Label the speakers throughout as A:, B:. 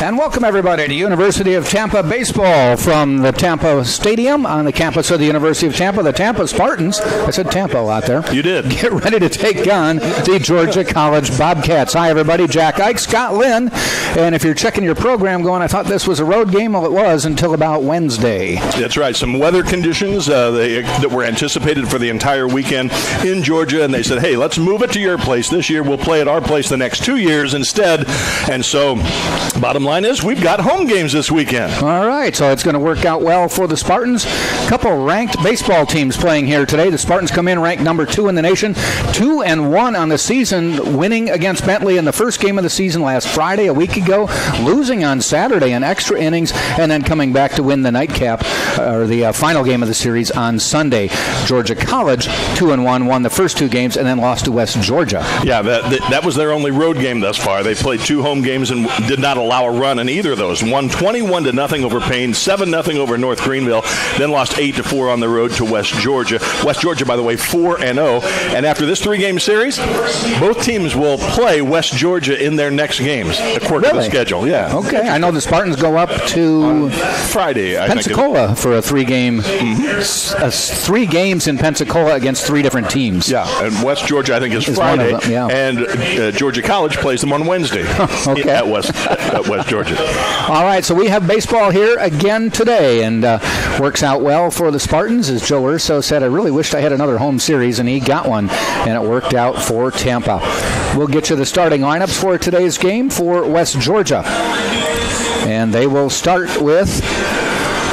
A: And welcome, everybody, to University of Tampa baseball from the Tampa Stadium on the campus of the University of Tampa. The Tampa Spartans, I said Tampa a lot there.
B: You did.
A: Get ready to take on the Georgia College Bobcats. Hi, everybody. Jack Ike, Scott Lynn. And if you're checking your program going, I thought this was a road game. Well, it was until about Wednesday.
B: That's right. Some weather conditions that were anticipated for the entire weekend in Georgia. And they said, hey, let's move it to your place this year. We'll play at our place the next 2 years instead. And so, bottom line is, we've got home games this weekend.
A: All right, so it's going to work out well for the Spartans. A couple ranked baseball teams playing here today. The Spartans come in ranked number 2 in the nation, 2-1 on the season, winning against Bentley in the first game of the season last Friday, a week ago, losing on Saturday in extra innings, and then coming back to win the nightcap, or the final game of the series on Sunday. Georgia College, 2-1, won the first 2 games, and then lost to West Georgia.
B: Yeah, that was their only road game thus far. They played 2 home games and did not allow a run in either of those. Won 21-0 over Payne, 7-0 over North Greenville, then lost 8-4 on the road to West Georgia. West Georgia, by the way, 4-0. And after this 3-game series, both teams will play West Georgia in their next games, according to the schedule. Yeah.
A: Okay. I know the Spartans go up to
B: Friday, I
A: Pensacola for a 3-game, 3 games in Pensacola against 3 different teams.
B: Yeah, and West Georgia, I think, is Friday,
A: them, yeah.
B: And Georgia College plays them on Wednesday at West Georgia.
A: All right, so we have baseball here again today, and works out well for the Spartans. As Joe Urso said, I really wished I had another home series, and he got one, and it worked out for Tampa. We'll get you the starting lineups for today's game for West Georgia, and they will start with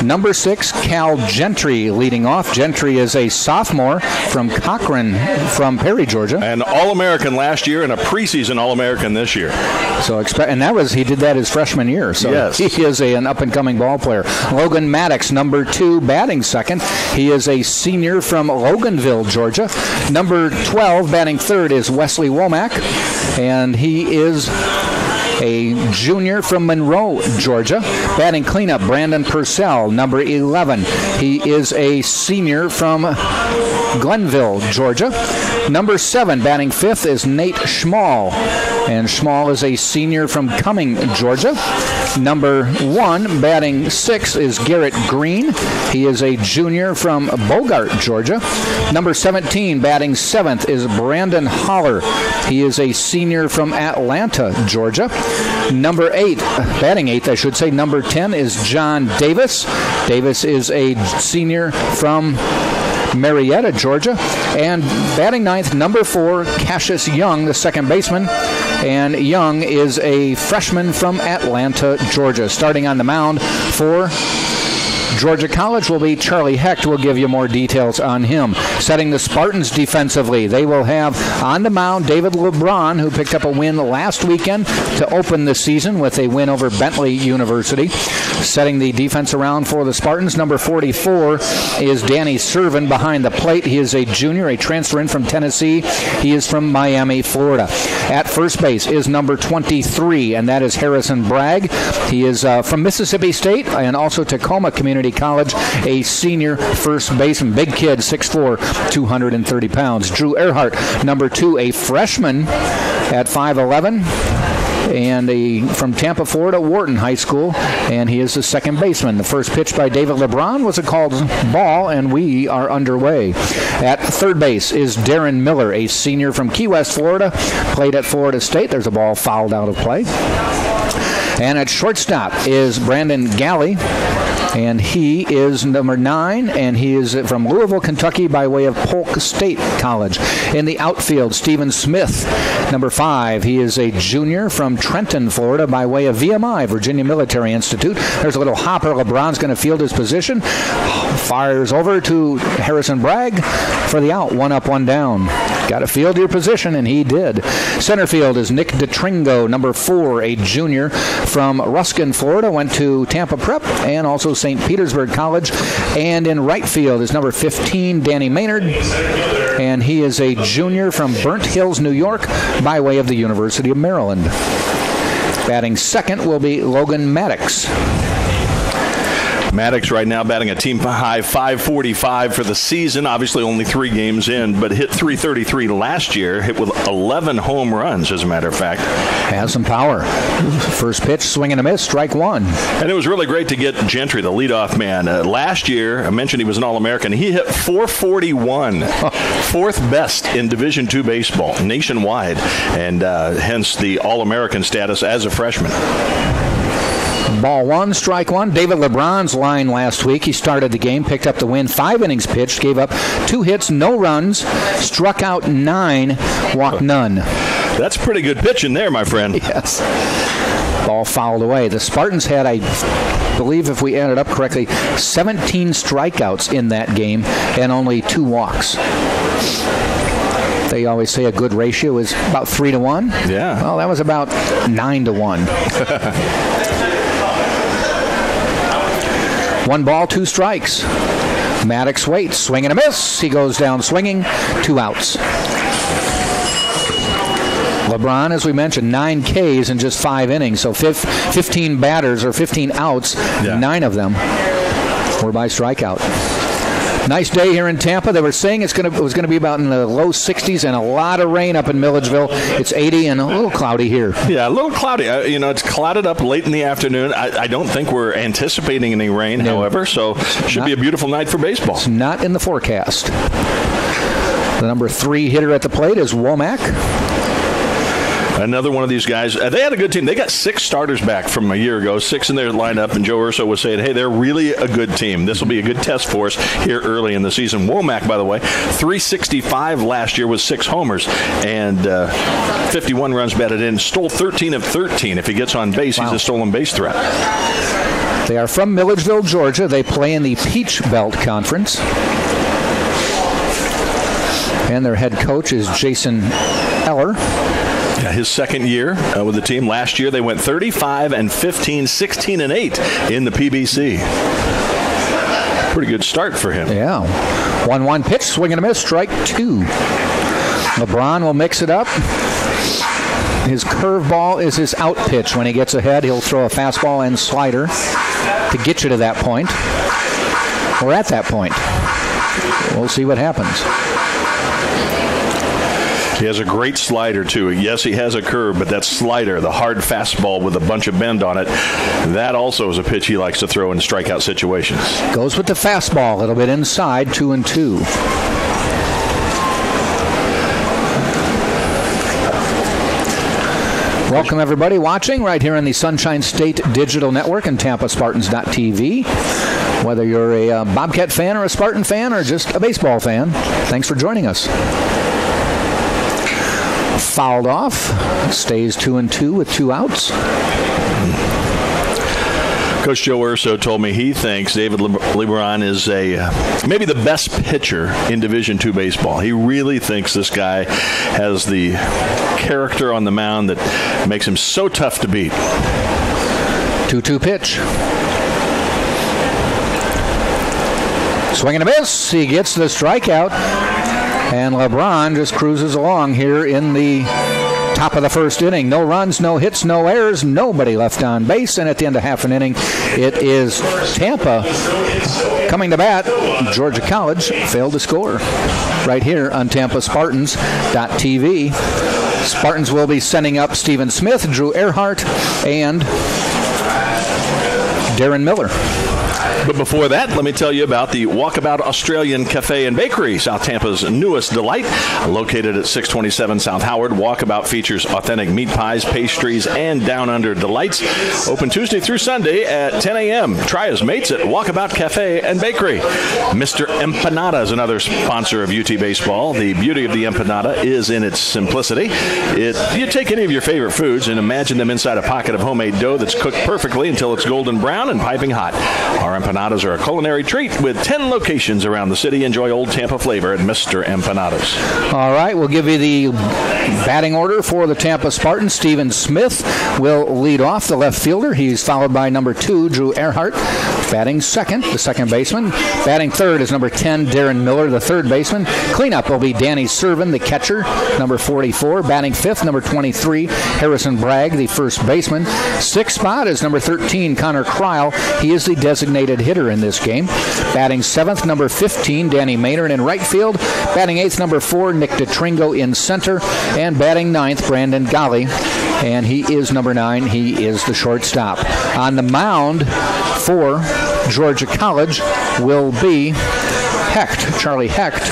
A: number 6, Cal Gentry leading off. Gentry is a sophomore from Cochran from Perry, Georgia.
B: An All-American last year and a preseason All-American this year.
A: So he did that his freshman year. So yes. He is an up-and-coming ball player. Logan Maddox, number 2, batting second. He is a senior from Loganville, Georgia. Number 12, batting third, is Wesley Womack, and he is a junior from Monroe, Georgia. Batting cleanup, Brandon Purcell, number 11. He is a senior from Glenville, Georgia. Number 7, batting fifth, is Nate Schmall, and Schmall is a senior from Cumming, Georgia. Number 1, batting 6, is Garrett Green. He is a junior from Bogart, Georgia. Number 17, batting 7th, is Brandon Holler. He is a senior from Atlanta, Georgia. Number 8, batting 8th, I should say. Number 10 is John Davis. Davis is a senior from Marietta, Georgia. And batting 9th, number 4, Cassius Young, the second baseman. And Young is a freshman from Atlanta, Georgia. Starting on the mound for Georgia College will be Charlie Hecht. We'll give you more details on him. Setting the Spartans defensively, they will have on the mound David LeBron, who picked up a win last weekend to open the season with a win over Bentley University. Setting the defense around for the Spartans, number 44 is Danny Servin behind the plate. He is a junior, a transfer in from Tennessee. He is from Miami, Florida. At first base is number 23, and that is Harrison Bragg. He is from Mississippi State and also Tacoma Community College, a senior first baseman, big kid, 6'4", 230 pounds. Drew Earhart, number 2, a freshman at 5'11", and from Tampa, Florida, Wharton High School, and he is the second baseman. The first pitch by David LeBron was a called ball, and we are underway. At third base is Darren Miller, a senior from Key West, Florida, played at Florida State. There's a ball fouled out of play. And at shortstop is Brandon Galley, and he is number 9, and he is from Louisville, Kentucky, by way of Polk State College. In the outfield, Stephen Smith, number 5. He is a junior from Trenton, Florida, by way of VMI, Virginia Military Institute. There's a little hopper. LeBron's going to field his position. Fires over to Harrison Bragg for the out. 1 up, 1 down. Got to field your position, and he did. Center field is Nick DeTringo, number 4, a junior from Ruskin, Florida, went to Tampa Prep and also St. Petersburg College. And in right field is number 15, Danny Maynard, and he is a junior from Burnt Hills, New York, by way of the University of Maryland. Batting second will be Logan Maddox.
B: Maddox right now batting a team high .545 for the season. Obviously only 3 games in, but hit .333 last year. Hit with 11 home runs, as a matter of fact.
A: Has some power. First pitch, swing and a miss, strike 1.
B: And it was really great to get Gentry, the leadoff man. Last year, I mentioned he was an All-American. He hit .441, fourth best in Division II baseball nationwide, and hence the All-American status as a freshman.
A: Ball 1, strike 1. David LeBron's line last week. He started the game, picked up the win. 5 innings pitched, gave up 2 hits, no runs, struck out 9, walked none.
B: That's pretty good pitching there, my friend.
A: Yes. Ball fouled away. The Spartans had, I believe, if we added up correctly, 17 strikeouts in that game and only 2 walks. They always say a good ratio is about 3-1.
B: Yeah.
A: Well, that was about 9-1. 1 ball, 2 strikes. Maddox waits, swing and a miss. He goes down swinging, 2 outs. LeBron, as we mentioned, 9 Ks in just 5 innings, so 15 batters or 15 outs, 9 of them were by strikeout. Nice day here in Tampa. They were saying it was going to be about in the low 60s and a lot of rain up in Milledgeville. It's 80 and a little cloudy here.
B: Yeah, a little cloudy. It's clouded up late in the afternoon. I don't think we're anticipating any rain, however, so it should be a beautiful night for baseball.
A: It's not in the forecast. The number 3 hitter at the plate is Womack.
B: Another one of these guys. They had a good team. They got 6 starters back from a year ago, 6 in their lineup, and Joe Urso was saying, hey, they're really a good team. This will be a good test for us here early in the season. Womack, by the way, .365 last year with 6 homers and 51 runs batted in. Stole 13 of 13. If he gets on base, He's a stolen base threat.
A: They are from Milledgeville, Georgia. They play in the Peach Belt Conference. And their head coach is Jason Eller.
B: His second year with the team. Last year they went 35-15, 16-8 in the PBC. Pretty good start for him.
A: Yeah. 1-1 pitch, swing and a miss, strike 2. LeBron will mix it up. His curveball is his out pitch. When he gets ahead, he'll throw a fastball and slider to get you to that point. Or at that point. We'll see what happens.
B: He has a great slider, too. Yes, he has a curve, but that slider, the hard fastball with a bunch of bend on it, that also is a pitch he likes to throw in strikeout situations.
A: Goes with the fastball, a little bit inside, 2-2. Welcome, everybody, watching right here on the Sunshine State Digital Network and TampaSpartans.tv. Whether you're a Bobcat fan or a Spartan fan or just a baseball fan, thanks for joining us. Fouled off. Stays 2-2 with 2 outs.
B: Coach Joe Urso told me he thinks David LeBron is maybe the best pitcher in Division II baseball. He really thinks this guy has the character on the mound that makes him so tough to beat.
A: 2-2 pitch. Swing and a miss. He gets the strikeout. And LeBron just cruises along here in the top of the first inning. No runs, no hits, no errors, nobody left on base. And at the end of half an inning, it is Tampa coming to bat. Georgia College failed to score. Right here on TampaSpartans.tv. Spartans will be sending up Stephen Smith, Drew Earhart, and Darren Miller.
B: But before that, let me tell you about the Walkabout Australian Cafe and Bakery, South Tampa's newest delight. Located at 627 South Howard, Walkabout features authentic meat pies, pastries, and down-under delights. Open Tuesday through Sunday at 10 a.m. Try as mates at Walkabout Cafe and Bakery. Mr. Empanada is another sponsor of UT Baseball. The beauty of the empanada is in its simplicity. You take any of your favorite foods and imagine them inside a pocket of homemade dough that's cooked perfectly until it's golden brown and piping hot. Our empanadas are a culinary treat with 10 locations around the city. Enjoy old Tampa flavor at Mr. Empanadas.
A: All right, we'll give you the batting order for the Tampa Spartans. Stephen Smith will lead off, the left fielder. He's followed by number 2, Drew Earhart, batting second, the second baseman. Batting third is number 10, Darren Miller, the third baseman. Cleanup will be Danny Servin, the catcher, number 44. Batting fifth, number 23, Harrison Bragg, the first baseman. Sixth spot is number 13, Connor Kreil. He is the designated hitter in this game. Batting 7th, number 15, Danny Maynard in right field. Batting 8th, number 4, Nick DeTringo in center. And batting 9th, Brandon Golly. And he is number 9. He is the shortstop. On the mound for Georgia College will be Charlie Hecht.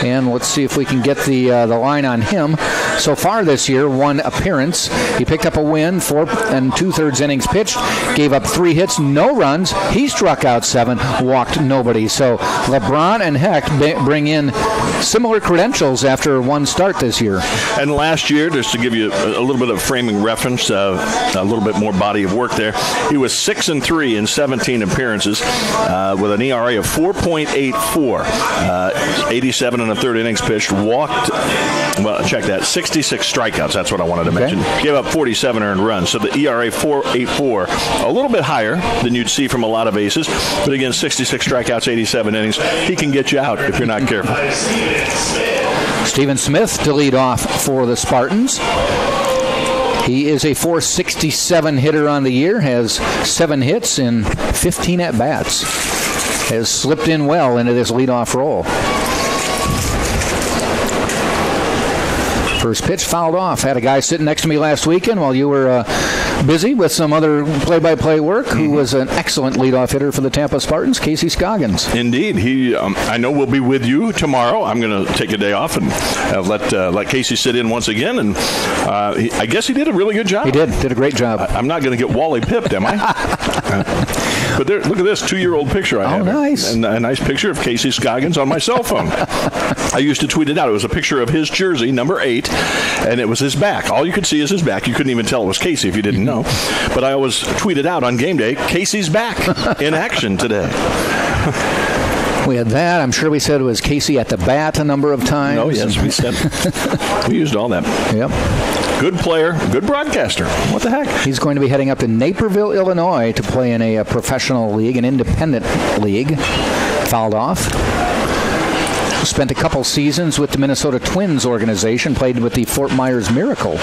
A: And let's see if we can get the line on him. So far this year, 1 appearance. He picked up a win, 4 2/3 innings pitched, gave up 3 hits, no runs. He struck out 7, walked nobody. So LeBron and Hecht bring in similar credentials after 1 start this year.
B: And last year, just to give you a little bit of framing reference, a little bit more body of work there, he was 6-3 in 17 appearances with an ERA of 4.84, 87 1/3 innings pitched, walked, well, check that, 66 strikeouts, that's what I wanted to mention. Gave up 47 earned runs, so the ERA 4.84, a little bit higher than you'd see from a lot of aces, but again, 66 strikeouts, 87 innings. He can get you out if you're not careful.
A: Stephen Smith to lead off for the Spartans. He is a .467 hitter on the year, has 7 hits in 15 at-bats. Has slipped in well into this leadoff role. First pitch fouled off. Had a guy sitting next to me last weekend while you were busy with some other play-by-play work, who was an excellent leadoff hitter for the Tampa Spartans, Casey Scoggins.
B: Indeed. He, I know will be with you tomorrow. I'm going to take a day off and let Casey sit in once again, and I guess he did a really good job.
A: He did a great job.
B: I'm not going to get Wally pipped, am I? But there, look at this 2-year-old picture I have.
A: Oh, nice.
B: And a nice picture of Casey Scoggins on my cell phone. I used to tweet it out. It was a picture of his jersey, number 8, and it was his back. All you could see is his back. You couldn't even tell it was Casey if you didn't know. But I always tweeted out on game day, Casey's back in action today.
A: We had that. I'm sure we said it was Casey at the bat a number of times.
B: Oh, yes, we said. We used all that.
A: Yep.
B: Good player, good broadcaster. What the heck?
A: He's going to be heading up to Naperville, Illinois to play in a professional league, an independent league. Fouled off. Spent a couple seasons with the Minnesota Twins organization, played with the Fort Myers Miracle.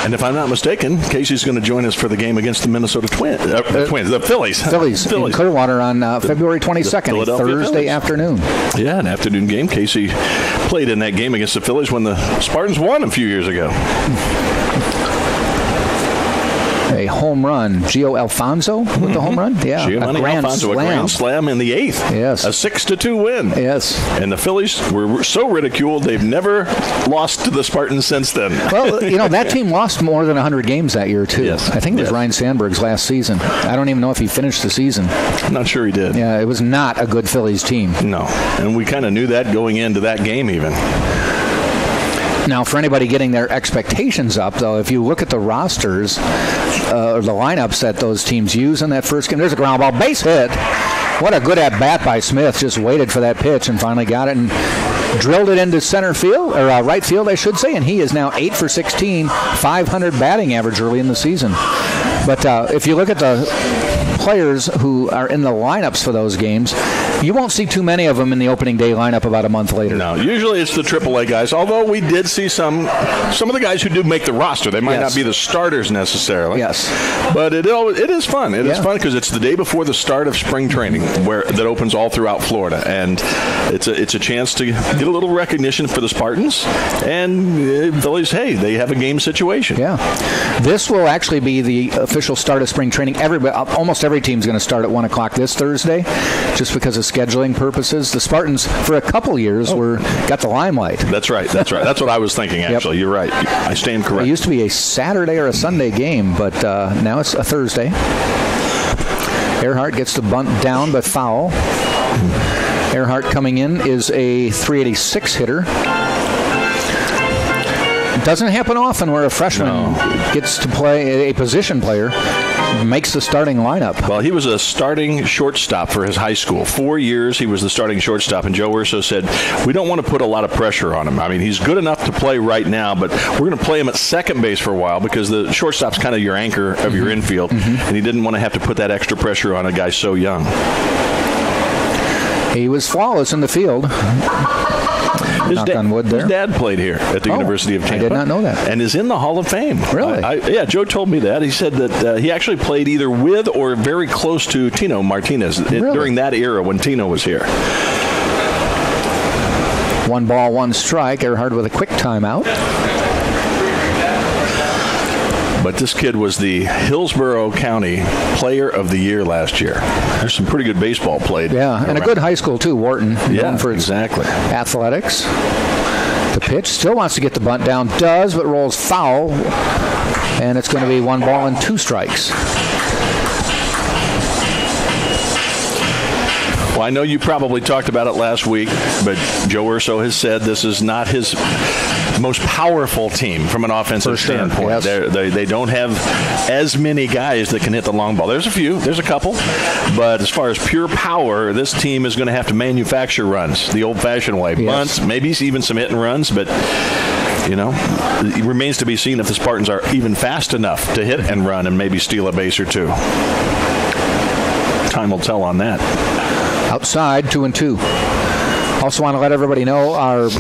B: And if I'm not mistaken, Casey's going to join us for the game against the Minnesota Twins, the Phillies.
A: Phillies in Clearwater on February 22nd, Thursday afternoon.
B: Yeah, an afternoon game. Casey played in that game against the Phillies when the Spartans won a few years ago.
A: A home run. Gio Alfonso with the home run? Yeah.
B: Giovanni Alfonso, a grand slam in the 8th.
A: Yes.
B: A 6-2 win.
A: Yes.
B: And the Phillies were so ridiculed, they've never lost to the Spartans since then.
A: Well, that team lost more than 100 games that year, too.
B: Yes.
A: I think it was Ryan Sandberg's last season. I don't even know if he finished the season.
B: I'm not sure he did.
A: Yeah, it was not a good Phillies team.
B: No. And we kind of knew that going into that game even.
A: Now, for anybody getting their expectations up, though, if you look at the rosters or the lineups that those teams use in that first game, there's a ground ball, base hit. What a good at-bat by Smith. Just waited for that pitch and finally got it and drilled it into center field, or right field, I should say, and he is now 8 for 16, 500 batting average early in the season. But if you look at the players who are in the lineups for those games, you won't see too many of them in the opening day lineup about a month later.
B: No, usually it's the AAA guys, although we did see some of the guys who do make the roster. They might not be the starters necessarily.
A: Yes. But
B: it is fun. It is fun because it's the day before the start of spring training that opens all throughout Florida. And it's a chance to get a little recognition for the Spartans. And Phillies, hey, they have a game situation.
A: Yeah. This will actually be the official start of spring training. Almost every team's going to start at 1 o'clock this Thursday, just because of scheduling purposes. The Spartans, for a couple years, got the limelight.
B: That's right. That's what I was thinking, actually. Yep. You're right. I stand correct.
A: It used to be a Saturday or a Sunday game, but now it's a Thursday. Earhart gets the bunt down, but foul. Earhart coming in is a .386 hitter. It doesn't happen often where a freshman gets to play, a position player makes the starting lineup.
B: Well, he was a starting shortstop for his high school. 4 years he was the starting shortstop, and Joe Urso said, we don't want to put a lot of pressure on him. I mean, he's good enough to play right now, but we're going to play him at second base for a while because the shortstop's kind of your anchor of your infield, and he didn't want to have to put that extra pressure on a guy so young.
A: He was flawless in the field. knock on wood there.
B: His dad played here at the University of Tampa.
A: I did not know that.
B: And is in the Hall of Fame.
A: Really?
B: Yeah, Joe told me that. He said that he actually played either with or very close to Tino Martinez during that era when Tino was here.
A: 1 ball, 1 strike. Earhart with a quick timeout.
B: But this kid was the Hillsborough County Player of the Year last year. There's some pretty good baseball played.
A: Yeah, and a good high school, too, Wharton.
B: Yeah,
A: for
B: exactly.
A: Athletics. The pitch still wants to get the bunt down. Does, but rolls foul. And it's going to be 1 ball and 2 strikes.
B: Well, I know you probably talked about it last week, but Joe Urso has said this is not his most powerful team from an offensive standpoint. Yes. They don't have as many guys that can hit the long ball. There's a few. There's a couple. But as far as pure power, this team is going to have to manufacture runs the old-fashioned way. Yes. Bunts, maybe even some hit and runs, but it remains to be seen if the Spartans are even fast enough to hit and run and maybe steal a base or 2. Time will tell on that.
A: Outside, 2-2. Also want to let everybody know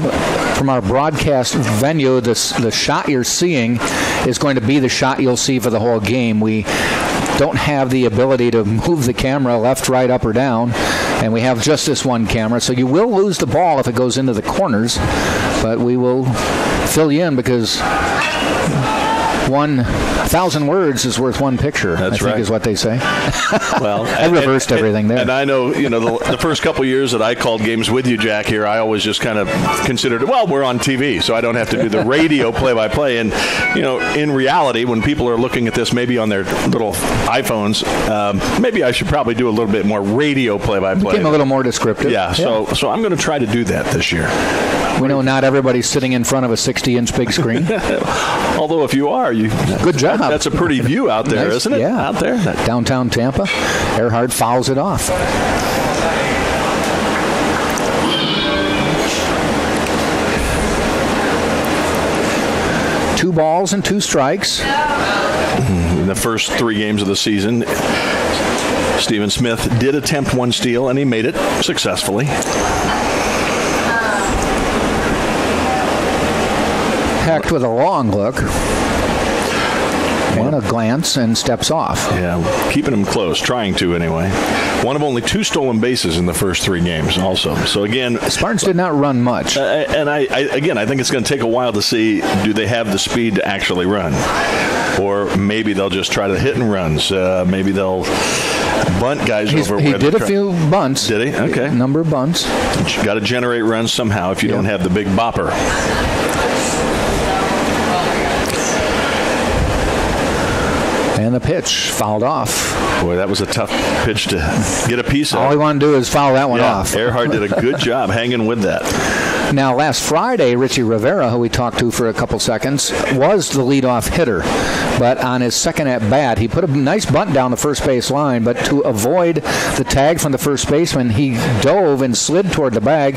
A: from our broadcast venue, the shot you're seeing is going to be the shot you'll see for the whole game. We don't have the ability to move the camera left, right, up, or down, and we have just this one camera. So you will lose the ball if it goes into the corners, but we will fill you in because 1,000 words is worth 1 picture.
B: That's
A: I think is what they say.
B: Well,
A: I reversed everything there.
B: And I know, the first couple years that I called games with you, Jack, here, I always just kind of considered, well, we're on TV, so I don't have to do the radio play-by-play. And, in reality, when people are looking at this maybe on their little iPhones, maybe I should probably do a little bit more radio play-by-play.
A: Became a little more descriptive.
B: Yeah, so I'm going to try to do that this year.
A: We know not everybody's sitting in front of a 60-inch big screen.
B: Although if you are,
A: good job.
B: That's a pretty view out there,
A: nice,
B: isn't it?
A: Yeah.
B: Out there.
A: Downtown Tampa. Earhart fouls it off. Two balls and 2 strikes.
B: In the first 3 games of the season, Stephen Smith did attempt 1 steal, and he made it successfully.
A: Hecht with a long look. And a glance and steps off.
B: Yeah, keeping him close, trying to anyway. One of only 2 stolen bases in the first 3 games also. So again,
A: Spartans did not run much.
B: And I think it's going to take a while to see, do they have the speed to actually run? Or maybe they'll just try to hit and runs. Maybe they'll bunt guys over.
A: He did a few bunts.
B: Did he? Okay.
A: A number of bunts.
B: You got to generate runs somehow if you don't have the big bopper.
A: And the pitch fouled off.
B: Boy, that was a tough pitch to get a piece of.
A: All he wanted to do is foul that one off.
B: Earhart did a good job hanging with that.
A: Now, last Friday, Richie Rivera, who we talked to for a couple seconds, was the leadoff hitter. But on his second at-bat, he put a nice bunt down the first base line, but to avoid the tag from the first baseman, he dove and slid toward the bag,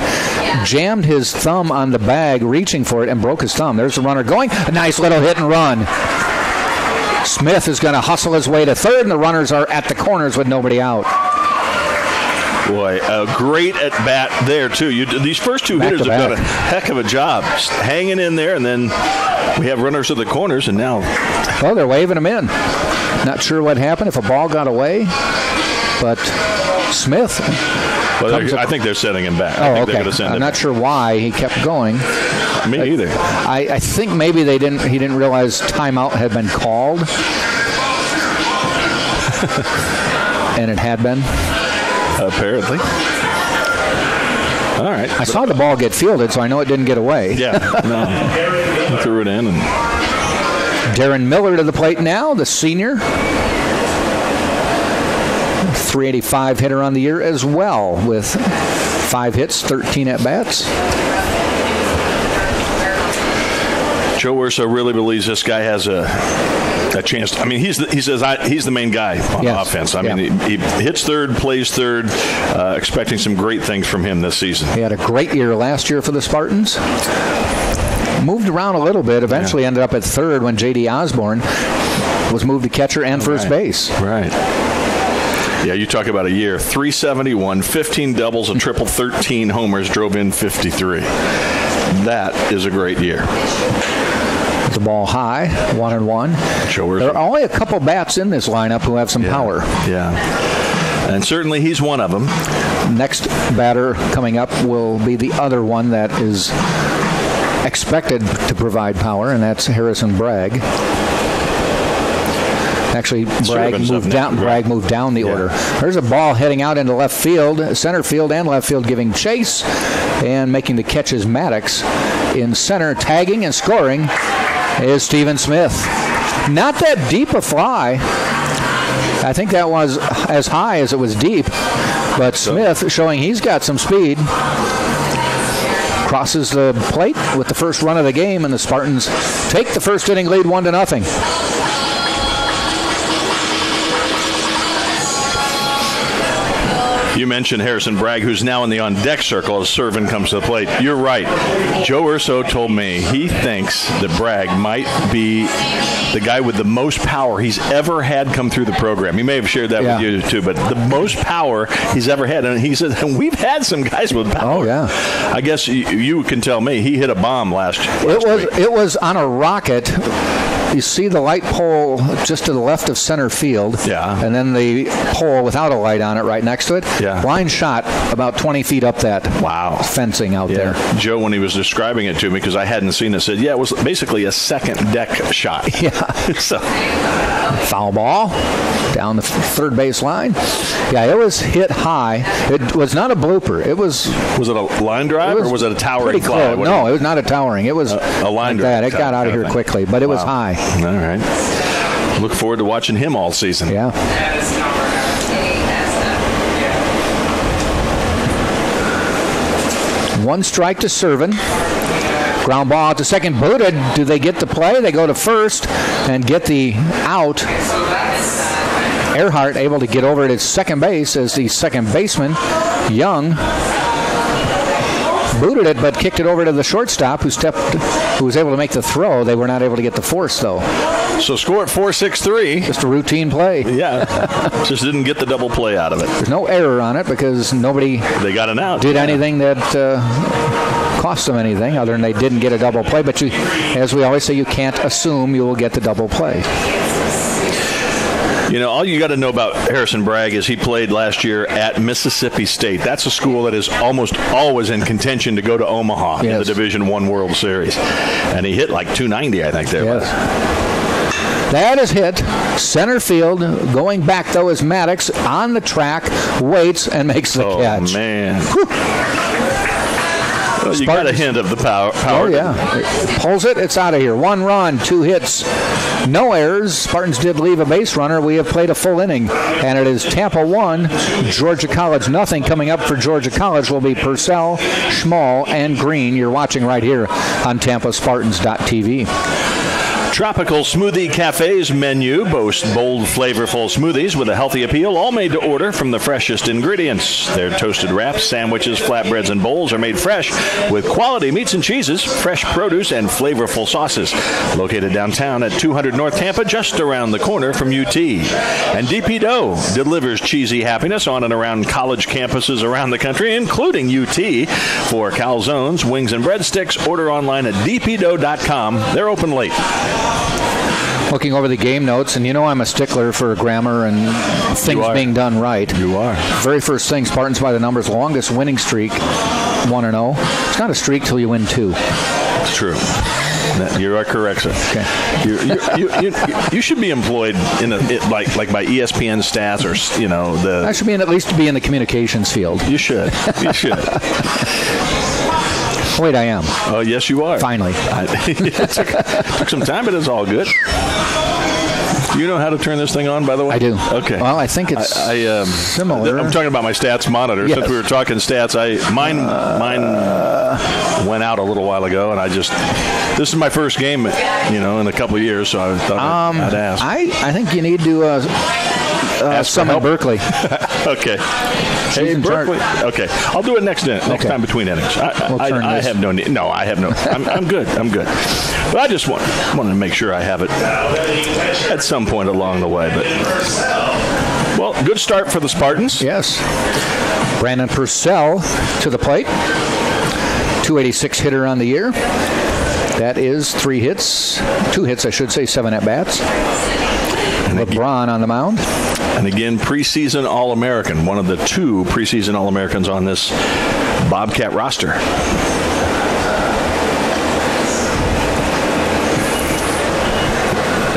A: jammed his thumb on the bag, reaching for it, and broke his thumb. There's the runner going. A nice little hit and run. Smith is going to hustle his way to third, and the runners are at the corners with nobody out.
B: Boy, a great at-bat there, too. These first 2 hitters have done a heck of a job hanging in there, and then we have runners at the corners, and now...
A: Well, they're waving them in. Not sure what happened, if a ball got away, but Smith...
B: Well, I think they're setting him back.
A: Oh, okay. I'm not sure why he kept going.
B: Me either.
A: I think maybe he didn't realize timeout had been called. And it had been.
B: Apparently. All right.
A: I saw the ball get fielded, so I know it didn't get away.
B: Yeah. No. He threw it in.
A: Darren Miller to the plate now, the senior. 385 hitter on the year as well, with 5 hits, 13 at-bats.
B: Joe Urso really believes this guy has a chance. I mean, he says he's the main guy on offense. I mean, he hits third, plays third, expecting some great things from him this season.
A: He had a great year last year for the Spartans. Moved around a little bit, eventually ended up at third when J.D. Osborne was moved to catcher and first base.
B: Right. Yeah, you talk about a year. 371, 15 doubles, a triple, 13 homers, drove in 53. That is a great year.
A: The ball high, 1-1. There are only a couple bats in this lineup who have some power.
B: Yeah. And certainly he's one of them.
A: Next batter coming up will be the other one that is expected to provide power, and that's Harrison Bragg. Actually, Bragg moved down the order. There's a ball heading out into left field, center field and left field giving chase, and making the catch is Maddox. In center, tagging and scoring is Stephen Smith. Not that deep a fly. I think that was as high as it was deep, but Smith showing he's got some speed. Crosses the plate with the first run of the game, and the Spartans take the first inning lead 1-0.
B: You mentioned Harrison Bragg, who's now in the on-deck circle as Servin comes to the plate. You're right. Joe Urso told me he thinks that Bragg might be the guy with the most power he's ever had come through the program. He may have shared that with you, too, but the most power he's ever had. And he said, we've had some guys with power.
A: Oh, yeah.
B: I guess you can tell me he hit a bomb last week.
A: It was on a rocket. You see the light pole just to the left of center field, and then the pole without a light on it right next to it. Line shot about 20 feet up that fencing out there.
B: Joe, when he was describing it to me, because I hadn't seen it, said, it was basically a second deck shot. So.
A: Foul ball down the third base line. Yeah, it was hit high. It was not a blooper. It was.
B: Was it a line drive or was it a towering fly?
A: No, it was not a towering. It was
B: a line drive.
A: It got out of here quickly, but it was high.
B: All right. Look forward to watching him all season.
A: Yeah. One strike to Servin. Ground ball out to second, booted. Do they get the play? They go to first and get the out. Earhart able to get over at second base as the second baseman, Young, booted it but kicked it over to the shortstop who was able to make the throw. They were not able to get the force, though.
B: So score at 4-6-3.
A: Just a routine play.
B: Yeah. Just didn't get the double play out of it.
A: There's no error on it because nobody
B: got an out.
A: Did anything that cost them anything other than they didn't get a double play. But as we always say, you can't assume you will get the double play.
B: You know, all you got to know about Harrison Bragg is he played last year at Mississippi State. That's a school that is almost always in contention to go to Omaha in the Division I World Series. And he hit like 290, I think, there.
A: Yes. That is hit. Center field. Going back, though, is Maddox on the track, waits, and makes the catch.
B: Oh, man. Well, you got a hint of the power.
A: Oh, yeah. It pulls it. It's out of here. 1 run, 2 hits. No errors. Spartans did leave a base runner. We have played a full inning, and it is Tampa 1, Georgia College nothing. Coming up for Georgia College will be Purcell, Schmall, and Green. You're watching right here on TampaSpartans.tv.
B: Tropical Smoothie Cafe's menu boasts bold, flavorful smoothies with a healthy appeal, all made to order from the freshest ingredients. Their toasted wraps, sandwiches, flatbreads, and bowls are made fresh with quality meats and cheeses, fresh produce, and flavorful sauces. Located downtown at 200 North Tampa, just around the corner from UT. And DP Dough delivers cheesy happiness on and around college campuses around the country, including UT. For calzones, wings, and breadsticks, order online at dpdough.com. They're open late.
A: Looking over the game notes, and you know I'm a stickler for grammar and things being done right.
B: You are.
A: Very first thing, Spartans by the numbers, longest winning streak, 1-0. It's not a streak till you win 2.
B: It's true. You are correct, sir. Okay. You should be employed in like by ESPN stats or the.
A: I should be at least be in the communications field.
B: You should. You should.
A: Wait, I am.
B: Oh, yes, you are.
A: Finally.
B: It took some time, but it's all good. You know how to turn this thing on, by the way?
A: I do.
B: Okay.
A: Well, I think it's similar.
B: I'm talking about my stats monitor. Yes. Since we were talking stats, mine went out a little while ago, and this is my first game, in a couple of years, so I thought I'd ask.
A: I think you need to summon Berkeley.
B: Okay. Hey, Berkeley. Okay. I'll do it next time between innings. I have no need. No, I have no. I'm good. I'm good. But I just wanted to make sure I have it at some point along the way. But well, good start for the Spartans.
A: Yes. Brandon Purcell to the plate. .286 hitter on the year. That is 2 hits, I should say, 7 at-bats. LeBron on the mound.
B: And again, preseason All-American, one of the 2 preseason All-Americans on this Bobcat roster.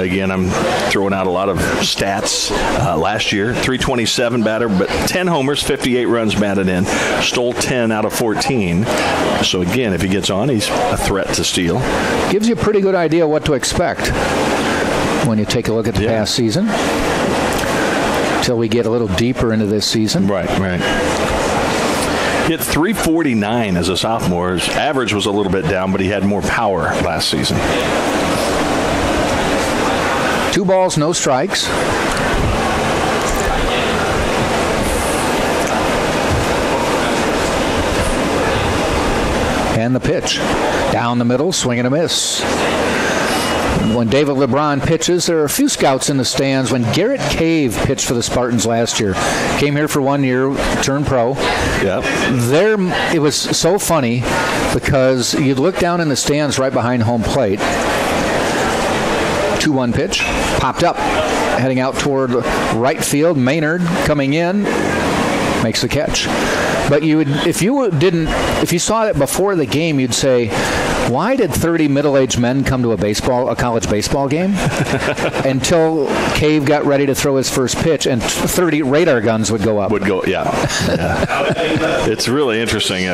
B: Again, I'm throwing out a lot of stats. Last year, .327 batter, but 10 homers, 58 runs batted in, stole 10 out of 14. So again, if he gets on, he's a threat to steal.
A: Gives you a pretty good idea what to expect when you take a look at the past season, until we get a little deeper into this season.
B: Right. Hit .349 as a sophomore. His average was a little bit down, but he had more power last season.
A: 2 balls, no strikes. And the pitch. Down the middle, swing and a miss. When David LeBron pitches, there are a few scouts in the stands. When Garrett Cave pitched for the Spartans last year, came here for 1 year, turned pro.
B: Yep.
A: It was so funny because you'd look down in the stands right behind home plate. 2-1 pitch, popped up, heading out toward right field. Maynard coming in, makes the catch. But if you saw it before the game, you'd say, why did 30 middle-aged men come to a college baseball game? Until Cave got ready to throw his first pitch, and 30 radar guns would go up.
B: Yeah. It's really interesting,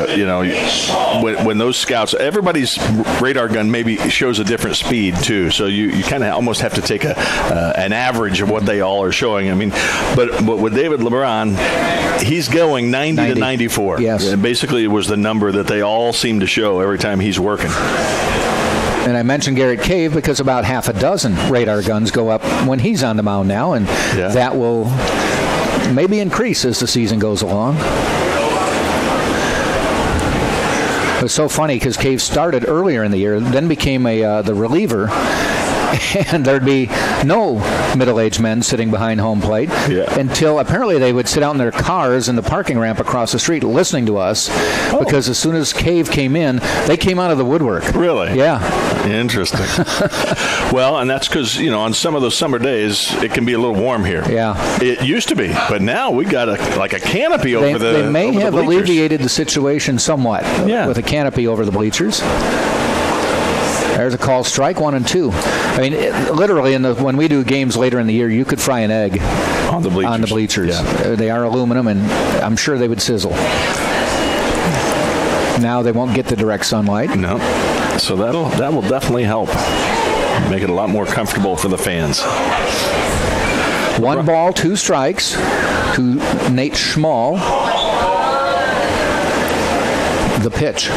B: when those scouts, everybody's radar gun maybe shows a different speed too. So you kind of almost have to take an average of what they all are showing. I mean, but with David LeBron, he's going 90 to 94.
A: Yes.
B: And basically, it was the number that they all seem to show every time he's working.
A: And I mentioned Garrett Cave because about half a dozen radar guns go up when he's on the mound now, and that will maybe increase as the season goes along. It was so funny because Cave started earlier in the year, then became the reliever, and there'd be no middle-aged men sitting behind home plate until apparently they would sit out in their cars in the parking ramp across the street listening to us because as soon as Cave came in, they came out of the woodwork.
B: Really?
A: Yeah.
B: Interesting. Well, and that's because, on some of those summer days, it can be a little warm here.
A: Yeah.
B: It used to be, but now we got a canopy over the
A: They may have
B: bleachers.
A: alleviated the situation somewhat with a canopy over the bleachers. There's a call strike, 1 and 2. I mean, literally, when we do games later in the year, you could fry an egg
B: on the bleachers.
A: Yeah. They are aluminum, and I'm sure they would sizzle. Now they won't get the direct sunlight.
B: No. So that will definitely help make it a lot more comfortable for the fans.
A: 1 ball, 2 strikes to Nate Schmall. The pitch.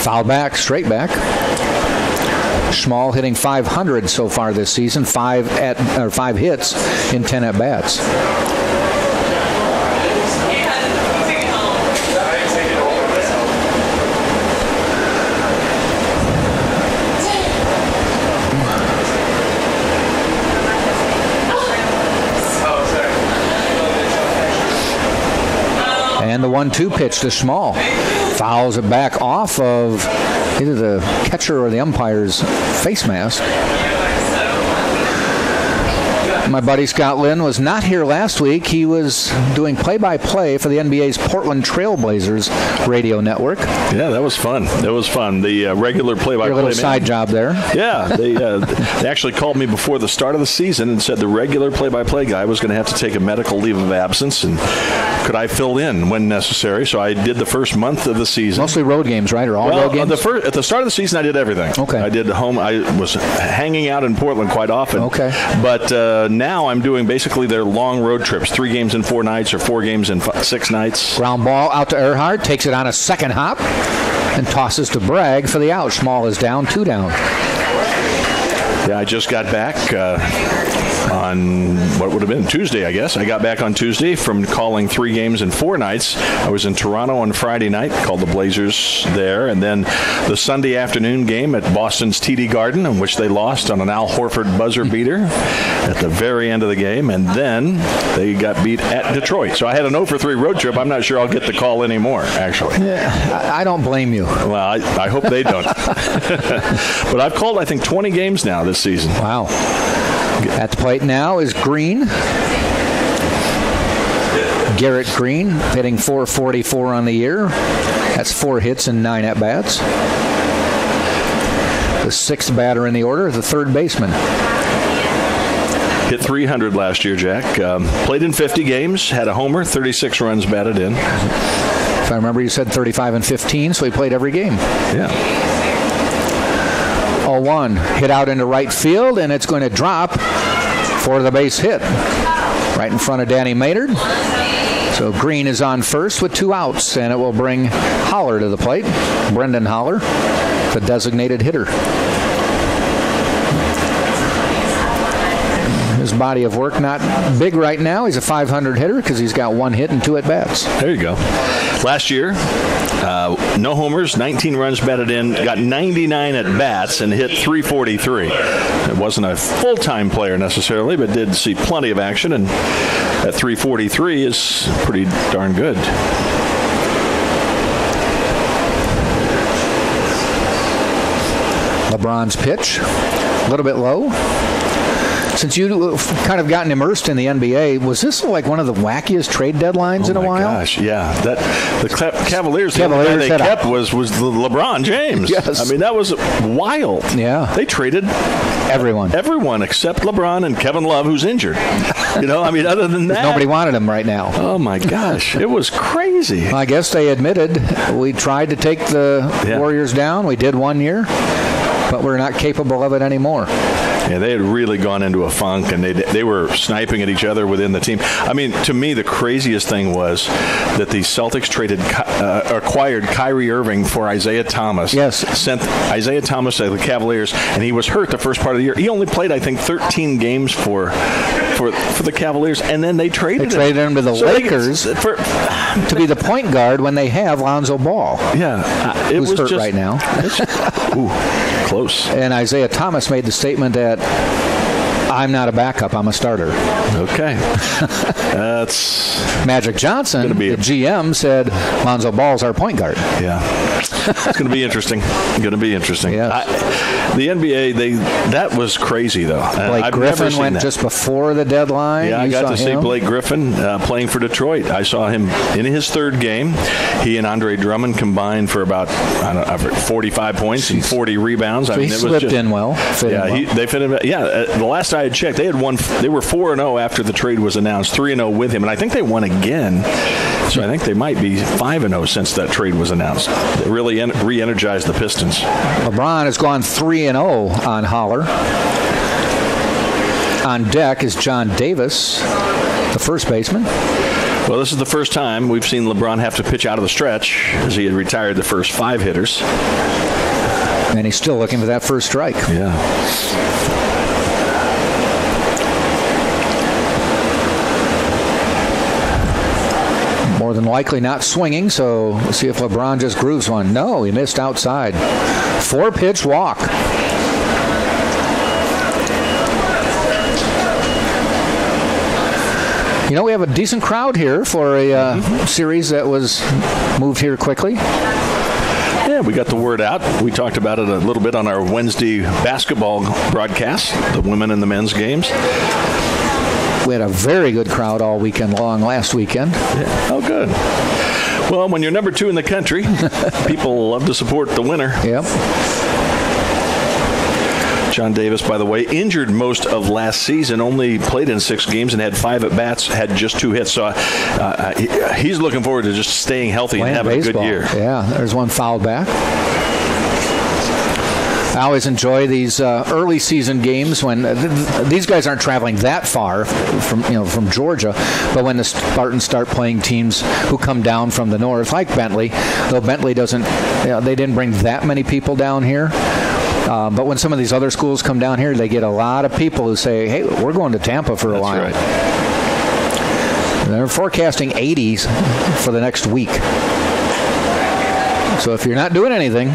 A: Foul back, straight back. Schmall hitting .500 so far this season, 5 hits in 10 at-bats. And the 1-2 pitch to Schmall. Fouls it back off of either the catcher or the umpire's face mask. My buddy Scott Lynn was not here last week. He was doing play-by-play for the NBA's Portland Trail Blazers radio network.
B: Yeah, that was fun. The regular play-by-play
A: Your little side job there.
B: Yeah, they actually called me before the start of the season and said the regular play-by-play guy was going to have to take a medical leave of absence, and could I fill in when necessary? So I did the first month of the season.
A: Mostly road games, right? Or all road games?
B: At the start of the season, I did everything.
A: Okay.
B: I did home. I was hanging out in Portland quite often.
A: Okay.
B: But now I'm doing basically their long road trips, 3 games in 4 nights or 4 games in 6 nights.
A: Ground ball out to Earhart, takes it on a second hop, and tosses to Bragg for the out. Schmall is down, 2 down.
B: Yeah, I just got back. on what would have been Tuesday, I guess. I got back on Tuesday from calling 3 games in 4 nights. I was in Toronto on Friday night, called the Blazers there, and then the Sunday afternoon game at Boston's TD Garden, in which they lost on an Al Horford buzzer beater at the very end of the game, and then they got beat at Detroit. So I had an 0-for-3 road trip. I'm not sure I'll get the call anymore, actually.
A: Yeah, I don't blame you.
B: Well, I hope they don't. But I've called, I think, 20 games now this season.
A: Wow. At the plate now is Green. Garrett Green hitting .444 on the year. That's 4 hits and 9 at-bats. The 6th batter in the order, the 3rd baseman.
B: Hit .300 last year, Jack. Played in 50 games, had a homer, 36 runs batted in.
A: If I remember, you said 35 and 15, so he played every game.
B: Yeah.
A: 0-1, hit out into right field, and it's going to drop for the base hit. Right in front of Danny Maynard. So Green is on first with 2 outs, and it will bring Holler to the plate. Brendan Holler, the designated hitter. His body of work not big right now. He's a .500 hitter because he's got 1 hit and 2 at-bats.
B: There you go. Last year, no homers, 19 runs batted in, got 99 at-bats, and hit .343. It wasn't a full-time player necessarily, but did see plenty of action, and at .343 is pretty darn good.
A: LeBron's pitch, a little bit low. Since you kind of gotten immersed in the NBA, was this like one of the wackiest trade deadlines in a while?
B: Oh, my gosh, yeah. The Cavaliers, the only guy they kept was LeBron James.
A: Yes.
B: I mean, that was wild.
A: Yeah.
B: They traded
A: everyone
B: except LeBron and Kevin Love, who's injured. I mean, other than that.
A: Nobody wanted him right now.
B: Oh, my gosh. It was crazy.
A: Well, I guess they admitted we tried to take the Warriors down. We did 1 year, but we're not capable of it anymore.
B: Yeah, they had really gone into a funk, and they were sniping at each other within the team. I mean, to me, the craziest thing was that the Celtics acquired Kyrie Irving for Isaiah Thomas.
A: Yes.
B: Sent Isaiah Thomas to the Cavaliers, and he was hurt the first part of the year. He only played, I think, 13 games for the Cavaliers, and then they traded
A: him to the Lakers to be the point guard when they have Lonzo Ball.
B: Yeah.
A: Who's hurt right now.
B: Ooh, close.
A: And Isaiah Thomas made the statement that I'm not a backup, I'm a starter.
B: Okay. That's
A: Magic Johnson, the GM, said Lonzo Ball's our point guard.
B: Yeah. It's going to be interesting.
A: Yes.
B: The NBA, that was crazy, though.
A: Blake Griffin went just before the deadline.
B: Yeah, I got to see Blake Griffin playing for Detroit. I saw him in his 3rd game. He and Andre Drummond combined for about 45 points and 40 rebounds.
A: So he slipped in well.
B: They fit in. Yeah, the last I had checked, they were 4-0 after the trade was announced, 3-0 with him, and I think they won again. So I think they might be 5-0 since that trade was announced. They really re-energized the Pistons.
A: LeBron has gone 3-0 on Holler. On deck is John Davis, the first baseman.
B: Well, this is the first time we've seen LeBron have to pitch out of the stretch, as he had retired the first 5 hitters.
A: And he's still looking for that first strike.
B: Yeah.
A: More than likely not swinging, so we'll see if LeBron just grooves one. No, he missed outside. 4-pitch walk. We have a decent crowd here for a series that was moved here quickly.
B: Yeah, we got the word out. We talked about it a little bit on our Wednesday basketball broadcast, the women and the men's games.
A: We had a very good crowd all weekend long last weekend.
B: Yeah. Oh, good. Well, when you're number 2 in the country, people love to support the winner.
A: Yep.
B: John Davis, by the way, injured most of last season, only played in 6 games and had 5 at-bats, had just 2 hits. So he's looking forward to just staying healthy and having a good year.
A: Yeah, there's one fouled back. I always enjoy these early season games when these guys aren't traveling that far from Georgia, but when the Spartans start playing teams who come down from the north, like Bentley, though Bentley doesn't, they didn't bring that many people down here. But when some of these other schools come down here, they get a lot of people who say, hey, we're going to Tampa for a while.
B: That's right.
A: They're forecasting 80s for the next week. So if you're not doing anything,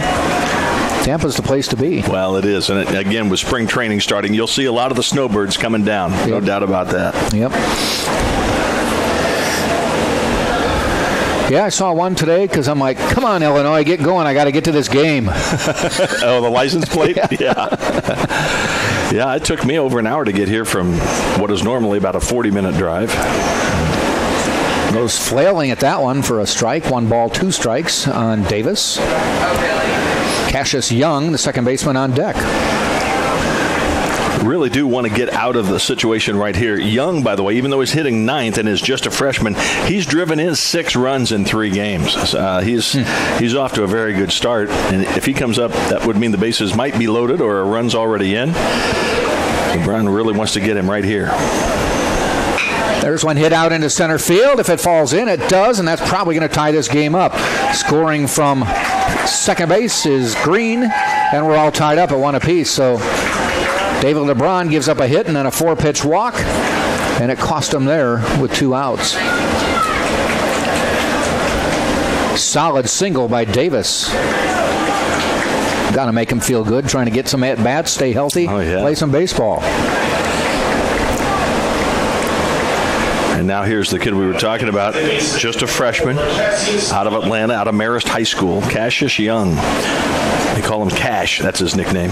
A: Tampa's the place to be.
B: Well, it is. And again, with spring training starting, you'll see a lot of the snowbirds coming down. Yep. No doubt about that.
A: Yep. Yeah, I saw one today because I'm like, come on, Illinois, get going. I got to get to this game.
B: Oh, the license plate? Yeah. Yeah, it took me over an hour to get here from what is normally about a 40-minute drive.
A: Goes flailing at that one for a strike. 1 ball, 2 strikes on Davis. Cassius Young, the second baseman, on deck.
B: Really do want to get out of the situation right here. Young, by the way, even though he's hitting 9th and is just a freshman, he's driven in 6 runs in 3 games. He's off to a very good start. And if he comes up, that would mean the bases might be loaded or a run's already in. LeBron really wants to get him right here.
A: There's one hit out into center field. If it falls in, it does, and that's probably going to tie this game up. Scoring from second base is Green, and we're all tied up at 1 apiece. So David LeBron gives up a hit and then a 4-pitch walk, and it cost him there with 2 outs. Solid single by Davis. Got to make him feel good, trying to get some at-bats, stay healthy, play some baseball.
B: And now here's the kid we were talking about, just a freshman, out of Atlanta, out of Marist High School, Cassius Young. They call him Cash. That's his nickname.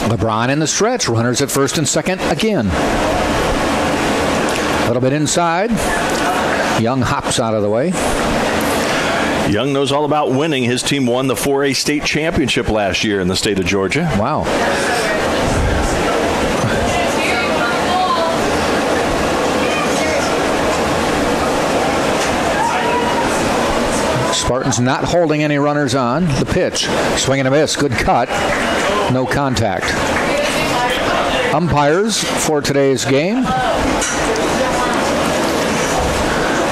A: LeBron in the stretch. Runners at first and second again. A little bit inside. Young hops out of the way.
B: Young knows all about winning. His team won the 4A state championship last year in the state of Georgia.
A: Wow. Spartans not holding any runners on. The pitch. Swing and a miss. Good cut. No contact. Umpires for today's game.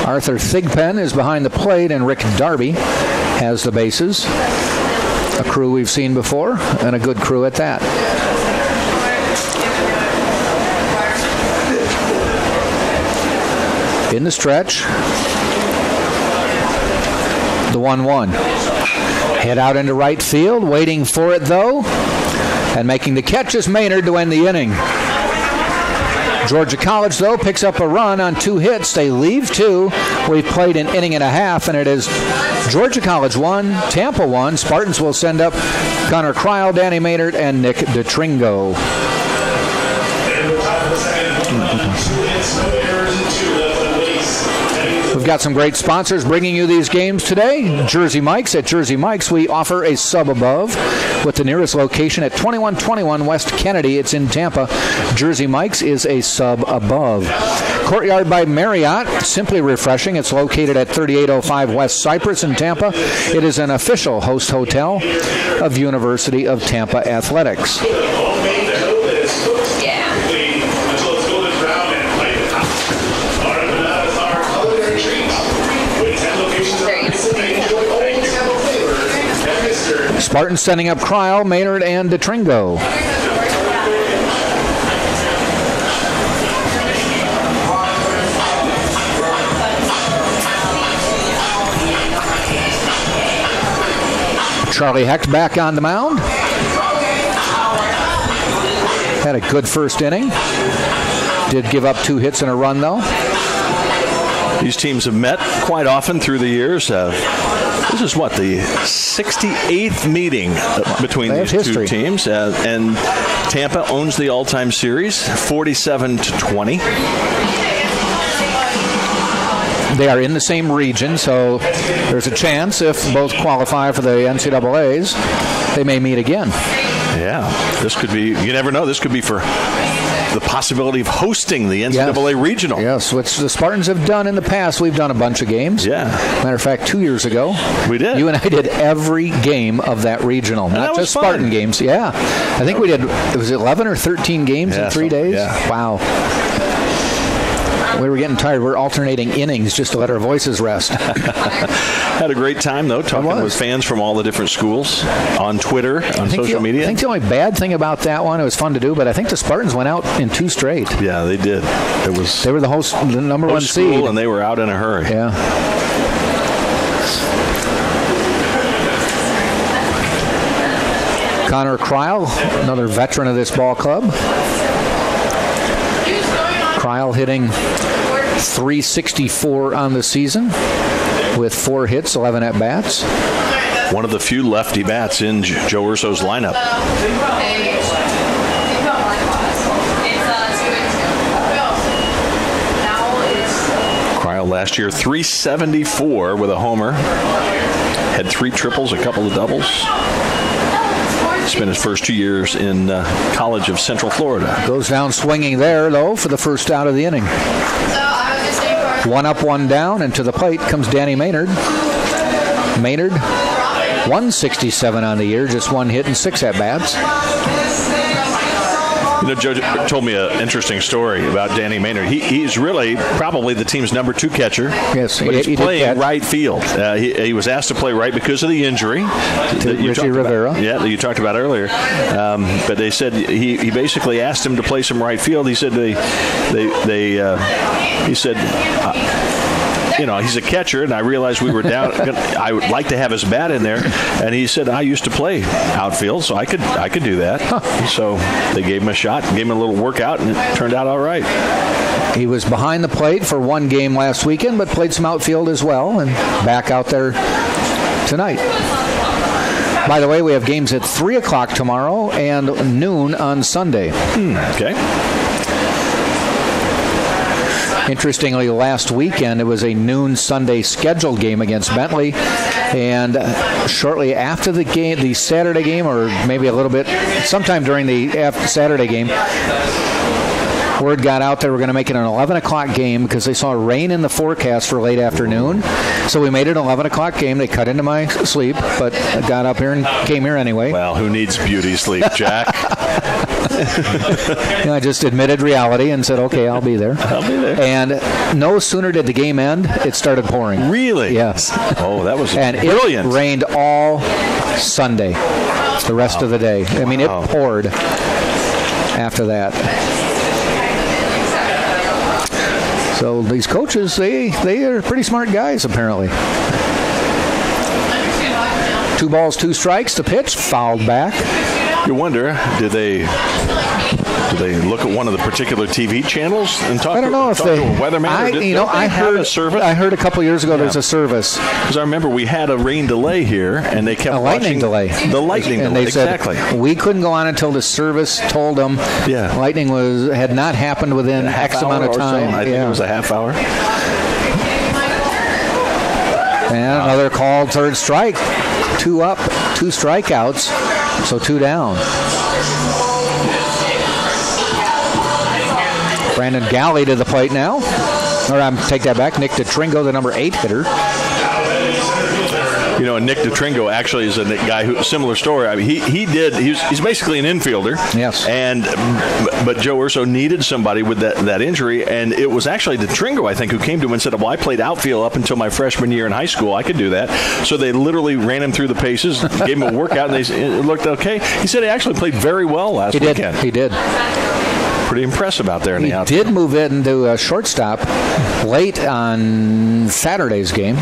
A: Arthur Thigpen is behind the plate, and Rick Darby has the bases. A crew we've seen before, and a good crew at that. In the stretch, the 1-1. Head out into right field, waiting for it though, and making the catch is Maynard to end the inning. Georgia College, though, picks up a run on 2 hits. They leave 2. We've played an inning and a half, and it is Georgia College 1, Tampa 1. Spartans will send up Connor Kryl, Danny Maynard, and Nick DeTringo. We've got some great sponsors bringing you these games today. Jersey Mike's. At Jersey Mike's, we offer a sub above with the nearest location at 2121 West Kennedy. It's in Tampa. Jersey Mike's is a sub above. Courtyard by Marriott, simply refreshing. It's located at 3805 West Cypress in Tampa. It is an official host hotel of University of Tampa Athletics. Spartans sending up Kryl, Maynard, and DeTringo. Charlie Hecht back on the mound. Had a good first inning. Did give up 2 hits and a run, though.
B: These teams have met quite often through the years. This is what, the 68th meeting between these two teams, and Tampa owns the all-time series, 47-20.
A: They are in the same region, so there's a chance if both qualify for the NCAAs, they may meet again.
B: Yeah, this could be, you never know, this could be for the possibility of hosting the NCAA regional.
A: Yes, which the Spartans have done in the past. We've done a bunch of games.
B: Yeah.
A: Matter of fact, 2 years ago,
B: we did.
A: You and I did every game of that regional, not just Spartan games. Yeah. I think we did, it was 11 or 13 games in 3 days?
B: Yeah.
A: Wow. We were getting tired. We're alternating innings just to let our voices rest.
B: Had a great time, though, talking with fans from all the different schools on Twitter, on social media.
A: I think the only bad thing about that one, it was fun to do, but I think the Spartans went out in 2 straight.
B: Yeah, they did.
A: They were the number 1 seed.
B: And they were out in a hurry.
A: Yeah. Connor Kreil, another veteran of this ball club. Kreil hitting .364 on the season with 4 hits, 11 at-bats.
B: One of the few lefty bats in Joe Urso's lineup. Kreil last year, .374 with a homer. Had 3 triples, a couple of doubles. Spent his first 2 years in College of Central Florida.
A: Goes down swinging there, though, for the first out of the inning. 1 up, 1 down, and to the plate comes Danny Maynard. Maynard, .167 on the year, just 1 hit and 6 at-bats.
B: You know, Joe told me an interesting story about Danny Maynard. He's really probably the team's number 2 catcher.
A: Yes,
B: but he's playing right field. He was asked to play right because of the injury.
A: To Richie Rivera.
B: That you talked about earlier. But they said he basically asked him to play some right field. He said he said. He's a catcher, and I realized we were down. I would like to have his bat in there, and he said, I used to play outfield, so I could do that. So they gave him a shot, gave him a little workout, and it turned out all right.
A: He was behind the plate for 1 game last weekend, but played some outfield as well, and back out there tonight. By the way, we have games at 3 o'clock tomorrow and noon on Sunday.
B: Okay.
A: Interestingly, last weekend it was a noon Sunday scheduled game against Bentley, and shortly after the game, the Saturday game, or maybe a little bit, sometime during the Saturday game, word got out they were going to make it an 11 o'clock game because they saw rain in the forecast for late afternoon. So we made it an 11 o'clock game. They cut into my sleep, but I got up here and came here anyway.
B: Well, who needs beauty sleep, Jack?
A: I just admitted reality and said, okay, I'll be there.
B: I'll be there.
A: And no sooner did the game end, it started pouring.
B: Really?
A: Yes.
B: Oh, that was
A: and
B: brilliant.
A: It rained all Sunday, the rest of the day. I mean, it poured after that. So these coaches, they are pretty smart guys, apparently. 2 balls, 2 strikes. The pitch fouled back.
B: You wonder, do they look at one of the particular TV channels and talk?
A: I don't know if
B: they. To a weatherman. I
A: heard a couple years ago there's a service.
B: Because I remember we had a rain delay here, and they kept
A: a lightning delay.
B: The lightning
A: and
B: delay.
A: They
B: exactly.
A: Said we couldn't go on until the service told them.
B: Yeah.
A: Lightning had not happened within X amount of time.
B: I think it was a half hour.
A: And another called third strike. 2 up, 2 strikeouts, so 2 down. Brandon Galley to the plate now. Or take that back. Nick DeTringo, the number 8 hitter.
B: You know, Nick DeTringo actually is a guy who, similar story. I mean, he's basically an infielder.
A: Yes.
B: But Joe Urso needed somebody with that injury, and it was actually DeTringo, I think, who came to him and said, well, I played outfield up until my freshman year in high school. I could do that. So they literally ran him through the paces, gave him a workout, and it looked okay. He said he actually played very well last weekend.
A: He did.
B: Pretty impressive out there in the outfield.
A: He did move into a shortstop late on Saturday's game.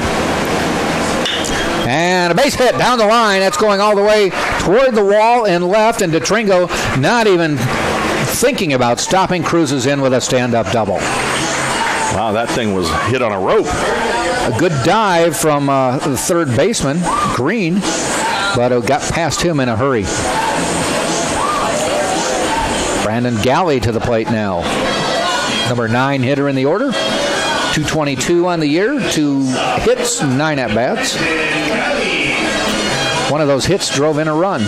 A: And a base hit down the line. That's going all the way toward the wall and left. And DeTringo, not even thinking about stopping, cruises in with a stand-up double.
B: Wow, that thing was hit on a rope.
A: A good dive from the third baseman, Green, but it got past him in a hurry. Brandon Galley to the plate now. Number 9 hitter in the order. 222 on the year, 2 hits, 9 at-bats. One of those hits drove in a run.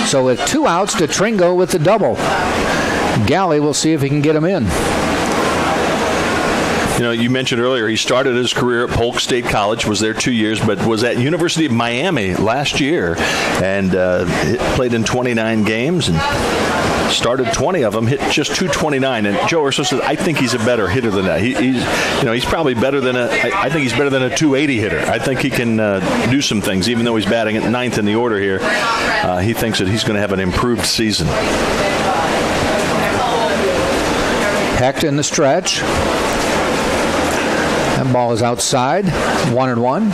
A: So with 2 outs, DeTringo with the double. Galley will see if he can get him in.
B: You know, you mentioned earlier he started his career at Polk State College, was there 2 years, but was at University of Miami last year and played in 29 games and started 20 of them, hit just 229. And Joe Urso says, I think he's a better hitter than that. He's probably better than I think he's better than a 280 hitter. I think he can do some things, even though he's batting at 9th in the order here. He thinks that he's going to have an improved season.
A: Hecht in the stretch. That ball is outside. 1-1.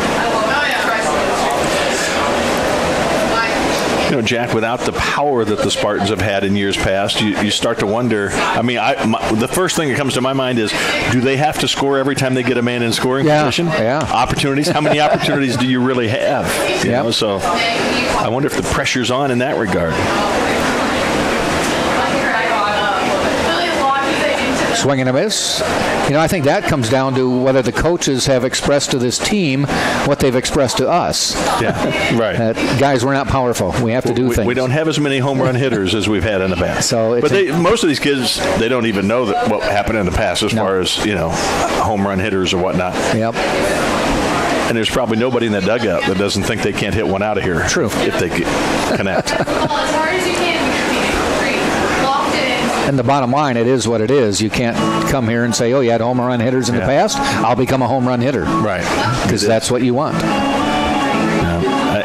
B: Jack, without the power that the Spartans have had in years past, you start to wonder. I mean, the first thing that comes to my mind is, do they have to score every time they get a man in scoring position?
A: Yeah.
B: Opportunities? How many opportunities do you really have? You know, so I wonder if the pressure's on in that regard.
A: Swing and a miss. I think that comes down to whether the coaches have expressed to this team what they've expressed to us.
B: Yeah, right.
A: Guys, we're not powerful. We have to do things.
B: We don't have as many home run hitters as we've had in the past. But most of these kids, they don't even know what happened in the past as far as, home run hitters or whatnot.
A: Yep.
B: And there's probably nobody in that dugout that doesn't think they can't hit one out of here.
A: True.
B: If they connect.
A: And the bottom line, it is what it is. You can't come here and say, oh, you had home run hitters in the past. I'll become a home run hitter.
B: Right.
A: Because that's what you want.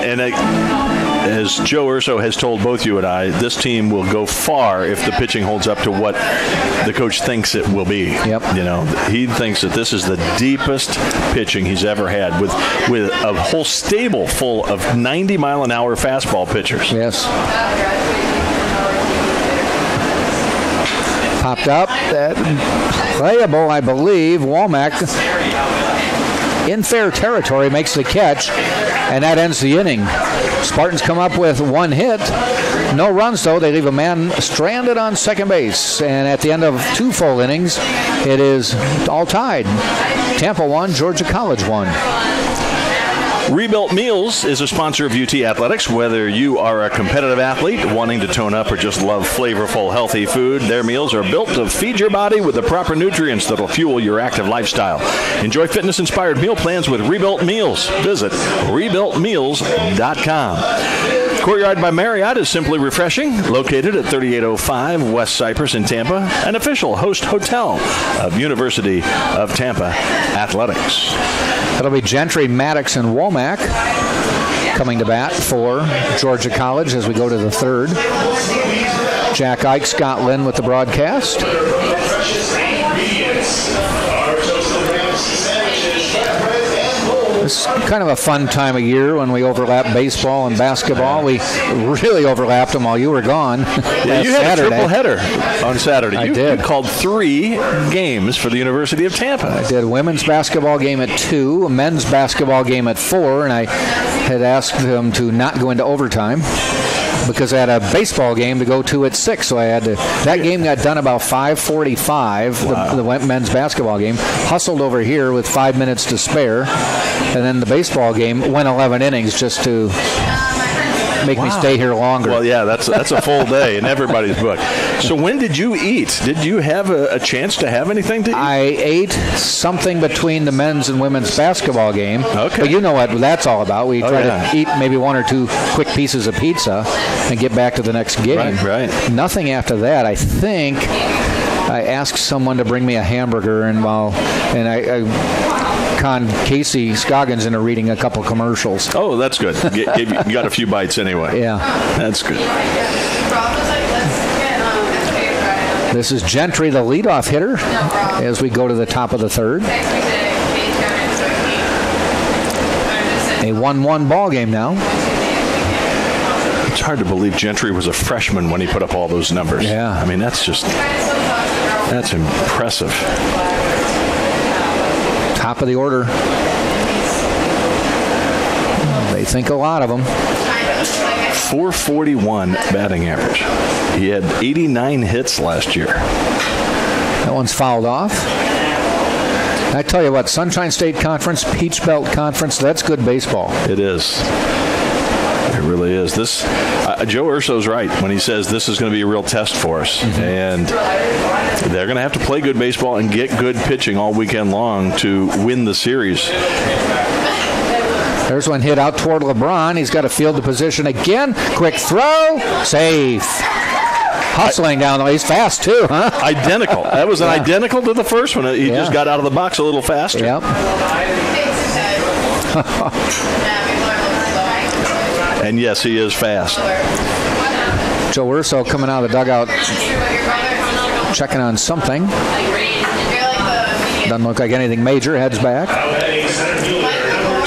B: And as Joe Urso has told both you and I, this team will go far if the pitching holds up to what the coach thinks it will be.
A: Yep.
B: He thinks that this is the deepest pitching he's ever had with a whole stable full of 90-mile-an-hour fastball pitchers.
A: Yes. Popped up. Playable, I believe. Womack in fair territory makes the catch, and that ends the inning. Spartans come up with one hit. No runs, though. They leave a man stranded on second base. And at the end of 2 full innings, it is all tied. Tampa won, Georgia College won.
B: Rebuilt Meals is a sponsor of UT Athletics. Whether you are a competitive athlete wanting to tone up or just love flavorful, healthy food, their meals are built to feed your body with the proper nutrients that will fuel your active lifestyle. Enjoy fitness-inspired meal plans with Rebuilt Meals. Visit rebuiltmeals.com. Courtyard by Marriott is simply refreshing, located at 3805 West Cypress in Tampa, an official host hotel of University of Tampa Athletics.
A: That'll be Gentry, Maddox, and Womack coming to bat for Georgia College as we go to the third. Jack Ike, Scott Lynn with the broadcast. It's kind of a fun time of year when we overlap baseball and basketball. We really overlapped them while you were gone.
B: Yeah, you had Saturday. A triple header on Saturday.
A: I did.
B: You called 3 games for the University of Tampa.
A: I did a women's basketball game at 2, a men's basketball game at 4, and I had asked them to not go into overtime because I had a baseball game to go to at 6, so I had to. That game got done about 5:45. Wow. The men's basketball game. Hustled over here with 5 minutes to spare, and then the baseball game went 11 innings just to make me stay here longer.
B: Well, yeah, that's a full day in everybody's book. So when did you eat? Did you have a chance to have anything to eat?
A: I ate something between the men's and women's basketball game.
B: Okay.
A: But you know what that's all about. We try to eat maybe 1 or 2 quick pieces of pizza and get back to the next game.
B: Right.
A: Nothing after that. I think I asked someone to bring me a hamburger, and I conned Casey Scoggins into reading a couple commercials.
B: Oh, that's good. You got a few bites anyway.
A: Yeah.
B: That's good.
A: This is Gentry, the leadoff hitter, as we go to the top of the third. A 1-1 ball game now.
B: It's hard to believe Gentry was a freshman when he put up all those numbers.
A: Yeah.
B: I mean, that's impressive.
A: Top of the order. They think a lot of them.
B: 441 batting average. He had 89 hits last year.
A: That one's fouled off. I tell you what, Sunshine State Conference, Peach Belt Conference, that's good baseball.
B: It is. It really is. This Joe Urso's right when he says this is going to be a real test for us. Mm-hmm. And they're going to have to play good baseball and get good pitching all weekend long to win the series.
A: There's one hit out toward LeBron. He's got to field the position again. Quick throw. Safe. hustling down the way. He's fast, too, huh?
B: Identical. That was an identical to the first one. He just got out of the box a little faster.
A: Yep.
B: And yes, he is fast.
A: Joe Urso coming out of the dugout, checking on something. Doesn't look like anything major. Heads back.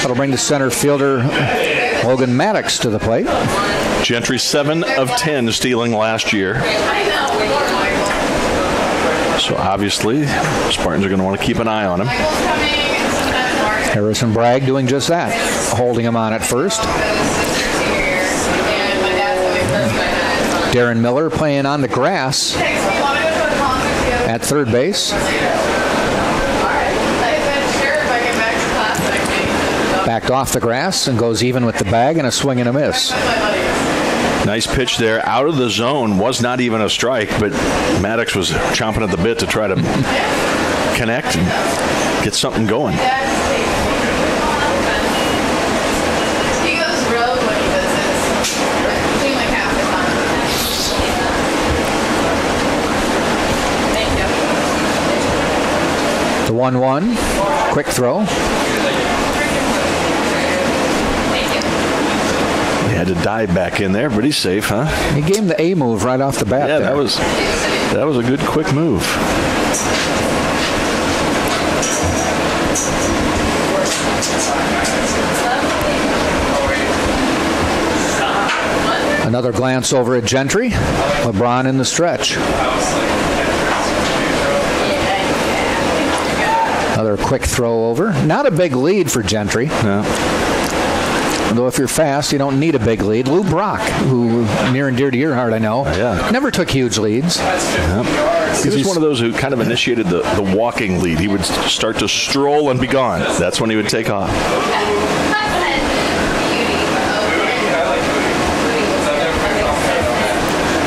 A: That'll bring the center fielder Logan Maddox to the plate.
B: Gentry 7 of 10 stealing last year. So obviously, Spartans are going to want to keep an eye on him.
A: Harrison Bragg doing just that, holding him on at first. Darren Miller playing on the grass at third base. Backed off the grass and goes even with the bag, and a swing and a miss.
B: Nice pitch there, out of the zone. Was not even a strike, but Maddox was chomping at the bit to try to connect and get something going.
A: The 1-1, quick throw.
B: Had to dive back in there, but he's safe, huh?
A: He gave him the A move right off the bat.
B: Yeah,
A: there.
B: that was a good quick move.
A: Another glance over at Gentry. LeBron in the stretch. Another quick throw over. Not a big lead for Gentry.
B: No.
A: Though if you're fast, you don't need a big lead. Lou Brock, who near and dear to your heart, I know, never took huge leads.
B: He was one of those who kind of initiated the walking lead. He would start to stroll and be gone. That's when he would take off.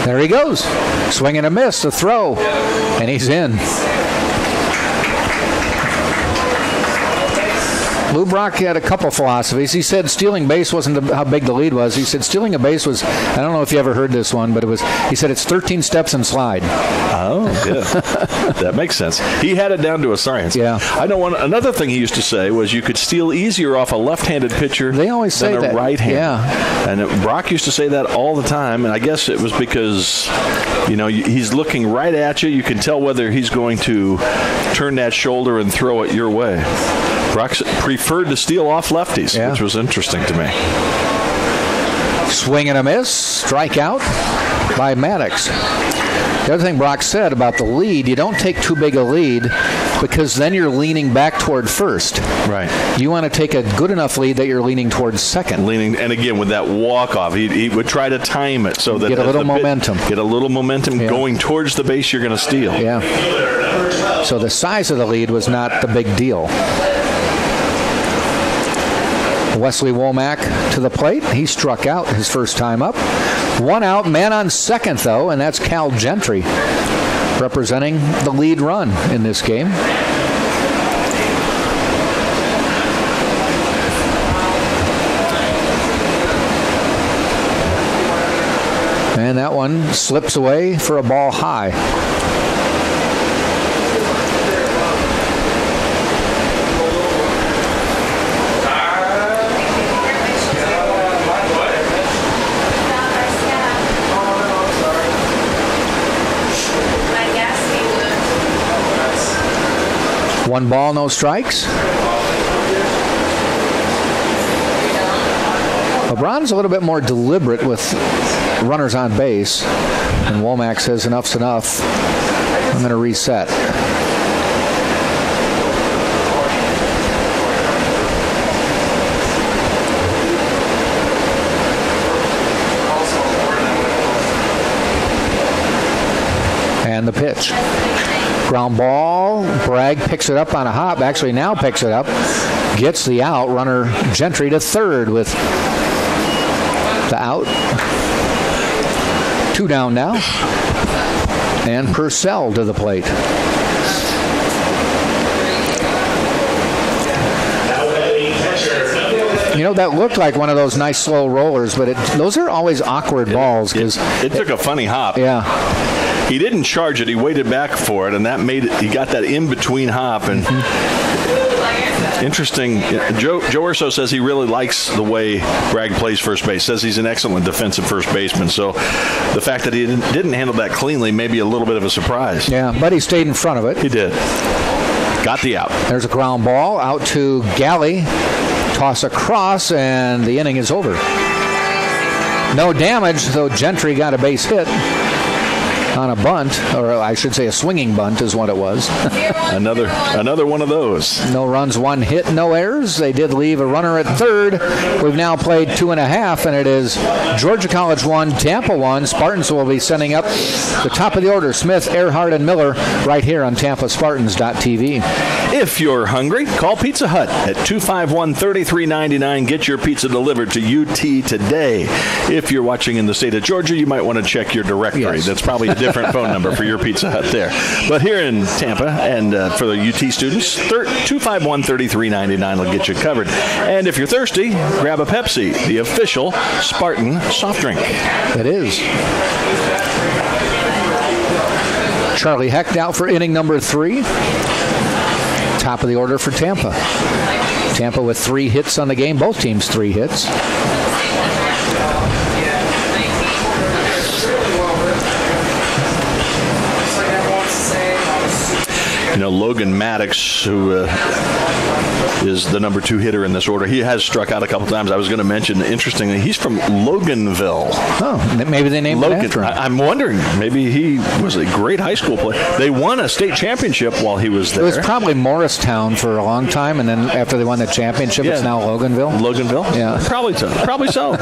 A: There he goes. Swing and a miss, a throw, and he's in. Lou Brock had a couple philosophies. He said stealing base wasn't how big the lead was. He said stealing a base was, I don't know if you ever heard this one, but he said it's 13 steps and slide.
B: Oh, yeah. That makes sense. He had it down to a science.
A: Yeah.
B: I know another thing he used to say was you could steal easier off a left-handed pitcher
A: than a
B: right-handed.
A: Yeah.
B: And Brock used to say that all the time, and I guess it was because, he's looking right at you. You can tell whether he's going to turn that shoulder and throw it your way. Brock preferred to steal off lefties, which was interesting to me.
A: Swing and a miss, strikeout by Maddox. The other thing Brock said about the lead, you don't take too big a lead because then you're leaning back toward first.
B: Right.
A: You want to take a good enough lead that you're leaning towards second.
B: And again, with that walk-off, he would try to time it so that
A: get a little momentum.
B: Get a little momentum going towards the base you're going to steal.
A: Yeah. So the size of the lead was not the big deal. Wesley Womack to the plate. He struck out his first time up. One out, man on second, though, and that's Cal Gentry representing the lead run in this game. And that one slips away for a ball high. One ball, no strikes. LeBron's a little bit more deliberate with runners on base. And Womack says enough's enough. I'm going to reset. And the pitch. Ground ball. Bragg picks it up on a hop. Actually now picks it up. Gets the out. Runner Gentry to third with the out. 2 down now. And Purcell to the plate. That looked like one of those nice slow rollers, but those are always awkward balls.
B: It took a funny hop.
A: Yeah.
B: He didn't charge it. He waited back for it, and that made it. He got that in-between hop. And interesting. Joe Urso says he really likes the way Bragg plays first base. Says he's an excellent defensive first baseman. So the fact that he didn't handle that cleanly may be a little bit of a surprise.
A: Yeah, but he stayed in front of it.
B: He did. Got the out.
A: There's a ground ball out to Galley. Toss across, and the inning is over. No damage, though Gentry got a base hit on a bunt, or I should say a swinging bunt is what it was.
B: Another one of those.
A: No runs, 1 hit, no errors. They did leave a runner at third. We've now played 2.5, and it is Georgia College 1, Tampa 1. Spartans will be sending up the top of the order, Smith, Earhart, and Miller, right here on TampaSpartans.tv.
B: If you're hungry, call Pizza Hut at 251-3399. Get your pizza delivered to UT today. If you're watching in the state of Georgia, you might want to check your directory.
A: Yes.
B: That's probably a different phone number for your Pizza Hut there. But here in Tampa, and for the UT students, 251-3399 will get you covered. And if you're thirsty, grab a Pepsi, the official Spartan soft drink.
A: It is. Charlie Hecht out for inning number 3. Top of the order for Tampa. Tampa with 3 hits on the game. Both teams 3 hits.
B: Logan Maddox, who is the number 2 hitter in this order, he has struck out a couple times. I was going to mention, interestingly, he's from Loganville.
A: Oh, maybe they named him after him.
B: I'm wondering, maybe he was a great high school player. They won a state championship while he was there.
A: It was probably Morristown for a long time, and then after they won the championship, it's now Loganville.
B: Loganville?
A: Yeah.
B: Probably so.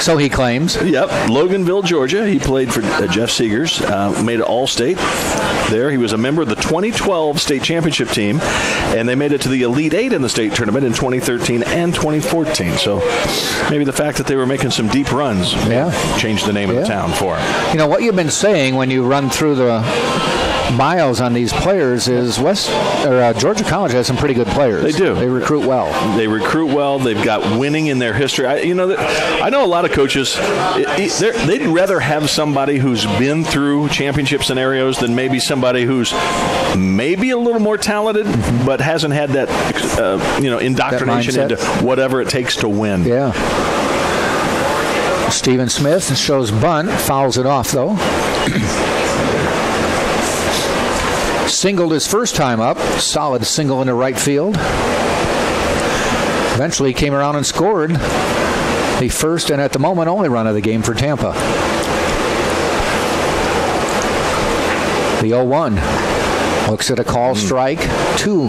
A: So he claims.
B: Yep. Loganville, Georgia. He played for Jeff Seegers, made it All-State there. He was a member of the 2012 state championship team, and they made it to the Elite 8 in the state tournament in 2013 and 2014. So maybe the fact that they were making some deep runs changed the name of the town for him.
A: What you've been saying when you run through the bios on these players is Georgia College has some pretty good players.
B: They do.
A: They recruit well.
B: They've got winning in their history. I know a lot of coaches, they'd rather have somebody who's been through championship scenarios than maybe somebody who's maybe a little more talented but hasn't had that indoctrination into whatever it takes to win.
A: Yeah. Stephen Smith shows bunt, fouls it off though. Singled his first time up. Solid single into right field. Eventually came around and scored the first and at the moment only run of the game for Tampa. The 0-1. Looks at a call strike. 2.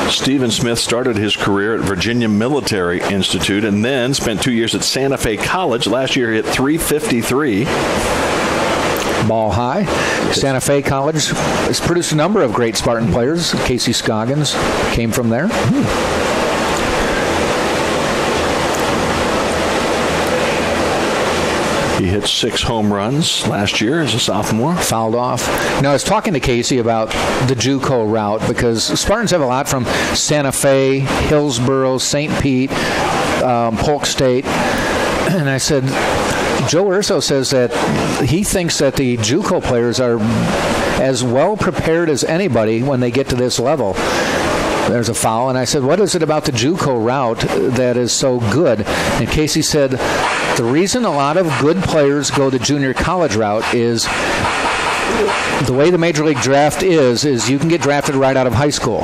B: Stephen Smith started his career at Virginia Military Institute and then spent 2 years at Santa Fe College. Last year he hit .353.
A: Ball high. Santa Fe College has produced a number of great Spartan players. Casey Scoggins came from there.
B: He hit 6 home runs last year as a sophomore.
A: Fouled off. I was talking to Casey about the JUCO route because Spartans have a lot from Santa Fe, Hillsboro, St. Pete, Polk State. And I said, Joe Urso says that he thinks that the JUCO players are as well prepared as anybody when they get to this level. There's a foul, and I said, what is it about the JUCO route that is so good? And Casey said, the reason a lot of good players go the junior college route is the way the Major League draft is you can get drafted right out of high school.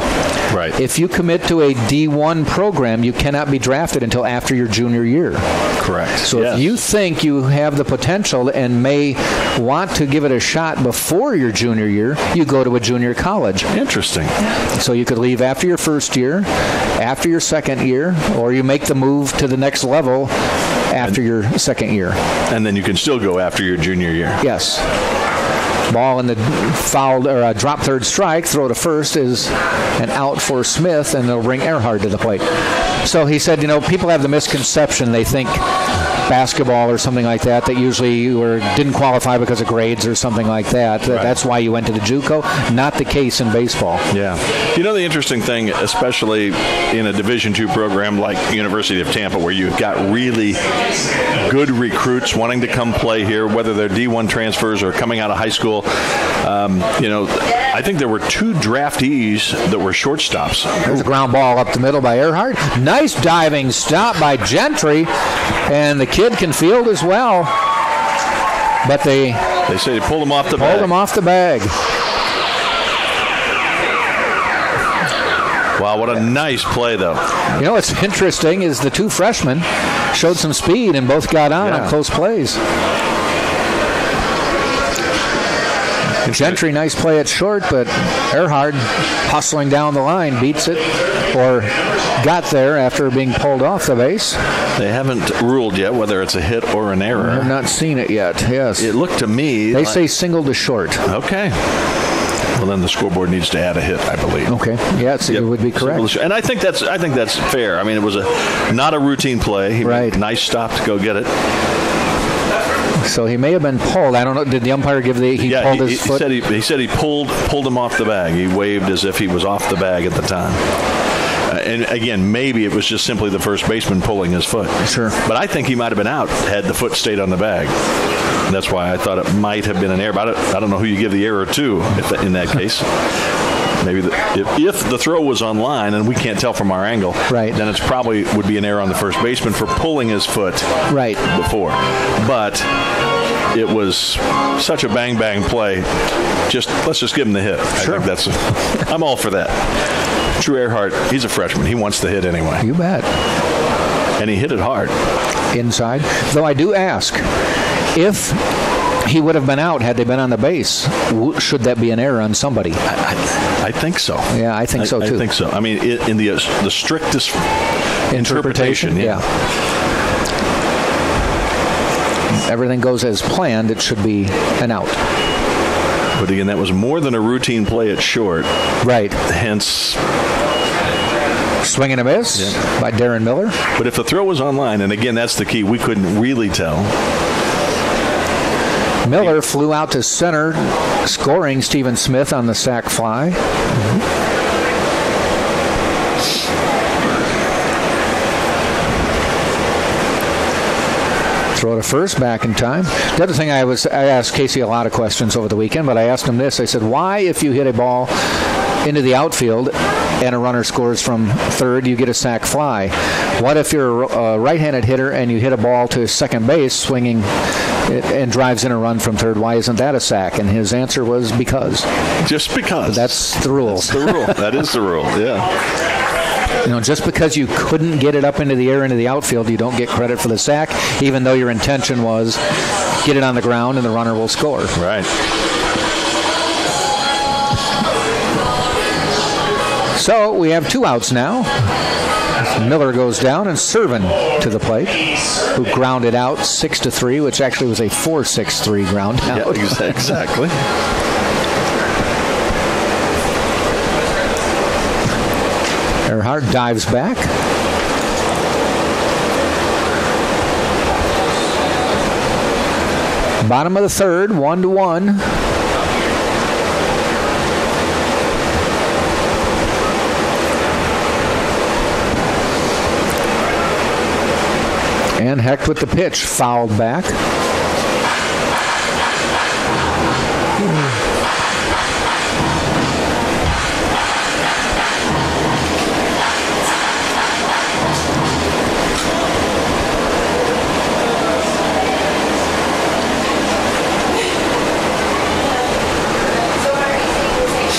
B: Right.
A: If you commit to a D1 program, you cannot be drafted until after your junior year.
B: Correct.
A: So if you think you have the potential and may want to give it a shot before your junior year, you go to a junior college.
B: Interesting.
A: So you could leave after your first year, after your second year, or you make the move to the next level after your second year.
B: And then you can still go after your junior year.
A: Yes. Ball in the fouled or drop third strike, throw to first is an out for Smith, and they'll bring Earhart to the plate. So he said, people have the misconception. They think basketball or something like that usually didn't qualify because of grades or something like that. Right. That's why you went to the JUCO. Not the case in baseball.
B: Yeah. You know, the interesting thing, especially in a Division II program like University of Tampa, where you've got really good recruits wanting to come play here, whether they're D1 transfers or coming out of high school. I think there were 2 draftees that were shortstops.
A: There's a ground ball up the middle by Earhart. Nice diving stop by Gentry, and the kid can field as well. But they
B: say they pulled him off the bag.
A: Pulled him off the bag.
B: Wow, what a nice play, though.
A: You know what's interesting is the 2 freshmen showed some speed and both got on close plays. Gentry, nice play at short, but Earhart hustling down the line beats it, or got there after being pulled off the base.
B: They haven't ruled yet whether it's a hit or an error.
A: I have not seen it yet, yes.
B: It looked to me
A: They say single to short.
B: Okay. Well, then the scoreboard needs to add a hit, I believe.
A: Okay. Yeah, it would be correct.
B: And I think that's fair. I mean, it was not a routine play. He made a nice stop to go get it.
A: So he may have been pulled. I don't know. Did the umpire give pulled his foot?
B: He said he pulled him off the bag. He waved as if he was off the bag at the time. And again, maybe it was just simply the first baseman pulling his foot.
A: Sure.
B: But I think he might have been out had the foot stayed on the bag. And that's why I thought it might have been an error. But I don't know who you give the error to in that case. Maybe if the throw was on line, and we can't tell from our angle, then it's probably would be an error on the first baseman for pulling his foot before. But it was such a bang play. Let's just give him the hit.
A: Sure.
B: I think I'm all for that. Drew Earhart, he's a freshman. He wants the hit anyway.
A: You bet.
B: And he hit it hard.
A: Inside. Though I do ask, if he would have been out had they been on the base, should that be an error on somebody?
B: I think so.
A: Yeah, I think so too.
B: I think so. I mean, in the strictest interpretation, yeah.
A: Everything goes as planned, it should be an out.
B: But again, that was more than a routine play at short.
A: Right.
B: Hence,
A: swing and a miss by Darren Miller.
B: But if the throw was on line, and again, that's the key, we couldn't really tell.
A: Miller flew out to center, scoring Stephen Smith on the sac fly. Throw to first, back in time. The other thing I asked Casey a lot of questions over the weekend, but I asked him this. I said, why, if you hit a ball into the outfield and a runner scores from third, you get a sac fly? What if you're a right-handed hitter and you hit a ball to second base swinging and drives in a run from third? Why isn't that a sac? And his answer was because.
B: Just because.
A: That's the rule.
B: That's the rule. That is the rule, yeah.
A: Just because you couldn't get it up into the air into the outfield, you don't get credit for the sac, even though your intention was get it on the ground and the runner will score.
B: Right.
A: So we have 2 outs now. Miller goes down and Servin to the plate, who grounded out 6-3, which actually was a 4-6-3 ground out.
B: Yeah, exactly.
A: Earhart dives back. Bottom of the third, 1-1. And Hecht with the pitch, fouled back.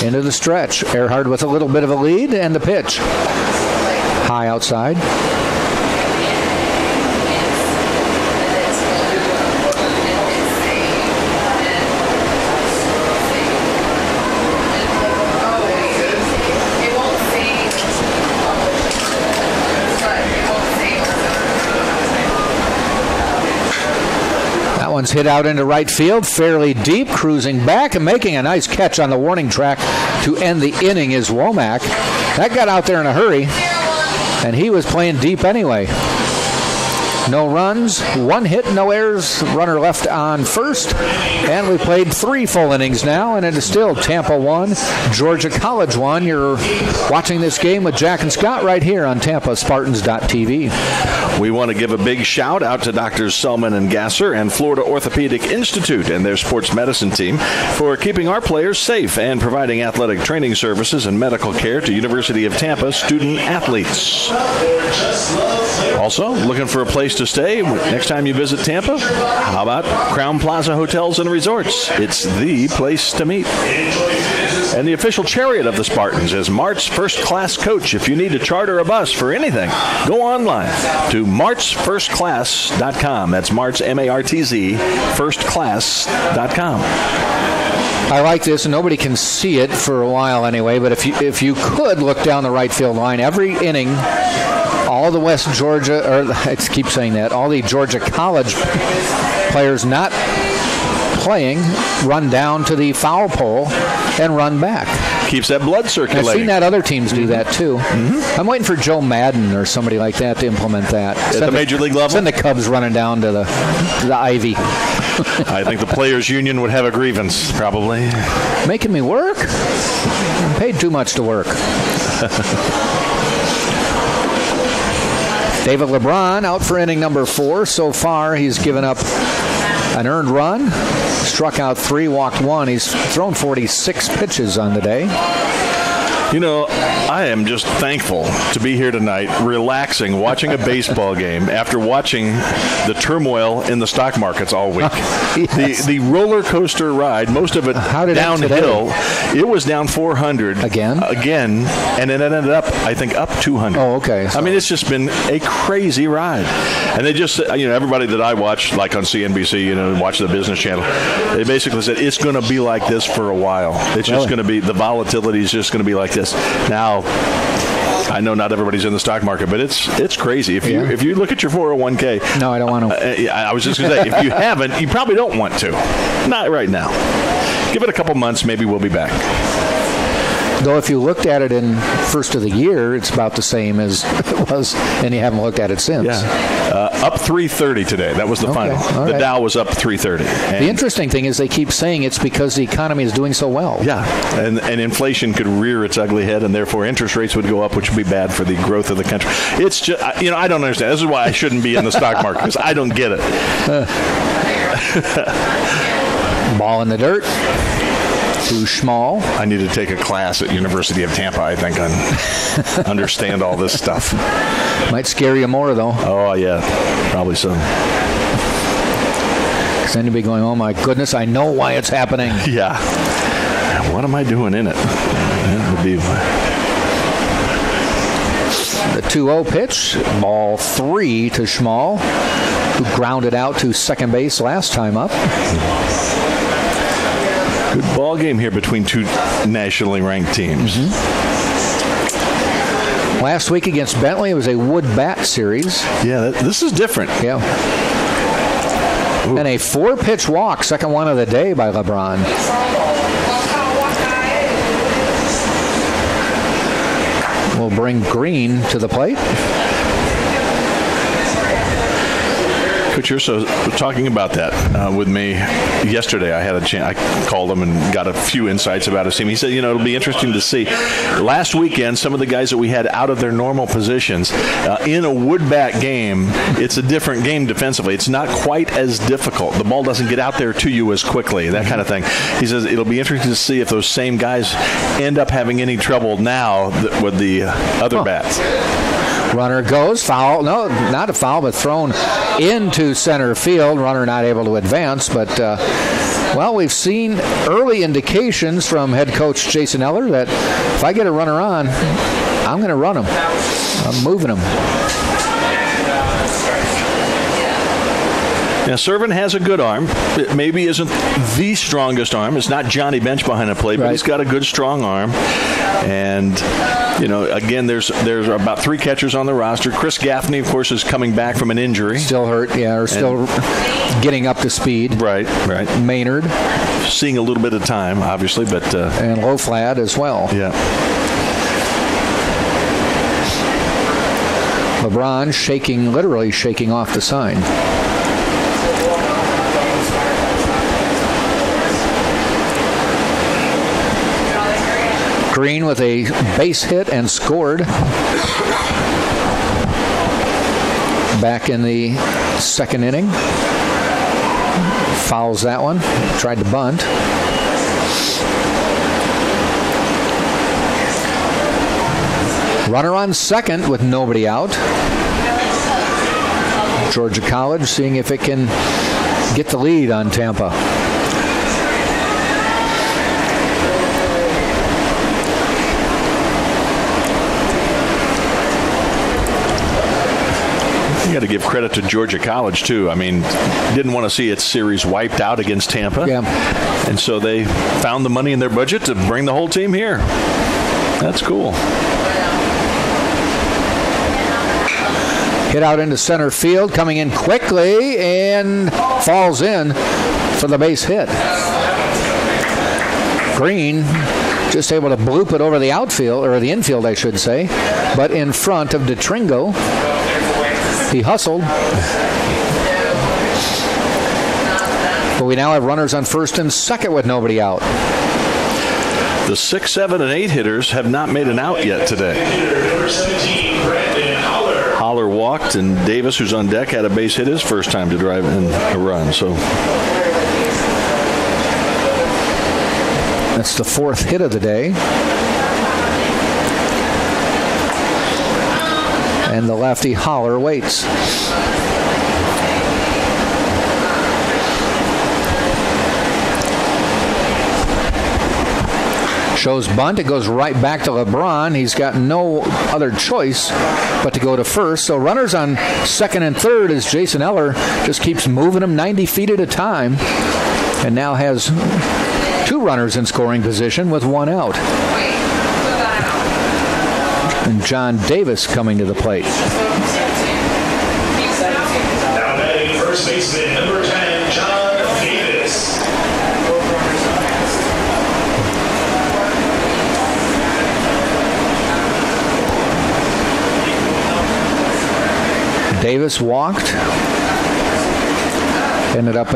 A: Into the stretch. Earhart with a little bit of a lead, and the pitch. High outside. One's hit out into right field, fairly deep, cruising back and making a nice catch on the warning track to end the inning is Womack. That got out there in a hurry, and he was playing deep anyway. No runs, 1 hit, no errors, runner left on first. And we played 3 full innings now, and it is still Tampa 1, Georgia College 1. You're watching this game with Jack and Scott right here on TampaSpartans.tv.
B: We want to give a big shout out to Drs. Selman and Gasser and Florida Orthopedic Institute and their sports medicine team for keeping our players safe and providing athletic training services and medical care to University of Tampa student athletes. Also, looking for a place to stay next time you visit Tampa? How about Crown Plaza Hotels and Resorts? It's the place to meet. And the official chariot of the Spartans is Mart's First Class Coach. If you need to charter a bus for anything, go online to martsfirstclass.com. That's Mart's, M-A-R-T-Z, firstclass.com.
A: I like this, and nobody can see it for a while anyway, but if you could look down the right field line, every inning, all the West Georgia, or I keep saying that, all the Georgia College players not playing run down to the foul pole and run back.
B: Keeps that blood circulating.
A: I've seen that other teams do that too. Mm-hmm. I'm waiting for Joe Madden or somebody like that to implement that.
B: At the major league level?
A: Send the Cubs running down to the Ivy.
B: I think the Players Union would have a grievance, probably.
A: Making me work? I'm paid too much to work. David LeBron out for inning number 4. So far, he's given up an earned run, struck out 3, walked 1. He's thrown 46 pitches on the day.
B: You know, I am just thankful to be here tonight, relaxing, watching a baseball game after watching the turmoil in the stock markets all week. Yes. The roller coaster ride, most of it downhill. It was down 400 again, and it ended up, I think, up 200.
A: Oh, okay.
B: So. I mean, it's just been a crazy ride. And they just, everybody that I watch, like on CNBC, watch the Business Channel, they basically said it's going to be like this for a while. It's just going to be, the volatility is just going to be like this. Now, I know not everybody's in the stock market, but it's crazy. If you look at your 401k.
A: No, I don't want to.
B: I was just going to say, if you haven't, you probably don't want to. Not right now. Give it a couple months, maybe we'll be back.
A: Though if you looked at it in first of the year, it's about the same as it was, and you haven't looked at it since.
B: Yeah. Up 330 today. That was the final.
A: Right.
B: The Dow was up 330.
A: The interesting thing is they keep saying it's because the economy is doing so well.
B: Yeah, and inflation could rear its ugly head, and therefore interest rates would go up, which would be bad for the growth of the country. It's just, I don't understand. This is why I shouldn't be in the stock market, because I don't get it.
A: Ball in the dirt. Too small.
B: I need to take a class at University of Tampa, I think, and understand all this stuff.
A: Might scare you more, though.
B: Oh, yeah. Probably so.
A: Because then you'll be going, oh, my goodness, I know why it's happening.
B: Yeah. What am I doing in it? That would be...
A: The 2-0 pitch. Ball 3 to Schmal, who grounded out to second base last time up.
B: Good ball game here between two nationally ranked teams.
A: Mm-hmm. Last week against Bentley, it was a wood bat series.
B: Yeah, this is different.
A: Yeah. Ooh. And a 4-pitch walk, second one of the day by LeBron. We'll bring Green to the plate.
B: Coach Urso was talking about that with me yesterday. I had a chance. I called him and got a few insights about his team. He said, it'll be interesting to see. Last weekend, some of the guys that we had out of their normal positions in a wood bat game, it's a different game defensively. It's not quite as difficult. The ball doesn't get out there to you as quickly, that kind of thing. He says it'll be interesting to see if those same guys end up having any trouble now with the other bats.
A: Runner goes, foul. No, not a foul, but thrown into center field. Runner not able to advance, but, we've seen early indications from head coach Jason Eller that if I get a runner on, I'm going to run him. I'm moving him.
B: Now, Servant has a good arm. It maybe isn't the strongest arm. It's not Johnny Bench behind the plate, but he's got a good, strong arm. And, again, there's about 3 catchers on the roster. Chris Gaffney, of course, is coming back from an injury.
A: Still hurt, or still getting up to speed.
B: Right.
A: Maynard.
B: Seeing a little bit of time, obviously, but...
A: and Loflad as well.
B: Yeah.
A: LeBron literally shaking off the sign. Green with a base hit and scored. Back in the second inning. Fouls that one. Tried to bunt. Runner on second with nobody out. Georgia College seeing if it can get the lead on Tampa.
B: You got to give credit to Georgia College, too. I mean, didn't want to see its series wiped out against Tampa.
A: Yeah.
B: And so they found the money in their budget to bring the whole team here. That's cool.
A: Hit out into center field, coming in quickly, and falls in for the base hit. Green just able to bloop it over the outfield, or the infield, I should say, but in front of DeTringo. He hustled. But we now have runners on first and second with nobody out.
B: The 6, 7, and 8 hitters have not made an out yet today. Holler walked, and Davis, who's on deck, had a base hit his first time to drive in a run. So
A: that's the fourth hit of the day. And the lefty Holler waits. Shows bunt. It goes right back to LeBron. He's got no other choice but to go to first. So runners on second and third as Jason Eller just keeps moving them 90 feet at a time. And now has two runners in scoring position with one out. And John Davis coming to the plate.
C: Now batting first baseman, number 10, John Davis.
A: Davis walked. Ended up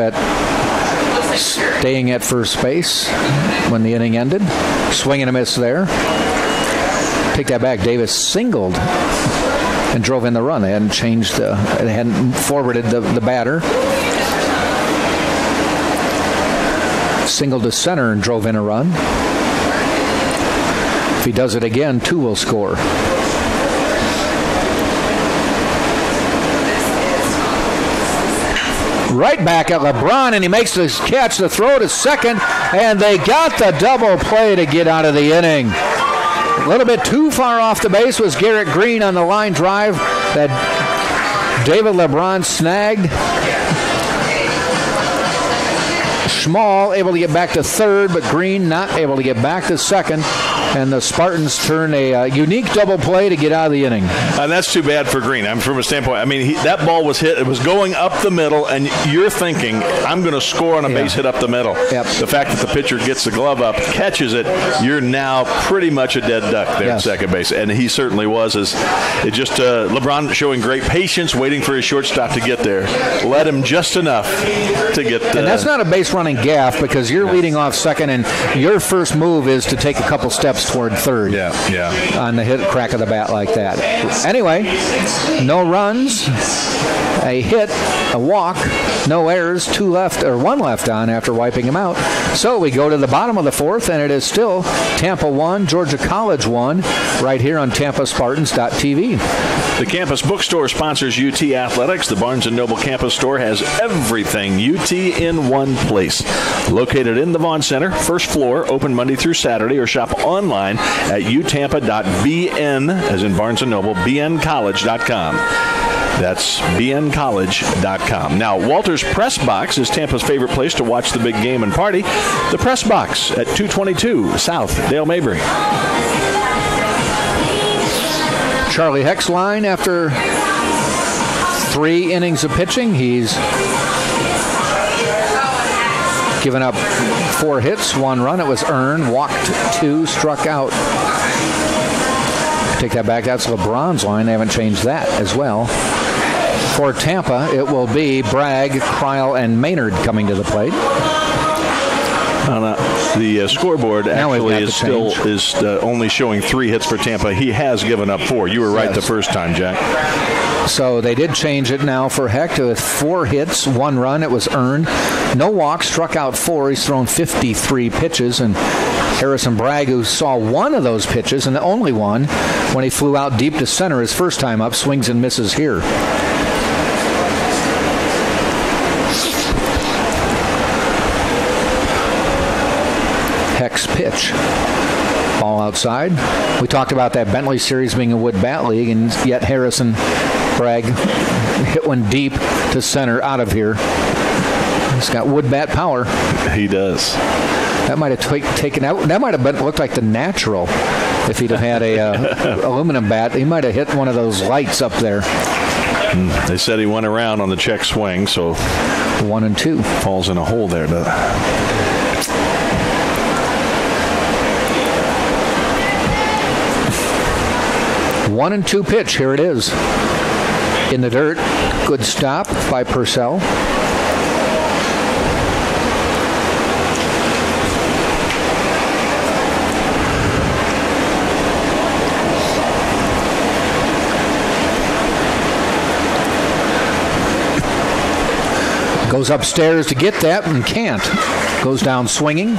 A: staying at first base when the inning ended. Swing and a miss there. Take that back. Davis singled and drove in the run. They hadn't changed they hadn't forwarded the batter. Singled to center and drove in a run. If he does it again, two will score. Right back at LeBron, and he makes the catch, the throw to second, and they got the double play to get out of the inning. A little bit too far off the base was Garrett Green on the line drive that David LeBron snagged. Schmall able to get back to third, but Green not able to get back to second. And the Spartans turn a unique double play to get out of the inning.
B: And that's too bad for Green. I'm from a standpoint. I mean, that ball was hit. It was going up the middle, and you're thinking, I'm going to score on a base hit up the middle.
A: Yep.
B: The fact that the pitcher gets the glove up, catches it, you're now pretty much a dead duck there at second base. And he certainly was. It just LeBron showing great patience, waiting for his shortstop to get there. Let him just enough to get
A: and that's not a base running gaff because you're leading off second, and your first move is to take a couple steps toward third. On the hit crack of the bat like that. Anyway, no runs, a hit, a walk, no errors, one left on after wiping him out. So we go to the bottom of the fourth, and it is still Tampa 1, Georgia College 1, right here on TampaSpartans.tv.
B: The campus bookstore sponsors UT Athletics. The Barnes & Noble campus store has everything UT in one place. Located in the Vaughn Center, first floor, open Monday through Saturday, or shop online at utampa.bn, as in Barnes & Noble, bncollege.com. That's bncollege.com. Now, Walter's Press Box is Tampa's favorite place to watch the big game and party. The Press Box at 222 South Dale Mabry.
A: Charlie Hexline, after 3 innings of pitching, he's given up 4 hits, 1 run. It was earned, walked 2, struck out Take that back. That's LeBron's line. They haven't changed that as well. For Tampa, it will be Bragg, Cryle, and Maynard coming to the plate.
B: The scoreboard actually is only showing 3 hits for Tampa. He has given up 4. You were right the first time, Jack.
A: So they did change it now for Hecht with 4 hits, 1 run. It was earned. No walks, struck out 4. He's thrown 53 pitches. And Harrison Bragg, who saw one of those pitches, and the only one, when he flew out deep to center his first time up, swings and misses here. Hecht's pitch. Ball outside. We talked about that Bentley series being a wood bat league, and yet Harrison Bragg hit one deep to center out of here. He's got wood bat power.
B: He does.
A: That might have taken out. That might have looked like the natural if he'd have had a aluminum bat. He might have hit one of those lights up there.
B: They said he went around on the check swing, so
A: 1 and 2
B: falls in a hole there.
A: 1 and 2 pitch. Here it is. In the dirt. Good stop by Purcell. Goes upstairs to get that and can't. Goes down swinging.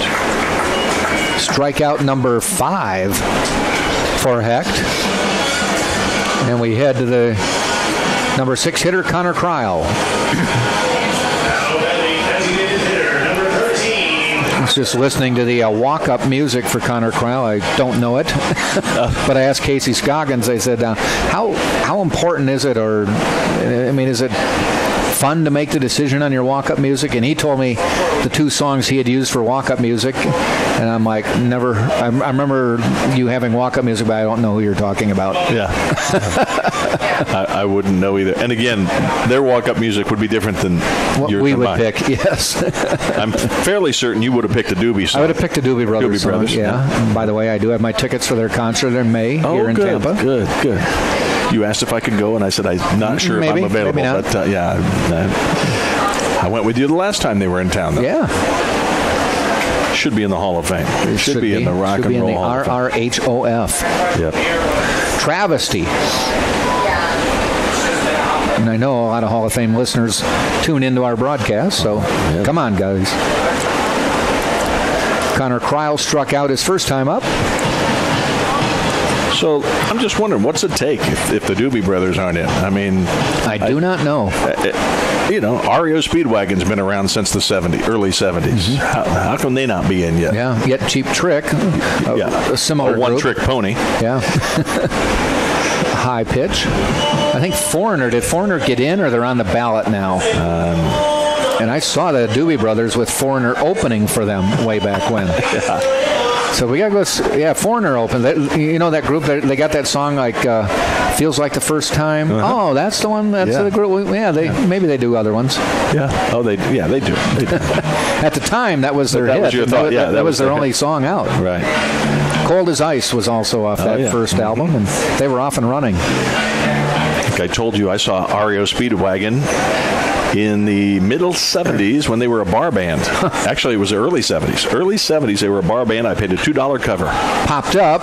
A: Strikeout number 5 for Hecht. And we head to the number 6 hitter, Connor Cryle. I was just listening to the walk-up music for Connor Cryle. I don't know it. But I asked Casey Scoggins, I said, how important is it, or, I mean, is it fun to make the decision on your walk-up music? And he told me the 2 songs he had used for walk-up music, and I'm like, never. I remember you having walk-up music, but I don't know who you're talking about.
B: Yeah. I wouldn't know either. And again, their walk-up music would be different than
A: what
B: yours
A: we
B: and
A: would
B: mine.
A: Pick. Yes.
B: I'm fairly certain you would have picked a Doobie song.
A: I would have picked a Doobie Brothers song. Yeah. And by the way, I do have my tickets for their concert in May here in Tampa.
B: Good. You asked if I could go, and I said I'm not sure if I'm available.
A: Maybe not.
B: But I went with you the last time they were in town, though.
A: Yeah.
B: Should be in the Hall of Fame. It should be in the Rock and Roll Hall of Fame.
A: RRHOF.
B: Yep.
A: Travesty. And I know a lot of Hall of Fame listeners tune into our broadcast, so Come on, guys. Connor Cryle struck out his first time up.
B: So I'm just wondering, what's it take if the Doobie Brothers aren't in? I mean,
A: I do not know.
B: REO Speedwagon's been around since the early 70s. Mm-hmm. How come they not be in yet?
A: Yeah, yet Cheap Trick. A similar
B: One Trick Pony.
A: Yeah. High pitch. I think Foreigner. Did Foreigner get in, or they're on the ballot now? And I saw the Doobie Brothers with Foreigner opening for them way back when.
B: Yeah.
A: So we got to go, Foreigner open. That group, they got that song like Feels Like the First Time. Uh-huh. Oh, that's the one, that's the group. Maybe they do other ones.
B: Yeah. Oh, they do. They do.
A: At the time, that was their hit.
B: Was your thought.
A: That was their only song out.
B: Right.
A: Cold as Ice was also off that first album, and they were off and running.
B: I think I told you I saw REO Speedwagon in the middle 70s when they were a bar band. Actually, it was the early 70s. Early 70s, they were a bar band. I paid a $2 cover.
A: Popped up.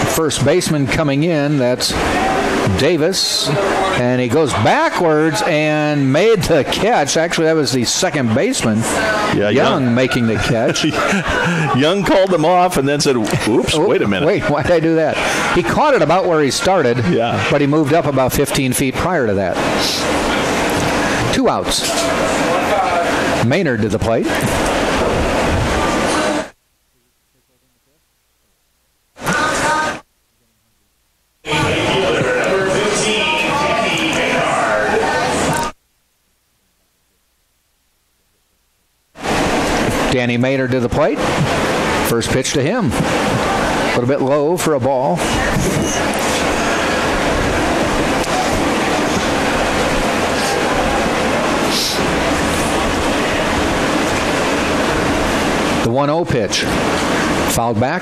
A: First baseman coming in. That's Davis. And he goes backwards and made the catch. Actually, that was the second baseman.
B: Yeah,
A: Young making the catch.
B: Young called him off and then said, oops, wait a minute.
A: Wait, why did I do that? He caught it about where he started, but he moved up about 15 feet prior to that. 2 outs. Maynard to the plate. Danny Maynard to the plate. First pitch to him. A little bit low for a ball. The 1-0 pitch. Fouled back.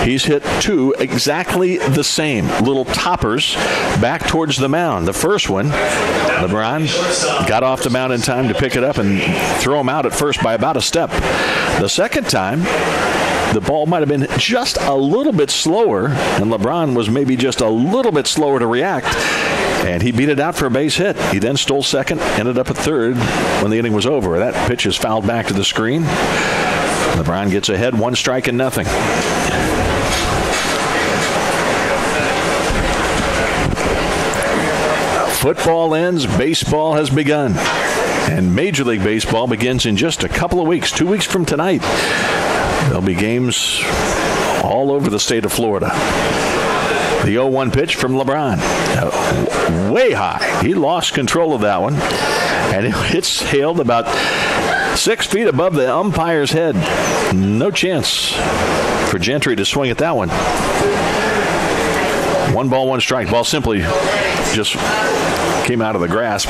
B: He's hit 2 exactly the same. Little toppers back towards the mound. The first one, LeBron got off the mound in time to pick it up and throw him out at first by about a step. The second time, the ball might have been just a little bit slower, and LeBron was maybe just a little bit slower to react, and he beat it out for a base hit. He then stole second, ended up at third when the inning was over. That pitch is fouled back to the screen. LeBron gets ahead, 1 strike and nothing. Football ends, baseball has begun. And Major League Baseball begins in just a couple of weeks, 2 weeks from tonight. There'll be games all over the state of Florida. The 0-1 pitch from LeBron. Way high. He lost control of that one. And it's sailed about 6 feet above the umpire's head. No chance for Gentry to swing at that one. 1 ball, 1 strike. Ball simply just came out of the grasp.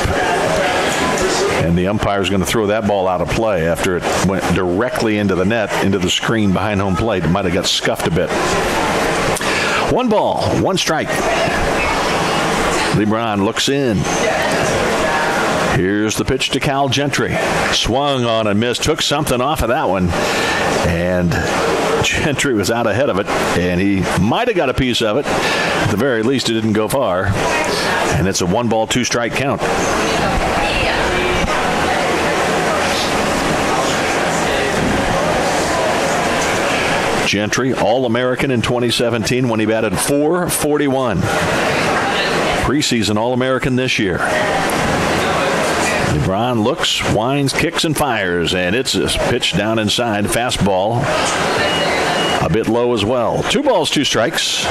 B: And the umpire's going to throw that ball out of play after it went directly into the net, into the screen behind home plate. It might have got scuffed a bit. 1 ball, 1 strike. LeBron looks in. Here's the pitch to Cal Gentry. Swung on and missed. Took something off of that one. And Gentry was out ahead of it. And he might have got a piece of it. At the very least, it didn't go far. And it's a 1 ball, 2 strike count. Gentry, All-American in 2017 when he batted .441. Preseason All-American this year. LeBron looks, winds, kicks, and fires, and it's a pitch down inside. Fastball a bit low as well. 2 balls, 2 strikes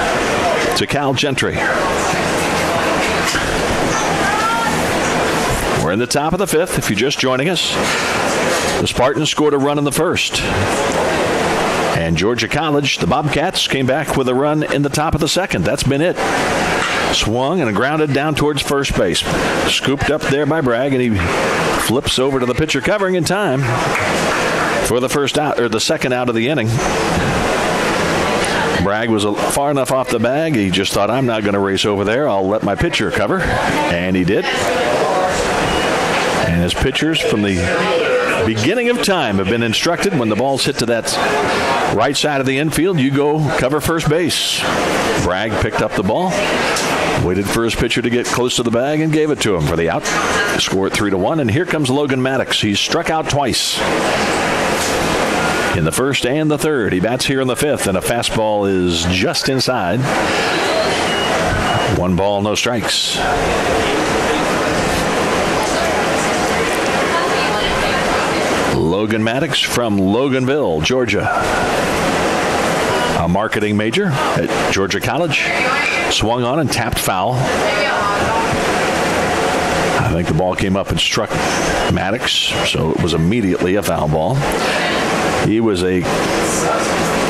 B: to Cal Gentry. We're in the top of the 5th. If you're just joining us, the Spartans scored a run in the first. And Georgia College, the Bobcats, came back with a run in the top of the 2nd. That's been it. Swung and grounded down towards first base. Scooped up there by Bragg, and he flips over to the pitcher covering in time for the first out, or the second out of the inning. Bragg was far enough off the bag. He just thought, I'm not going to race over there. I'll let my pitcher cover. And he did. And his pitchers from the beginning of time have been instructed when the ball's hit to that right side of the infield, you go cover first base. Bragg picked up the ball, waited for his pitcher to get close to the bag, and gave it to him for the out. Score it 3-1, and here comes Logan Maddox. He's struck out twice in the first and the third. He bats here in the 5th, and a fastball is just inside. 1 ball, no strikes. Logan Maddox from Loganville, Georgia. A marketing major at Georgia College. Swung on and tapped foul. I think the ball came up and struck Maddox, so it was immediately a foul ball. He was a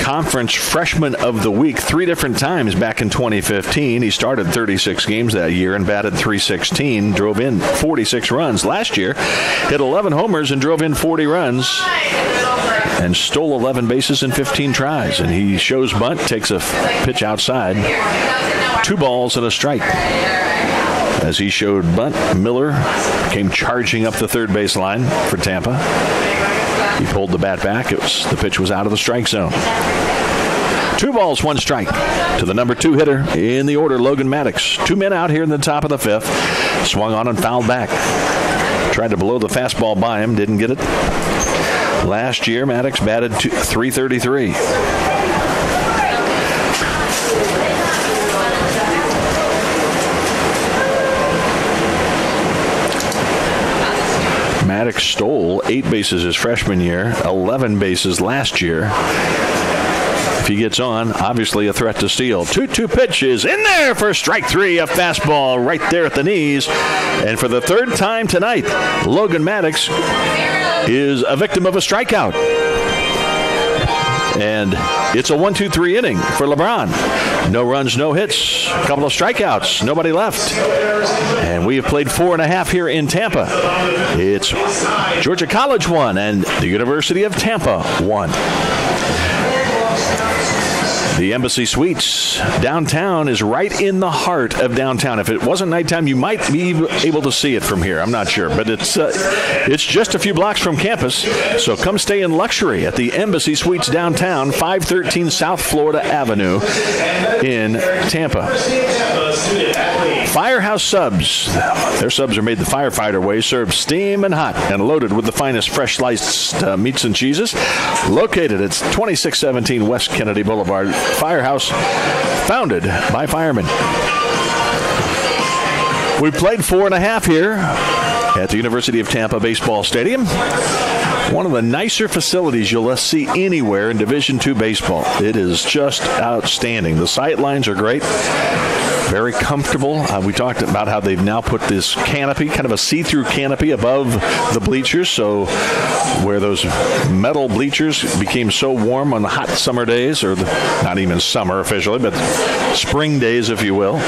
B: Conference Freshman of the Week 3 different times back in 2015. He started 36 games that year and batted .316, drove in 46 runs. Last year, hit 11 homers and drove in 40 runs and stole 11 bases in 15 tries. And he shows bunt, takes a pitch outside. 2 balls and a strike. As he showed bunt, Miller came charging up the third base line for Tampa. He pulled the bat back. The pitch was out of the strike zone. 2 balls, 1 strike to the number 2 hitter in the order, Logan Maddox. 2 men out here in the top of the 5th. Swung on and fouled back. Tried to blow the fastball by him, didn't get it. Last year, Maddox batted .333. Maddox stole 8 bases his freshman year, 11 bases last year. If he gets on, obviously a threat to steal. 2-2 pitch is in there for strike 3, a fastball right there at the knees. And for the 3rd time tonight, Logan Maddox is a victim of a strikeout. And it's a 1-2-3 inning for LeBron. No runs, no hits, a couple of strikeouts, nobody left. And we have played 4.5 here in Tampa. It's Georgia College 1 and the University of Tampa 1. The Embassy Suites downtown is right in the heart of downtown. If it wasn't nighttime, you might be able to see it from here. I'm not sure, but it's just a few blocks from campus. So come stay in luxury at the Embassy Suites downtown, 513 South Florida Avenue in Tampa. Firehouse Subs. Their subs are made the firefighter way, served steam and hot and loaded with the finest fresh sliced meats and cheeses. Located at 2617 West Kennedy Boulevard. Firehouse, founded by firemen. We played 4.5 here at the University of Tampa Baseball Stadium. One of the nicer facilities you'll see anywhere in Division II baseball. It is just outstanding. The sight lines are great. Very comfortable. We talked about how they've now put this canopy, kind of a see-through canopy above the bleachers. So where those metal bleachers became so warm on the hot summer days, or not even summer officially, but spring days, if you will.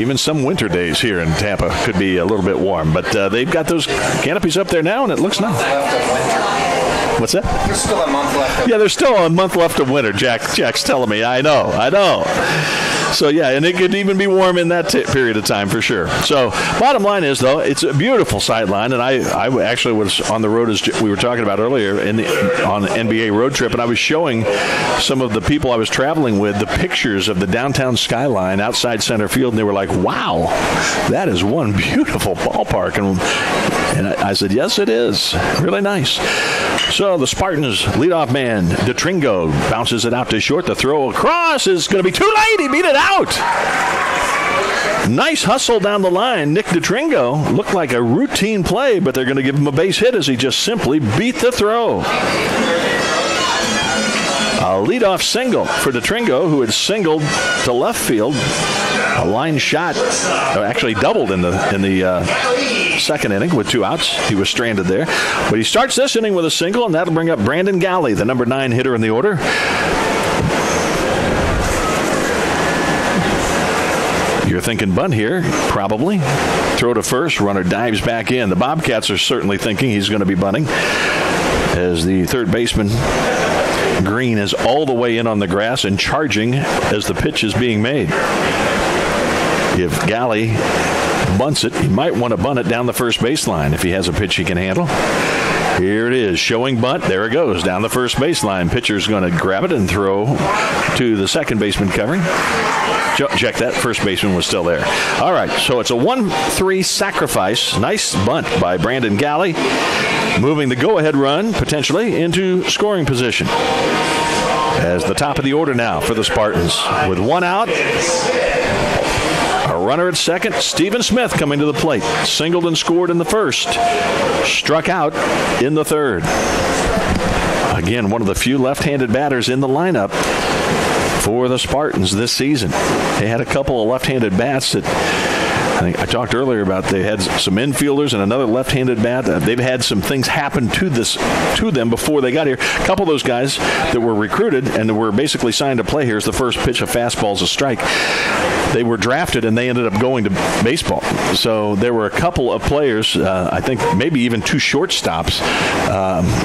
B: Even some winter days here in Tampa could be a little bit warm. But they've got those canopies up there now, and it looks nice. What's that?
A: There's still a month left.
B: Yeah, there's still a month left of winter. Jack's telling me. I know. So, yeah, and it could even be warm in that period of time for sure. So, bottom line is, though, it's a beautiful sight line. And I actually was on the road, as we were talking about earlier, on the NBA road trip, and I was showing some of the people I was traveling with the pictures of the downtown skyline outside center field, and they were like, wow, that is one beautiful ballpark. And I said, yes, it is. Really nice. So the Spartans leadoff man, DeTringo, bounces it out to short. The throw across is going to be too late. He beat it out. Nice hustle down the line. Nick DeTringo looked like a routine play, but they're going to give him a base hit as he just simply beat the throw. A leadoff single for DeTringo, who had singled to left field. A line shot, actually doubled in the second inning with 2 outs. He was stranded there. But he starts this inning with a single, and that'll bring up Brandon Galley, the number 9 hitter in the order. You're thinking bunt here, probably. Throw to first, runner dives back in. The Bobcats are certainly thinking he's going to be bunting, as the third baseman, Green, is all the way in on the grass and charging as the pitch is being made. If Galley bunts it, he might want to bunt it down the first baseline if he has a pitch he can handle. Here it is, showing bunt. There it goes, down the first baseline. Pitcher's going to grab it and throw to the second baseman covering. Check, that first baseman was still there. All right, so it's a 1-3 sacrifice. Nice bunt by Brandon Galley, moving the go-ahead run potentially into scoring position. As the top of the order now for the Spartans. With 1 out, a runner at second, Stephen Smith coming to the plate. Singled and scored in the first. Struck out in the third. Again, one of the few left-handed batters in the lineup for the Spartans this season. They had a couple of left-handed bats that I think I talked earlier about. They had some infielders and another left-handed bat. They've had some things happen to them before they got here. A couple of those guys that were recruited and were basically signed to play here as the first pitch of fastballs a strike. They were drafted and they ended up going to baseball. So there were a couple of players, I think maybe even 2 shortstops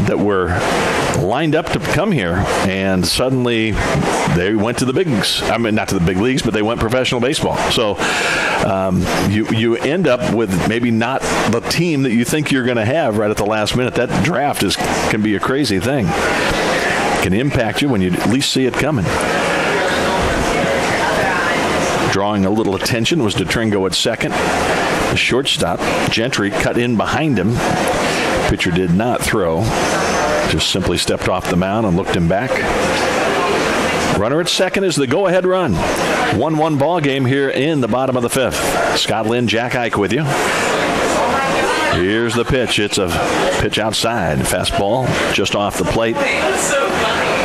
B: that were lined up to come here, and suddenly they went to the bigs. I mean, not to the big leagues, but they went professional baseball. So you end up with maybe not the team that you think you're going to have right at the last minute. That draft can be a crazy thing. It can impact you when you at least see it coming. Drawing a little attention was DeTringo at second. The shortstop, Gentry, cut in behind him. Pitcher did not throw. Just simply stepped off the mound and looked him back. Runner at second is the go-ahead run. 1-1 ball game here in the bottom of the 5th. Scott Lynn, Jack Ike with you. Here's the pitch. It's a pitch outside. Fastball just off the plate.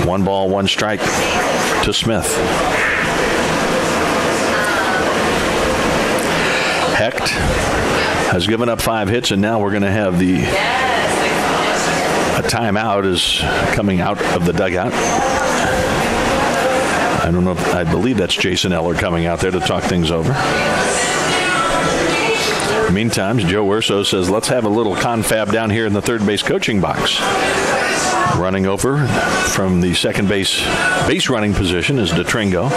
B: 1 ball, 1 strike to Smith. Hecht has given up 5 hits, and now we're going to have a timeout is coming out of the dugout. I don't know. I believe that's Jason Eller coming out there to talk things over. Meantime, Joe Urso says, let's have a little confab down here in the third base coaching box. Running over from the second base running position is DeTringo.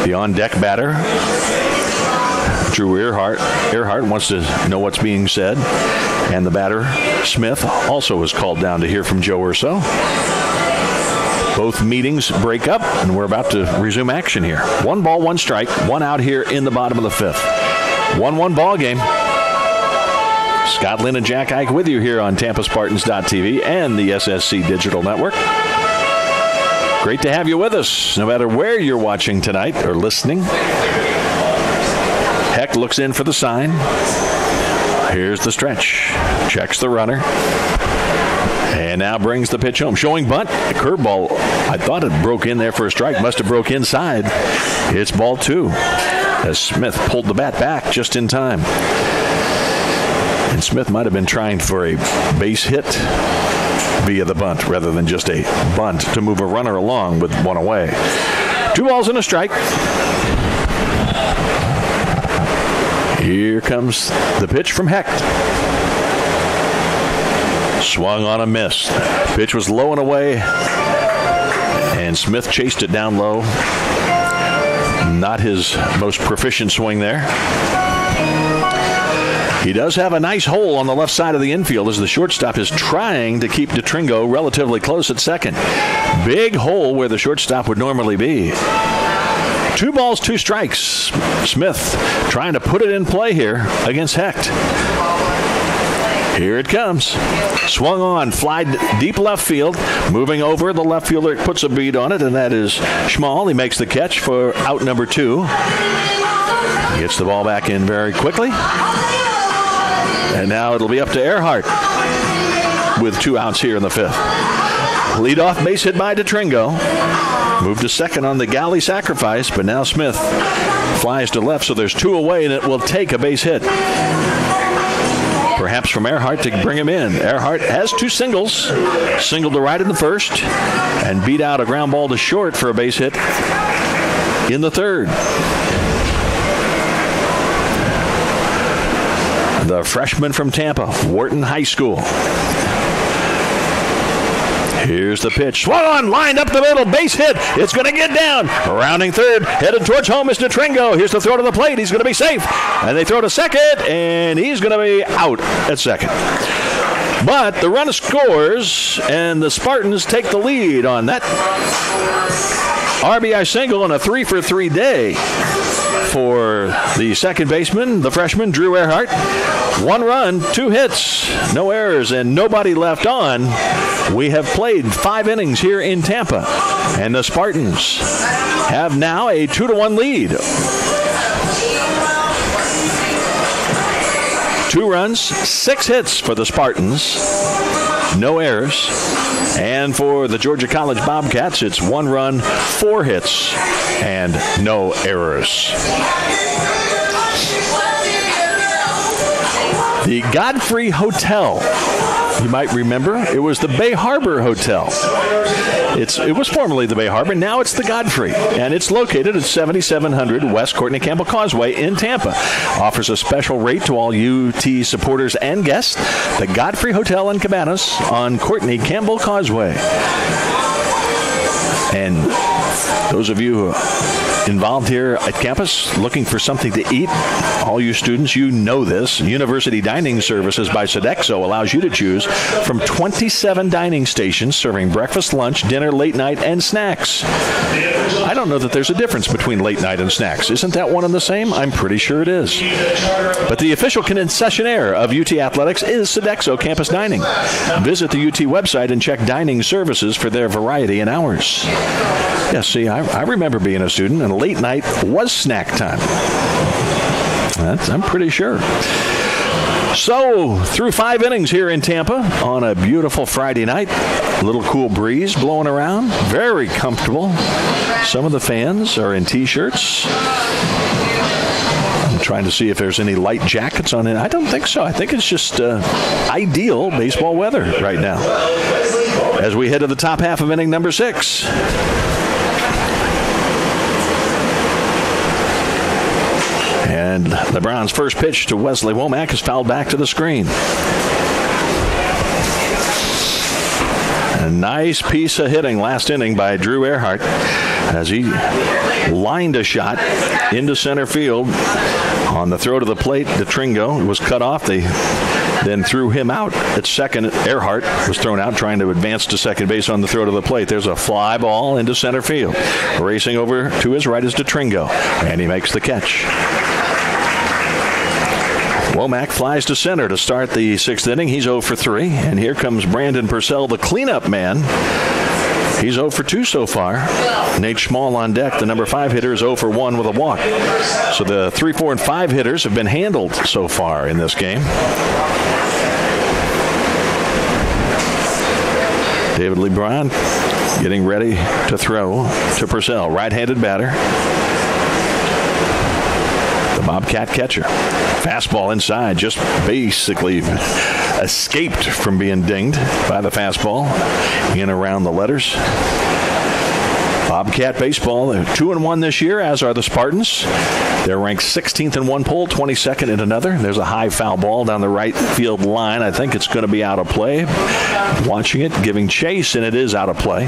B: The on-deck batter, Drew Earhart. Earhart wants to know what's being said. And the batter, Smith, also was called down to hear from Joe Urso. Both meetings break up, and we're about to resume action here. 1 ball, 1 strike, 1 out here in the bottom of the 5th. 1-1 ball game. Scott Lynn and Jack Ike with you here on TampaSpartans.tv and the SSC Digital Network. Great to have you with us, no matter where you're watching tonight or listening. Heck looks in for the sign. Here's the stretch. Checks the runner. And now brings the pitch home. Showing bunt. The curveball, I thought it broke in there for a strike. Must have broke inside. It's ball 2. As Smith pulled the bat back just in time. And Smith might have been trying for a base hit via the bunt rather than just a bunt to move a runner along with 1 away. 2 balls and a strike. Here comes the pitch from Hecht. Swung on a miss. Pitch was low and away, and Smith chased it down low. Not his most proficient swing there. He does have a nice hole on the left side of the infield as the shortstop is trying to keep DeTringo relatively close at second. Big hole where the shortstop would normally be. 2 balls, 2 strikes. Smith trying to put it in play here against Hecht. Here it comes. Swung on, fly deep left field. Moving over, the left fielder puts a beat on it, and that is Schmal. He makes the catch for out number 2. He gets the ball back in very quickly. And now it'll be up to Earhart with 2 outs here in the 5th. Leadoff base hit by DeTringo. Moved to second on the galley sacrifice, but now Smith flies to left, so there's 2 away, and it will take a base hit. Perhaps from Earhart to bring him in. Earhart has 2 singles. Singled to right in the 1st and beat out a ground ball to short for a base hit in the 3rd. The freshman from Tampa, Wharton High School. Here's the pitch. Swung on, lined up the middle, base hit. It's going to get down. Rounding third, headed towards home is DeTringo. Here's the throw to the plate. He's going to be safe. And they throw to second, and he's going to be out at second. But the runner scores, and the Spartans take the lead on that RBI single on a 3-for-3 day for the second baseman, the freshman, Drew Earhart. 1 run, 2 hits, no errors, and nobody left on. We have played 5 innings here in Tampa, and the Spartans have now a 2-1 lead. 2 runs, 6 hits for the Spartans, no errors. And for the Georgia College Bobcats, it's 1 run, 4 hits, and no errors. The Godfrey Hotel, you might remember, it was the Bay Harbor Hotel. It was formerly the Bay Harbor. Now it's the Godfrey, and it's located at 7700 West Courtney Campbell Causeway in Tampa. Offers a special rate to all UT supporters and guests. The Godfrey Hotel and Cabanas on Courtney Campbell Causeway. And those of you who are involved here at campus looking for something to eat, all you students, you know this. University Dining Services by Sodexo allows you to choose from 27 dining stations serving breakfast, lunch, dinner, late night, and snacks. I don't know that there's a difference between late night and snacks. Isn't that one and the same? I'm pretty sure it is. But the official concessionaire of UT Athletics is Sodexo Campus Dining. Visit the UT website and check dining services for their variety and hours. Yeah, see, I remember being a student, and late night was snack time. I'm pretty sure. So, through 5 innings here in Tampa on a beautiful Friday night. A little cool breeze blowing around. Very comfortable. Some of the fans are in T-shirts. I'm trying to see if there's any light jackets on it. I don't think so. I think it's just ideal baseball weather right now. As we head to the top half of inning number 6. And the Browns' first pitch to Wesley Womack is fouled back to the screen. A nice piece of hitting last inning by Drew Earhart as he lined a shot into center field. On the throw to the plate, DeTringo was cut off. They then threw him out at second. Earhart was thrown out trying to advance to second base on the throw to the plate. There's a fly ball into center field. Racing over to his right is DeTringo, and he makes the catch. Womack flies to center to start the sixth inning. He's 0 for 3, and here comes Brandon Purcell, the cleanup man. He's 0 for 2 so far. Nate Schmall on deck. The number 5 hitter is 0 for 1 with a walk. So the 3, 4, and 5 hitters have been handled so far in this game. David LeBron getting ready to throw to Purcell. Right-handed batter. The Bobcat catcher. Fastball inside, just basically escaped from being dinged by the fastball in around the letters. Bobcat baseball, they're 2-1 this year, as are the Spartans. They're ranked 16th in one poll, 22nd in another. There's a high foul ball down the right field line. I think it's going to be out of play. Watching it, giving chase, and it is out of play.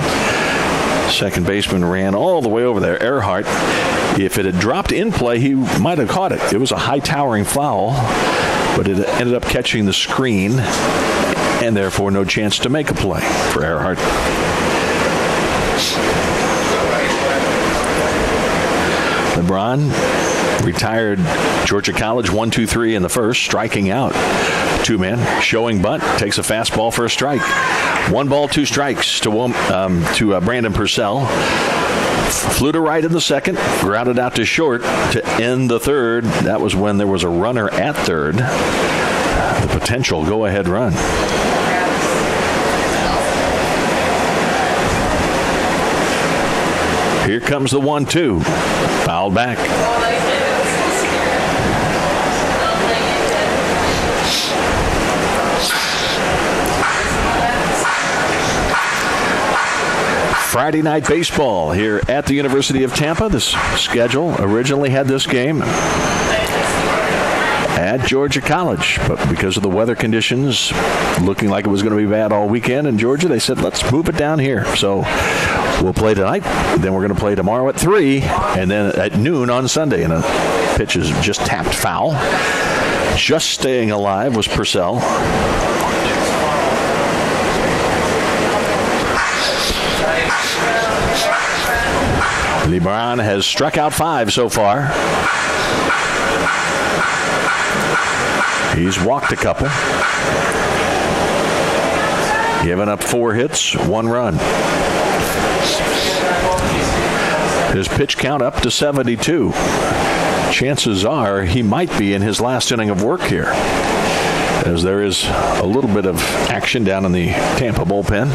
B: Second baseman ran all the way over there. Earhart, if it had dropped in play, he might have caught it. It was a high towering foul, but it ended up catching the screen, and therefore no chance to make a play for Earhart. LeBron retired Georgia College 1-2-3 in the first, striking out 2 men. Showing bunt, takes a fastball for a strike. 1 ball, 2 strikes to Brandon Purcell. Flew to right in the second, grounded out to short to end the third. That was when there was a runner at third. The potential go-ahead run. Here comes the 1-2. Fouled back. Friday night baseball here at the University of Tampa. This schedule originally had this game at Georgia College, but because of the weather conditions looking like it was going to be bad all weekend in Georgia, they said, let's move it down here. So we'll play tonight, then we're going to play tomorrow at 3, and then at noon on Sunday. And a pitch is just tapped foul. Just staying alive was Purcell. LeBron has struck out 5 so far. He's walked a couple. Given up 4 hits, 1 run. His pitch count up to 72. Chances are he might be in his last inning of work here, as there is a little bit of action down in the Tampa bullpen.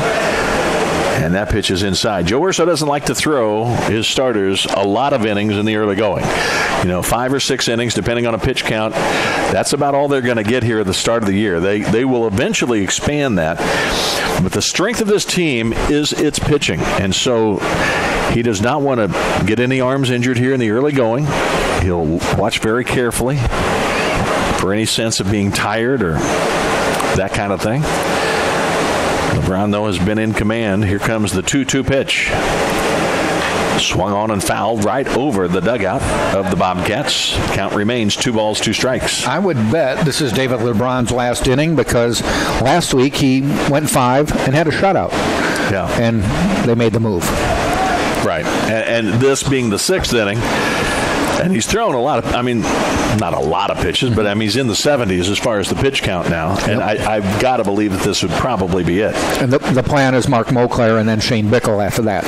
B: And that pitch is inside. Joe Urso doesn't like to throw his starters a lot of innings in the early going. 5 or 6 innings, depending on a pitch count. That's about all they're going to get here at the start of the year. They will eventually expand that. But the strength of this team is its pitching. And so he does not want to get any arms injured here in the early going. He'll watch very carefully for any sense of being tired or that kind of thing. LeBron, though, has been in command. Here comes the 2-2 pitch. Swung on and fouled right over the dugout of the Bobcats. Count remains 2 balls, 2 strikes.
A: I would bet this is David LeBron's last inning, because last week he went 5 and had a shutout.
B: Yeah.
A: And they made the move.
B: Right. And this being the 6th inning, and he's thrown a lot of, not a lot of pitches, but he's in the 70s as far as the pitch count now. And I've got to believe that this would probably be it.
A: And the plan is Mark Moclair and then Shane Bickle after that.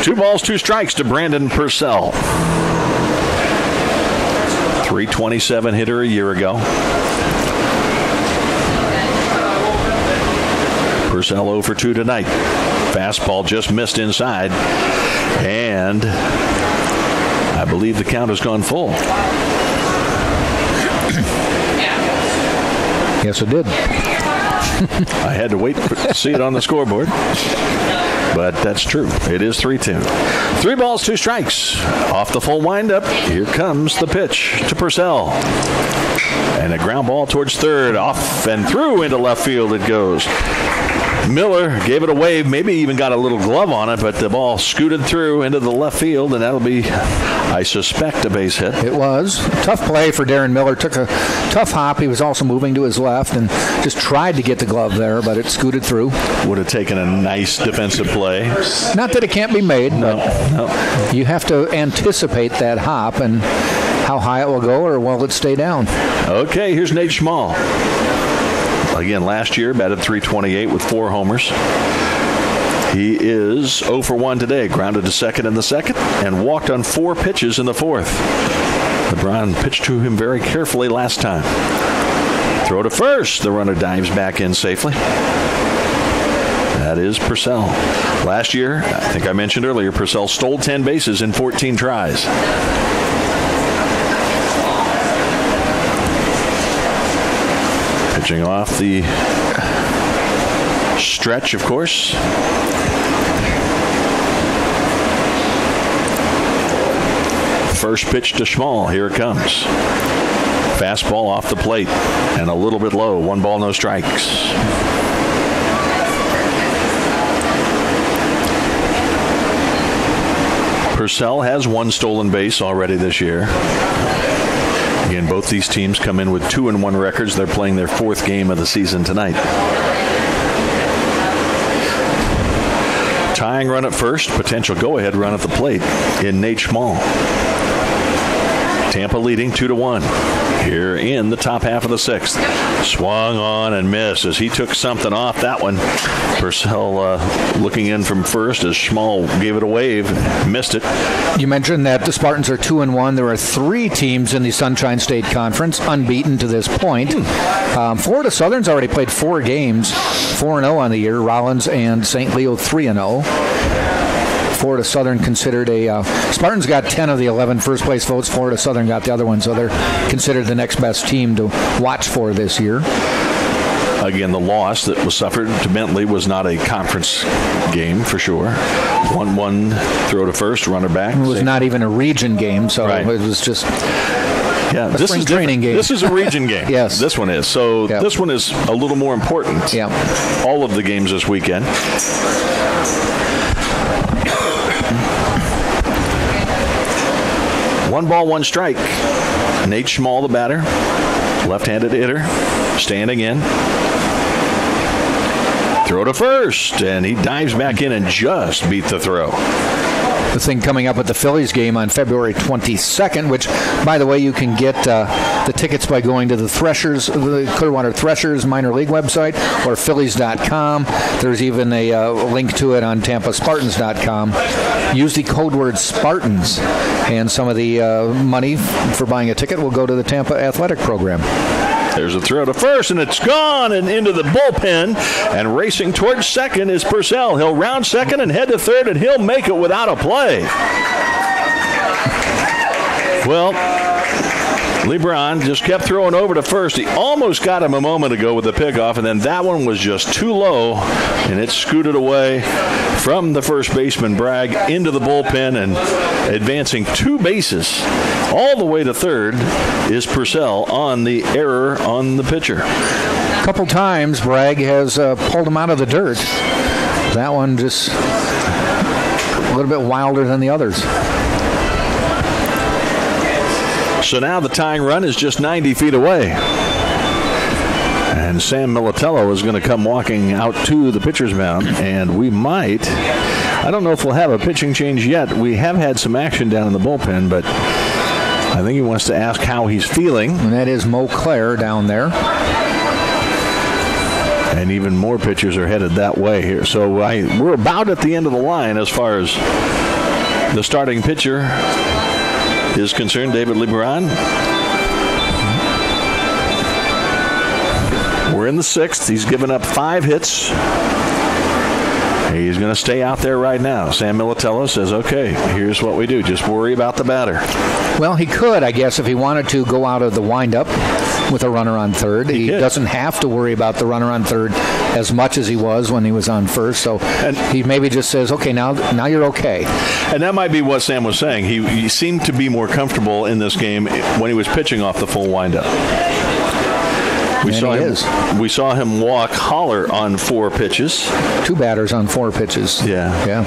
B: 2 balls, 2 strikes to Brandon Purcell. .327 hitter a year ago. Purcell 0 for 2 tonight. Fastball just missed inside. And I believe the count has gone full.
A: Yes, it did.
B: I had to wait to see it on the scoreboard. but that's true. It is 3-2. 3 balls, 2 strikes. Off the full windup, here comes the pitch to Purcell. And a ground ball towards third. Off and through into left field it goes. Miller gave it a wave, maybe even got a little glove on it, but the ball scooted through into the left field, and that'll be, I suspect, a base hit.
A: It was. Tough play for Darren Miller. Took a tough hop. He was also moving to his left and just tried to get the glove there, but it scooted through.
B: Would have taken a nice defensive play.
A: Not that it can't be made, but you have to anticipate that hop and how high it will go, or will it stay down?
B: Okay, here's Nate Schmall. Again, last year, batted .328 with 4 homers. He is 0 for 1 today. Grounded to second in the second and walked on 4 pitches in the fourth. LeBron pitched to him very carefully last time. Throw to first. The runner dives back in safely. That is Purcell. Last year, I think I mentioned earlier, Purcell stole 10 bases in 14 tries. Pitching off the stretch, of course. First pitch to Schmall. Here it comes. Fastball off the plate and a little bit low. 1 ball, no strikes. Purcell has 1 stolen base already this year. Again, both these teams come in with 2-1 records. They're playing their 4th game of the season tonight. Tying run at first, potential go-ahead run at the plate in Nate Schmall. Tampa leading 2-1 here in the top half of the 6th. Swung on and missed as he took something off that one. Purcell looking in from first as Schmall gave it a wave, missed it.
A: You mentioned that the Spartans are 2-1. There are 3 teams in the Sunshine State Conference unbeaten to this point. Florida Southern's already played 4 games, 4-0 on the year. Rollins and St. Leo 3-0. Florida Southern considered Spartans got 10 of the 11 first place votes. Florida Southern got the other one, so they're considered the next best team to watch for this year.
B: Again, the loss that was suffered to Bentley was not a conference game for sure. 1-1 throw to first, runner back.
A: It was not even a region game, so
B: right.
A: It was just
B: a
A: spring training game.
B: This is a region game.
A: Yes.
B: This one is. So This one is a little more important.
A: Yeah.
B: All of the games this weekend. 1 ball, 1 strike. Nate Schmall, the batter. Left-handed hitter. Standing in. Throw to first. And he dives back in and just beat the throw.
A: The thing coming up at the Phillies game on February 22nd, which, by the way, you can get the tickets by going to the Clearwater Threshers minor league website or Phillies.com. There's even a link to it on TampaSpartans.com. Use the code word Spartans, and some of the money for buying a ticket will go to the Tampa Athletic Program.
B: There's a throw to first, and it's gone and into the bullpen. And racing towards second is Purcell. He'll round second and head to third, and he'll make it without a play. Well, LeBron just kept throwing over to first. He almost got him a moment ago with the pickoff, and then that one was just too low, and it scooted away from the first baseman, Bragg, into the bullpen, and advancing 2 bases all the way to third is Purcell on the error on the pitcher.
A: A couple times, Bragg has pulled him out of the dirt. That one just a little bit wilder than the others.
B: So now the tying run is just 90 feet away. And Sam Militello is going to come walking out to the pitcher's mound. And we might, I don't know if we'll have a pitching change yet. We have had some action down in the bullpen, but I think he wants to ask how he's feeling.
A: And that is Mo Claire down there.
B: And even more pitchers are headed that way here. So we're about at the end of the line as far as the starting pitcher is concerned. David LeBron. We're in the 6th. He's given up 5 hits. He's going to stay out there right now. Sam Militello says, okay, here's what we do. Just worry about the batter.
A: Well, he could, I guess, if he wanted to go out of the windup with a runner on third. He doesn't have to worry about the runner on third as much as he was when he was on first. So he maybe just says, okay, now you're okay.
B: And that might be what Sam was saying. He seemed to be more comfortable in this game when he was pitching off the full windup. We saw him walk Holler on 4 pitches. 2
A: batters on 4 pitches.
B: Yeah.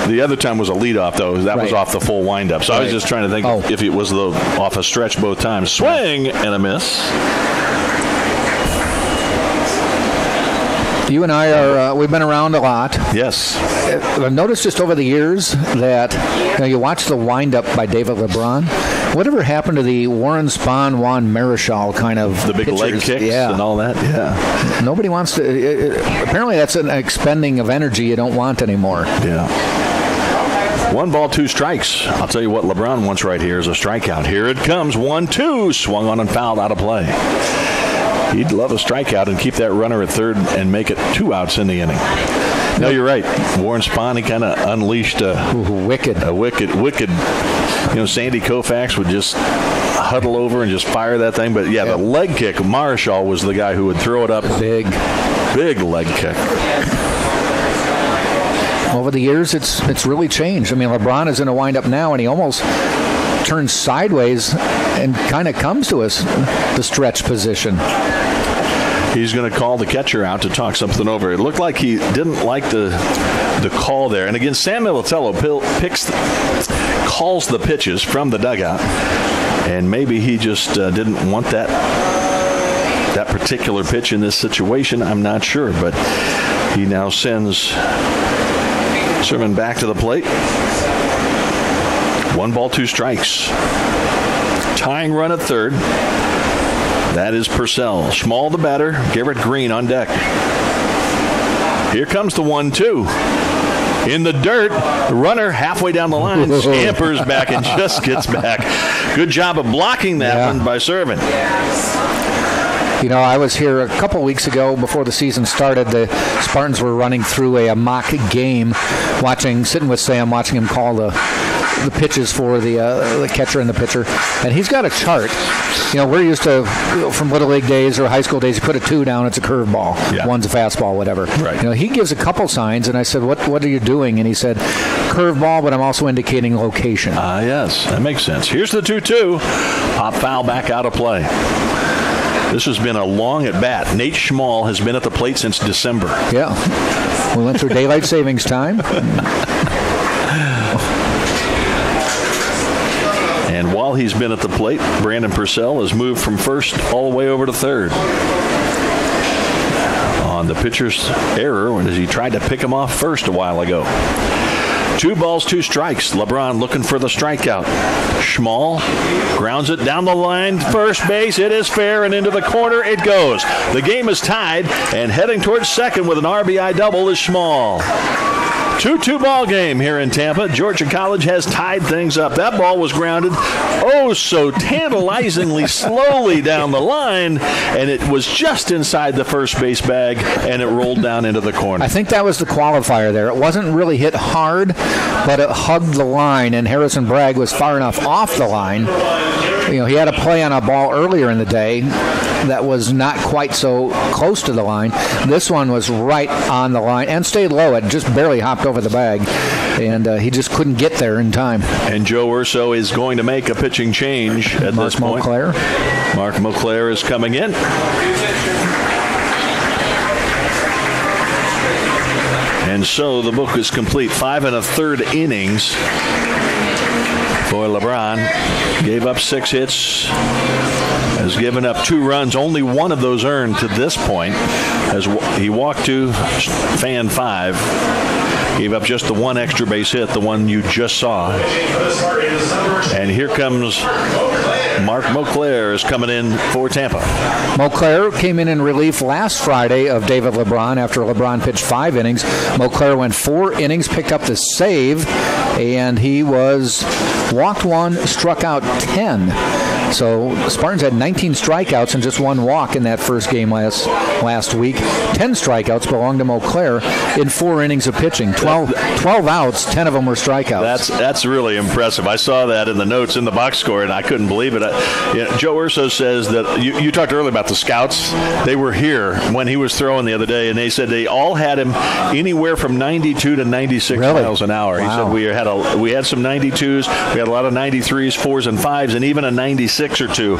B: The other time was a leadoff, though. That was off the full windup. So I was just trying to think if it was off a stretch both times. Swing and a miss.
A: You and I we've been around a lot.
B: Yes.
A: I've noticed just over the years that you watch the windup by David LeBron. Whatever happened to the Warren Spahn, Juan Marichal kind of
B: the big
A: pitchers?
B: Leg kicks and all that? Yeah.
A: Nobody wants to. Apparently, that's an expending of energy you don't want anymore.
B: Yeah. 1 ball, 2 strikes. I'll tell you what LeBron wants right here is a strikeout. Here it comes. 1-2. Swung on and fouled, out of play. He'd love a strikeout and keep that runner at third and make it 2 outs in the inning. No, you're right. Warren Spahn, he kind of unleashed a wicked. Sandy Koufax would just huddle over and just fire that thing. But, the leg kick, Marichal was the guy who would throw it up. Big leg kick.
A: Over the years, it's really changed. I mean, LeBron is in a windup now, and he almost turns sideways and kind of comes to us, the stretch position.
B: He's going to call the catcher out to talk something over. It looked like he didn't like the call there. And again, Sam Militello calls the pitches from the dugout, and maybe he just didn't want that particular pitch in this situation. I'm not sure, but he now sends Sermon back to the plate. 1 ball, 2 strikes. Tying run at third. That is Purcell. Small the batter. Garrett Green on deck. Here comes the 1-2. In the dirt, the runner halfway down the line scampers back and just gets back. Good job of blocking that one by Sermon.
A: I was here a couple weeks ago before the season started. The Spartans were running through a mock game, sitting with Sam, watching him call the pitches for the catcher and the pitcher. And he's got a chart. We're used to, from Little League days or high school days, you put a 2 down, it's a curveball. Yeah. 1's a fastball, whatever.
B: Right.
A: He gives a couple signs, and I said, what are you doing? And he said, curveball, but I'm also indicating location.
B: Yes, that makes sense. Here's the 2-2. Pop foul back out of play. This has been a long at bat. Nate Schmall has been at the plate since December.
A: Yeah. We went through daylight savings time.
B: And while he's been at the plate, Brandon Purcell has moved from first all the way over to third. On the pitcher's error as he tried to pick him off first a while ago. 2 balls, 2 strikes. LeBron looking for the strikeout. Schmall grounds it down the line. First base. It is fair, and into the corner it goes. The game is tied, and heading towards second with an RBI double is Schmall. 2-2 ball game here in Tampa. Georgia College has tied things up. That ball was grounded so tantalizingly slowly down the line, and it was just inside the first base bag, and it rolled down into the corner.
A: I think that was the qualifier there. It wasn't really hit hard, but it hugged the line, and Harrison Bragg was far enough off the line. He had a play on a ball earlier in the day that was not quite so close to the line. This one was right on the line and stayed low. It just barely hopped over the bag, and he just couldn't get there in time.
B: And Joe Urso is going to make a pitching change at this point. Mark Moclair is coming in. And so the book is complete. 5 1/3 innings for LeBron. Gave up 6 hits. Has given up 2 runs, only 1 of those earned to this point. As he walked 2, fanned 5. Gave up just the 1 extra base hit, the one you just saw. And here comes Mark Moclair is coming in for Tampa.
A: Moclair came in relief last Friday of David LeBron after LeBron pitched 5 innings. Moclair went 4 innings, picked up the save, and he was walked 1, struck out 10. So the Spartans had 19 strikeouts and just one walk in that first game last week. 10 strikeouts belonged to Eau Claire in 4 innings of pitching. 12 outs, 10 of them were strikeouts.
B: That's really impressive. I saw that in the notes in the box score, and I couldn't believe it. Joe Urso says that you talked earlier about the scouts. They were here when he was throwing the other day, and they said they all had him anywhere from 92 to 96 miles an hour.
A: Wow.
B: He said we had some 92s, we had a lot of 93s, 4s, and 5s, and even a 96 or 2.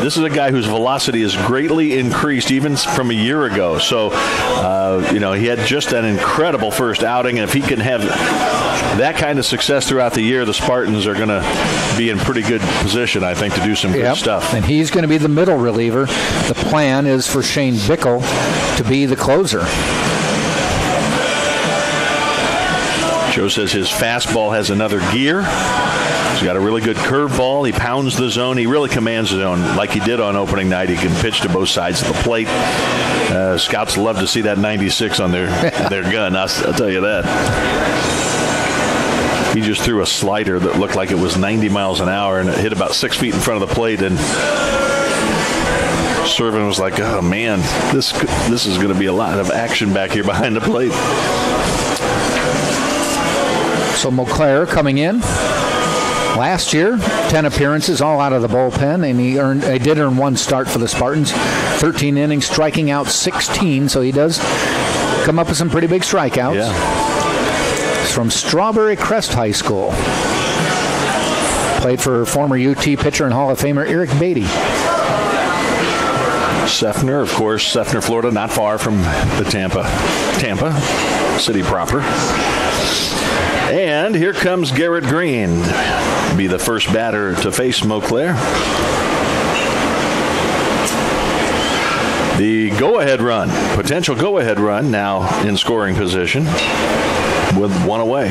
B: This is a guy whose velocity has greatly increased even from a year ago. So, he had just an incredible first outing, and if he can have that kind of success throughout the year, the Spartans are going to be in pretty good position, I think, to do some good stuff.
A: And he's going to be the middle reliever. The plan is for Shane Bickle to be the closer.
B: Joe says his fastball has another gear. He's got a really good curveball. He pounds the zone. He really commands the zone like he did on opening night. He can pitch to both sides of the plate. Scouts love to see that 96 on their gun. I'll tell you that. He just threw a slider that looked like it was 90 miles an hour, and it hit about 6 feet in front of the plate. And Servin was like, oh, man, this is going to be a lot of action back here behind the plate.
A: So Eau Claire coming in. Last year, 10 appearances, all out of the bullpen, and he did earn 1 start for the Spartans. 13 innings, striking out 16, so he does come up with some pretty big strikeouts.
B: Yeah.
A: He's from Strawberry Crest High School. Played for former UT pitcher and Hall of Famer Eric Beatty.
B: Seffner, of course, Florida, not far from the Tampa city proper. And here comes Garrett Green, be the first batter to face Eau Claire. The potential go-ahead run now in scoring position with 1 away.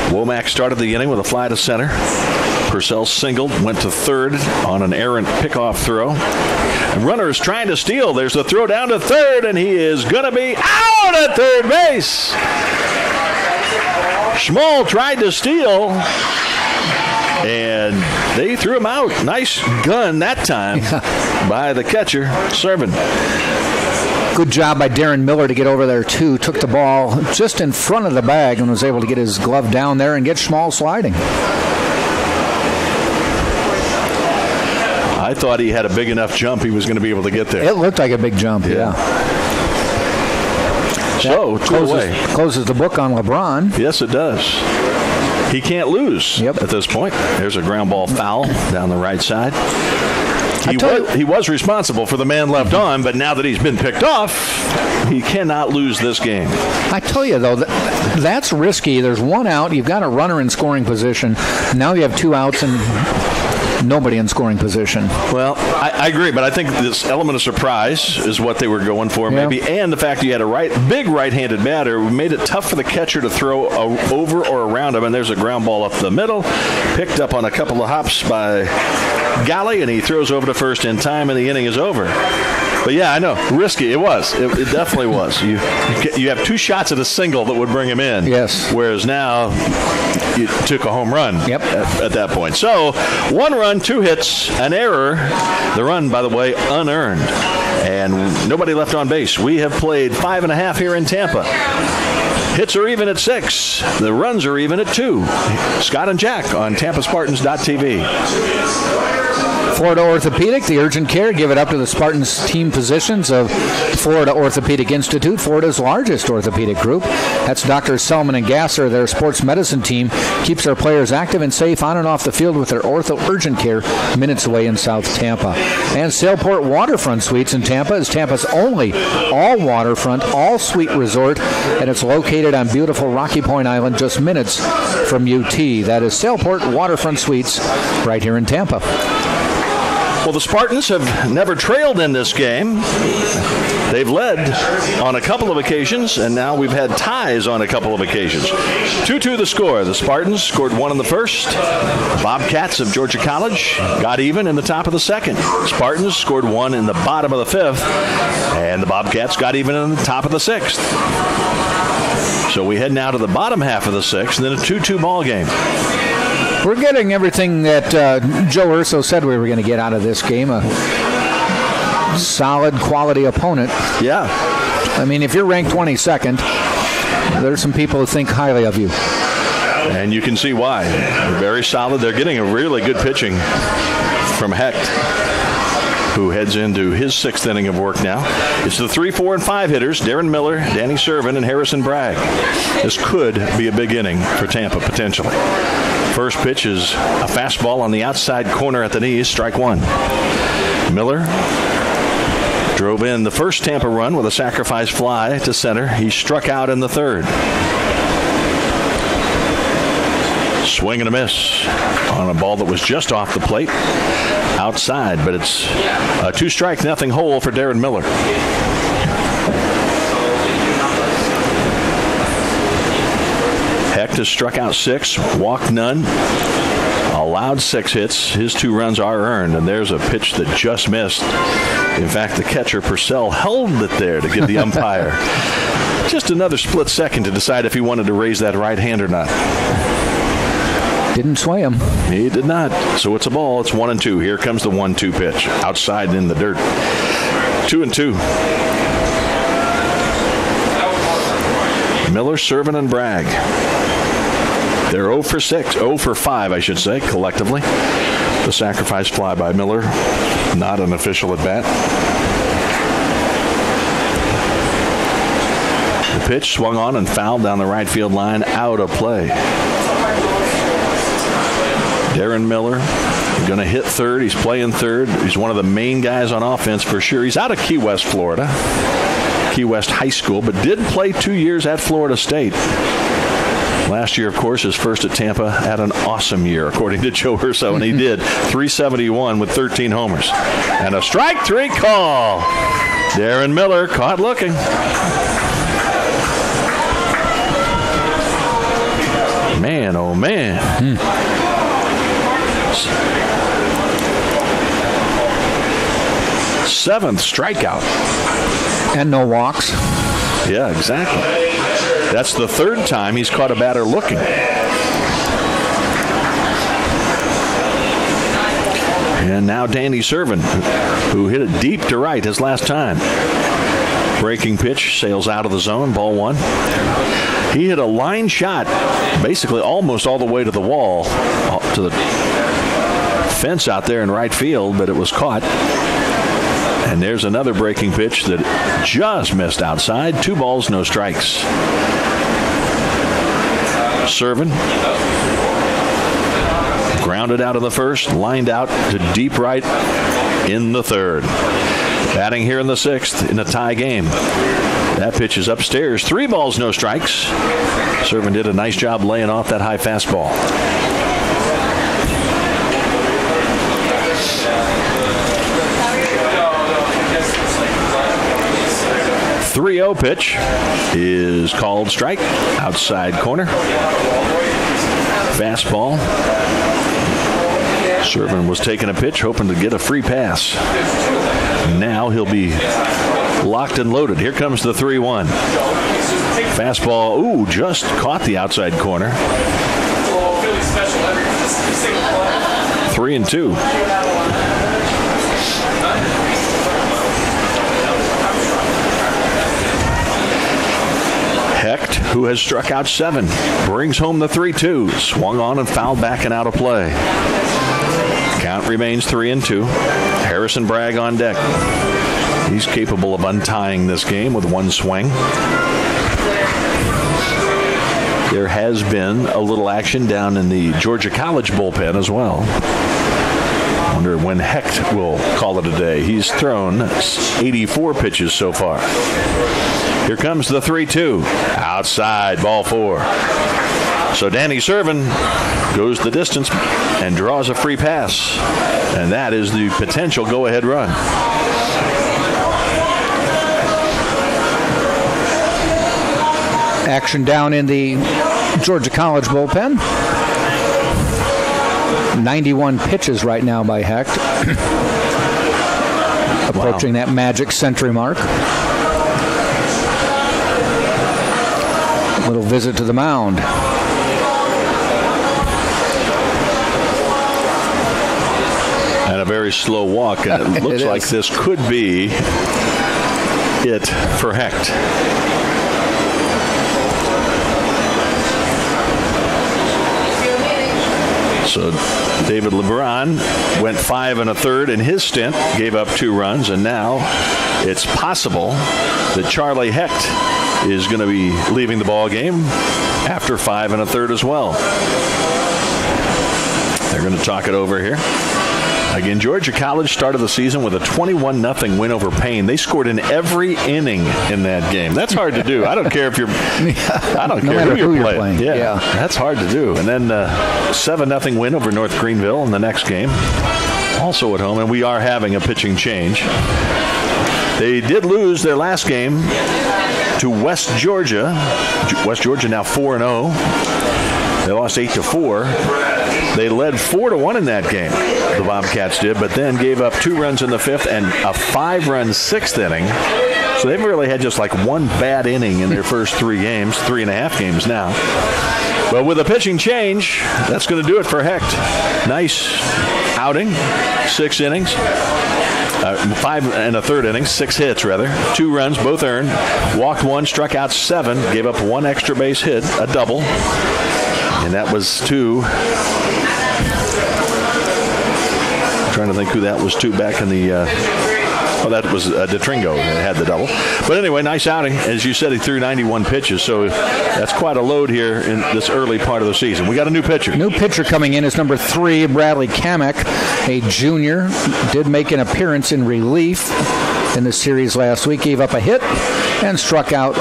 B: Womack started the inning with a fly to center. Purcell singled, went to third on an errant pickoff throw. And runner is trying to steal. There's the throw down to third, and he is going to be out at third base. Schmoll tried to steal, and they threw him out. Nice gun that time by the catcher, Servin.
A: Good job by Darren Miller to get over there, too. Took the ball just in front of the bag and was able to get his glove down there and get Schmoll sliding.
B: I thought he had a big enough jump he was going to be able to get there.
A: It looked like a big jump, yeah.
B: So,
A: closes the book on LeBron.
B: Yes, it does. He can't lose at this point. There's a ground ball foul down the right side. He was responsible for the man left on, but now that he's been picked off, he cannot lose this game.
A: I tell you, though, that's risky. There's 1 out. You've got a runner in scoring position. Now you have 2 outs and nobody in scoring position.
B: Well, I agree, but I think this element of surprise is what they were going for, maybe, and the fact you had a big right-handed batter made it tough for the catcher to throw over or around him, and there's a ground ball up the middle, picked up on a couple of hops by Galley, and he throws over to first in time, and the inning is over. But yeah, I know, risky. It was. It definitely was. You have 2 shots at a single that would bring him in.
A: Yes.
B: Whereas now you took a home run.
A: Yep.
B: At that point. So 1 run, 2 hits, an error. The run, by the way, unearned, and nobody left on base. We have played 5.5 here in Tampa. Hits are even at 6. The runs are even at 2. Scott and Jack on TampaSpartans.tv.
A: Florida Orthopedic, the urgent care, give it up to the Spartans team physicians of Florida Orthopedic Institute, Florida's largest orthopedic group. That's Dr. Selman and Gasser. Their sports medicine team keeps their players active and safe on and off the field with their ortho urgent care minutes away in South Tampa. And Sailport Waterfront Suites in Tampa is Tampa's only all-waterfront, all-suite resort, and it's located on beautiful Rocky Point Island, just minutes from UT. That is Sailport Waterfront Suites right here in Tampa.
B: Well, the Spartans have never trailed in this game. They've led on a couple of occasions, and now we've had ties on a couple of occasions. 2-2 the score. The Spartans scored 1 in the first. Bobcats of Georgia College got even in the top of the second. Spartans scored 1 in the bottom of the fifth, and the Bobcats got even in the top of the sixth. So we head now to the bottom half of the sixth, and then a 2-2 ball game.
A: We're getting everything that Joe Urso said we were going to get out of this game. A solid, quality opponent.
B: Yeah.
A: I mean, if you're ranked 22nd, there's some people who think highly of you.
B: And you can see why. They're very solid. They're getting a really good pitching from Hecht, who heads into his 6th inning of work now. It's the 3, 4, and 5 hitters, Darren Miller, Danny Servin, and Harrison Bragg. This could be a big inning for Tampa, potentially. First pitch is a fastball on the outside corner at the knees, strike 1. Miller drove in the first Tampa run with a sacrifice fly to center. He struck out in the 3rd. Swing and a miss on a ball that was just off the plate. Outside, but it's a 2-strike, nothing hole for Darren Miller. Hecht has struck out 6, walked none, allowed 6 hits. His 2 runs are earned, and there's a pitch that just missed. In fact, the catcher, Purcell, held it there to give the umpire just another split second to decide if he wanted to raise that right hand or not.
A: Didn't sway him.
B: He did not. So it's a ball. It's 1-2. Here comes the 1-2 pitch. Outside in the dirt. 2-2. Miller, Servin, and Bragg. They're 0 for 6. 0 for 5, I should say, collectively. The sacrifice fly by Miller. Not an official at bat. The pitch swung on and fouled down the right field line. Out of play. Darren Miller going to hit 3rd. He's playing 3rd. He's one of the main guys on offense for sure. He's out of Key West, Florida. Key West High School, but did play 2 years at Florida State. Last year, of course, his first at Tampa, had an awesome year, according to Joe Urso, and he did. 371 with 13 homers. And a strike 3 call. Darren Miller caught looking. Man, oh man. 7th strikeout.
A: And no walks.
B: Yeah, exactly. That's the 3rd time he's caught a batter looking. And now Danny Servin, who hit it deep to right his last time. Breaking pitch, sails out of the zone, ball 1. He hit a line shot, basically almost all the way to the wall, to the fence out there in right field, but it was caught. And there's another breaking pitch that just missed outside. 2 balls, no strikes. Servin grounded out of the 1st, lined out to deep right in the 3rd. Batting here in the 6th in a tie game. That pitch is upstairs. 3 balls, no strikes. Servin did a nice job laying off that high fastball. 3-0 pitch is called strike. Outside corner. Fastball. Servin was taking a pitch, hoping to get a free pass. Now he'll be locked and loaded. Here comes the 3-1. Fastball, ooh, just caught the outside corner. 3-2. Hecht, who has struck out 7, brings home the 3-2. Swung on and fouled back and out of play. Count remains 3-2. Harrison Bragg on deck. He's capable of untying this game with one swing. There has been a little action down in the Georgia College bullpen as well. Wonder when Hecht will call it a day. He's thrown 84 pitches so far. Here comes the 3-2. Outside, ball 4. So Danny Servin goes the distance and draws a free pass. And that is the potential go-ahead run.
A: Action down in the Georgia College bullpen. 91 pitches right now by Hecht. Approaching that magic century mark. Little visit to the mound.
B: And a very slow walk, and it looks like this could be it for Hecht. So David LeBron went 5 1/3 in his stint, gave up 2 runs, and now it's possible that Charlie Hecht is going to be leaving the ball game after 5 1/3 as well. They're going to talk it over here. Again, Georgia College started the season with a 21-0 win over Payne. They scored in every inning in that game. That's hard to do. I don't care if you're. I don't care who you're playing. Yeah, that's hard to do. And then 7-0 win over North Greenville in the next game, also at home. And we are having a pitching change. They did lose their last game to West Georgia. West Georgia now 4-0. They lost 8-4. They led 4-1 in that game, the Bobcats did, but then gave up 2 runs in the 5th and a 5-run 6th inning. So they've really had just like one bad inning in their first 3 games, 3.5 games now. But with a pitching change, that's going to do it for Hecht. Nice outing, 6 innings. 5 1/3 innings, 6 hits rather, 2 runs, both earned, walked 1, struck out 7, gave up 1 extra base hit, a double, and that was to, I'm trying to think who that was to back in the, that was DeTringo that had the double. But anyway, nice outing. As you said, he threw 91 pitches, so that's quite a load here in this early part of the season. We got a new pitcher.
A: New pitcher coming in is number 3, Bradley Kamek, a junior. Did make an appearance in relief in the series last week. Gave up a hit and struck out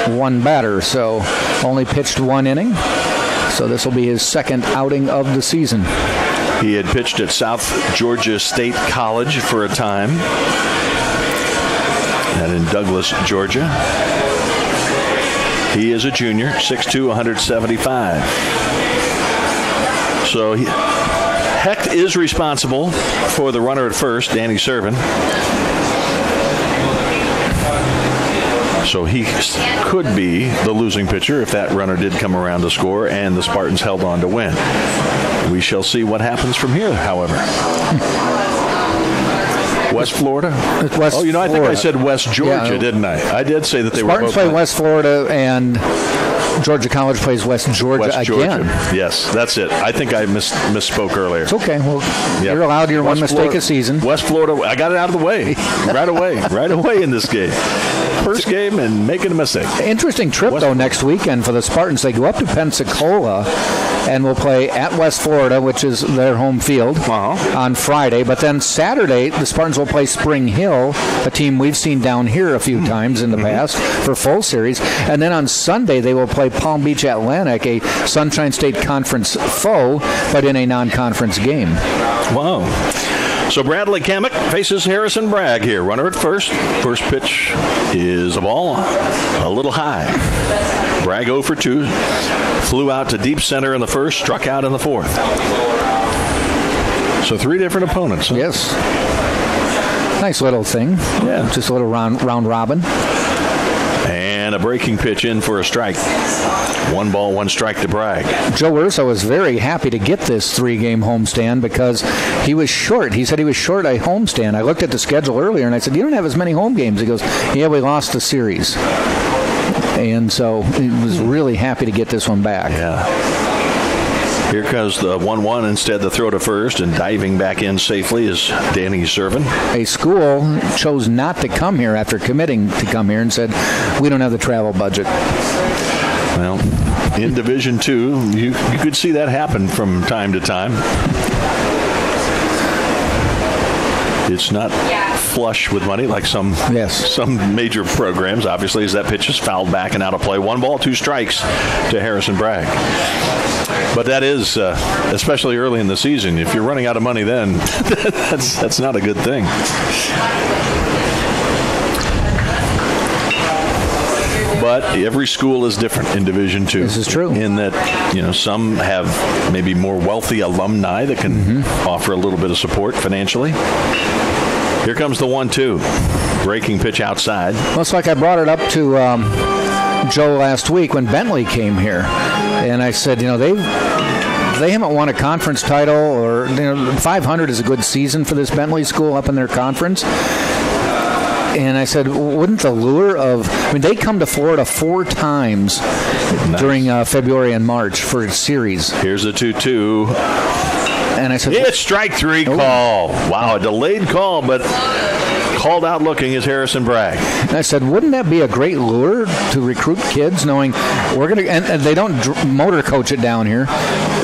A: 1 batter, so only pitched 1 inning. So this will be his 2nd outing of the season.
B: He had pitched at South Georgia State College for a time, and in Douglas, Georgia. He is a junior, 6'2", 175. So Hecht is responsible for the runner at first, Danny Servin. So he could be the losing pitcher if that runner did come around to score and the Spartans held on to win. We shall see what happens from here, however. West Florida?
A: West
B: Florida. I think I said West Georgia, didn't I? I did say that they
A: Spartans
B: were both.
A: Spartans play West Florida, and Georgia College plays West Georgia again.
B: Yes, that's it. I think I misspoke earlier.
A: It's okay. Well, you're allowed your one mistake a season.
B: West Florida, I got it out of the way. Right away in this game. First game and making a mistake.
A: Interesting trip, next weekend for the Spartans. They go up to Pensacola and will play at West Florida, which is their home field, on Friday. But then Saturday, the Spartans will play Spring Hill, a team we've seen down here a few times in the past for full series. And then on Sunday, they will play Palm Beach Atlantic, a Sunshine State Conference foe, but in a non-conference game.
B: Wow. So Bradley Kamek faces Harrison Bragg here. Runner at first. First pitch is a ball a little high. Bragg 0 for 2. Flew out to deep center in the first, struck out in the 4th. So 3 different opponents. Huh?
A: Yes. Nice little thing.
B: Yeah.
A: Just a little round robin.
B: And a breaking pitch in for a strike. 1 ball, 1 strike to Bragg.
A: Joe Urso was very happy to get this 3-game homestand because he was short. He said he was short a homestand. I looked at the schedule earlier and I said, you don't have as many home games. He goes, yeah, we lost the series. And so he was really happy to get this one back.
B: Yeah. Here comes the 1-1. Instead, the throw to first, and diving back in safely is Danny Servin.
A: A school chose not to come here after committing to come here and said, we don't have the travel budget.
B: Well, in Division II, you could see that happen from time to time. It's not flush with money like some major programs, obviously, as that pitch is fouled back and out of play. 1 ball, 2 strikes to Harrison Bragg. But that is, especially early in the season, if you're running out of money then, that's not a good thing. But every school is different in Division II.
A: This is true.
B: In that, some have maybe more wealthy alumni that can offer a little bit of support financially. Here comes the 1-2. Breaking pitch outside.
A: Well, it's like I brought it up to Joe last week when Bentley came here. And I said, they haven't won a conference title, or 500 is a good season for this Bentley school up in their conference. And I said, wouldn't the lure of, they come to Florida 4 times during February and March for a series.
B: Here's a 2-2.
A: And I said,
B: it's strike 3 call. Wow, a delayed call, but called out looking is Harrison Bragg.
A: And I said, wouldn't that be a great lure to recruit kids, knowing we're going to, and they don't motor coach it down here,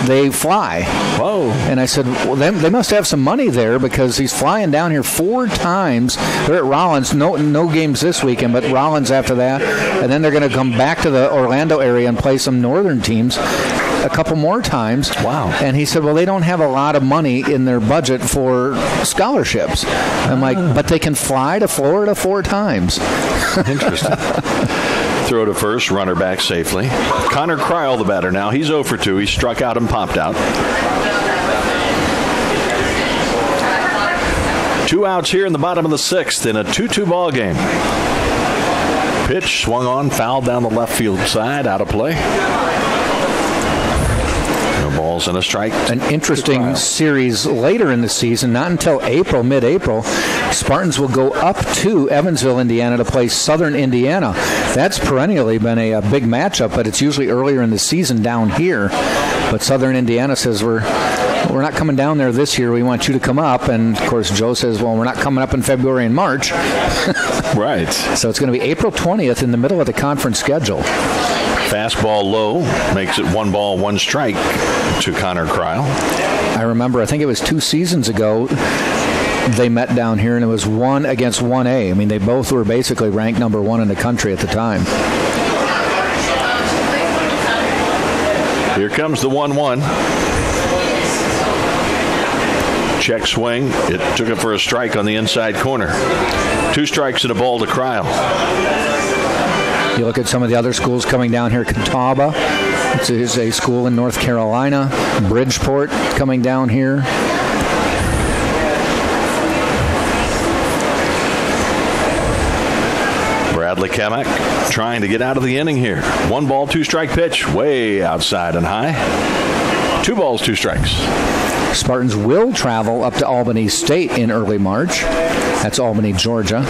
A: they fly.
B: Whoa.
A: And I said, well, they must have some money there, because he's flying down here 4 times. They're at Rollins, no games this weekend, but Rollins after that. And then they're going to come back to the Orlando area and play some northern teams a couple more times.
B: Wow.
A: And he said, well, they don't have a lot of money in their budget for scholarships. I'm like, but they can fly to Florida 4 times.
B: Interesting. Throw to first, runner back safely. Connor Kryl, the batter now. He's 0 for 2. He struck out and popped out. 2 outs here in the bottom of the 6th in a 2-2 ball game. Pitch swung on, fouled down the left field side, out of play. Balls and a strike.
A: An interesting series later in the season, not until April, mid-April. Spartans will go up to Evansville, Indiana to play Southern Indiana. That's perennially been a big matchup, but it's usually earlier in the season down here. But Southern Indiana says, we're not coming down there this year. We want you to come up. And, of course, Joe says, well, we're not coming up in February and March.
B: Right.
A: So it's going to be April 20th in the middle of the conference schedule.
B: Fastball low, makes it 1 ball, 1 strike to Connor Kryl.
A: I remember, I think it was 2 seasons ago, they met down here, and it was 1 against 1A. They both were basically ranked number 1 in the country at the time.
B: Here comes the 1-1. Check swing. It took it for a strike on the inside corner. 2 strikes and a ball to Kryl.
A: You look at some of the other schools coming down here. Catawba, it's a school in North Carolina. Bridgeport coming down here.
B: Bradley Kamak trying to get out of the inning here. 1 ball, 2 strike pitch, way outside and high. 2 balls, 2 strikes.
A: Spartans will travel up to Albany State in early March. That's Albany, Georgia.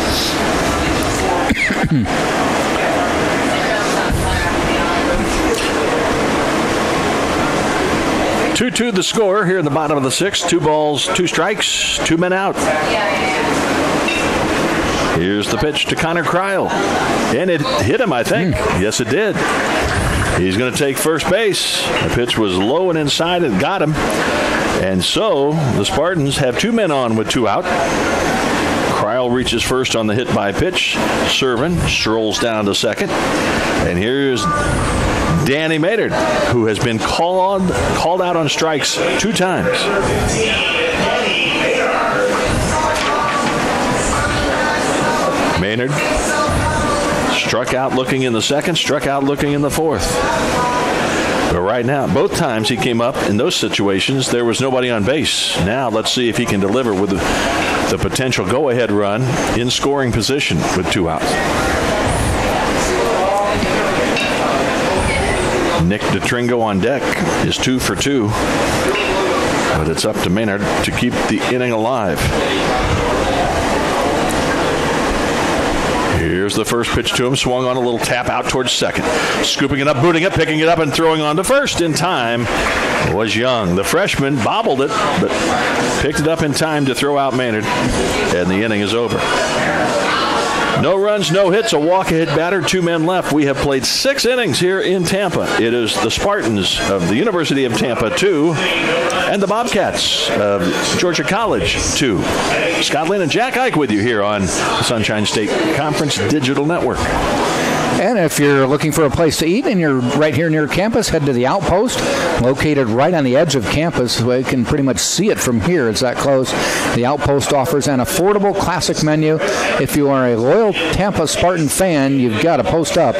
B: 2-2 the score here in the bottom of the 6th. 2 balls, 2 strikes, 2 men out. Here's the pitch to Connor Kryl. And it hit him, I think. Yes, it did. He's going to take first base. The pitch was low and inside and got him. And so the Spartans have 2 men on with 2 out. Kryl reaches first on the hit by pitch. Servin strolls down to second. And here's Danny Maynard, who has been called out on strikes 2 times. Maynard struck out looking in the 2nd, struck out looking in the 4th. But right now, both times he came up in those situations, there was nobody on base. Now let's see if he can deliver with the potential go-ahead run in scoring position with 2 outs. Nick DeTringo on deck is 2 for 2. But it's up to Maynard to keep the inning alive. Here's the first pitch to him. Swung on a little tap out towards second. Scooping it up, booting it, picking it up, and throwing on to first in time was Young. The freshman bobbled it, but picked it up in time to throw out Maynard. And the inning is over. No runs, no hits, a walk-ahead batter, 2 men left. We have played 6 innings here in Tampa. It is the Spartans of the University of Tampa 2 and the Bobcats of Georgia College 2. Scott Lynn and Jack Ike with you here on the Sunshine State Conference Digital Network.
A: And if you're looking for a place to eat and you're right here near campus, head to the Outpost, located right on the edge of campus. You can pretty much see it from here. It's that close. The Outpost offers an affordable classic menu. If you are a loyal Tampa Spartan fan, you've got to post up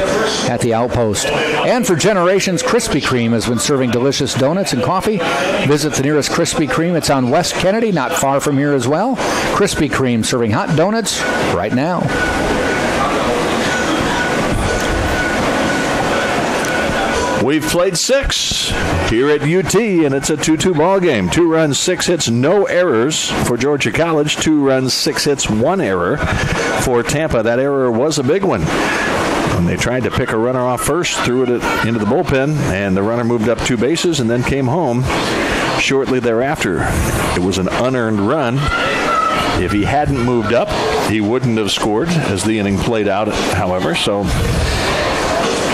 A: at the Outpost. And for generations, Krispy Kreme has been serving delicious donuts and coffee. Visit the nearest Krispy Kreme. It's on West Kennedy, not far from here as well. Krispy Kreme serving hot donuts right now.
B: We've played 6 here at UT, and it's a 2-2 ball game. 2 runs, 6 hits, no errors for Georgia College. 2 runs, 6 hits, 1 error for Tampa. That error was a big one. When they tried to pick a runner off first, threw it into the bullpen, and the runner moved up 2 bases and then came home shortly thereafter. It was an unearned run. If he hadn't moved up, he wouldn't have scored as the inning played out, however. So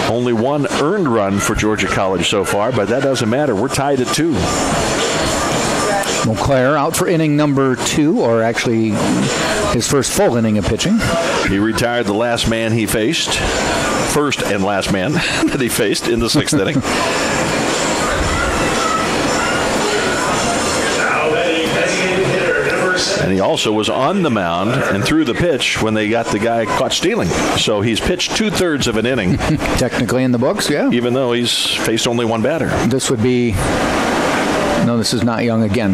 B: only 1 earned run for Georgia College so far, but that doesn't matter. We're tied at 2.
A: Moncler out for inning number 2, or actually his first full inning of pitching.
B: He retired the last man he faced, first and last man that he faced in the 6th inning. And he also was on the mound and threw the pitch when they got the guy caught stealing. So he's pitched 2/3 of an inning.
A: Technically in the books, yeah.
B: Even though he's faced only 1 batter.
A: This would be... No, this is not Young again.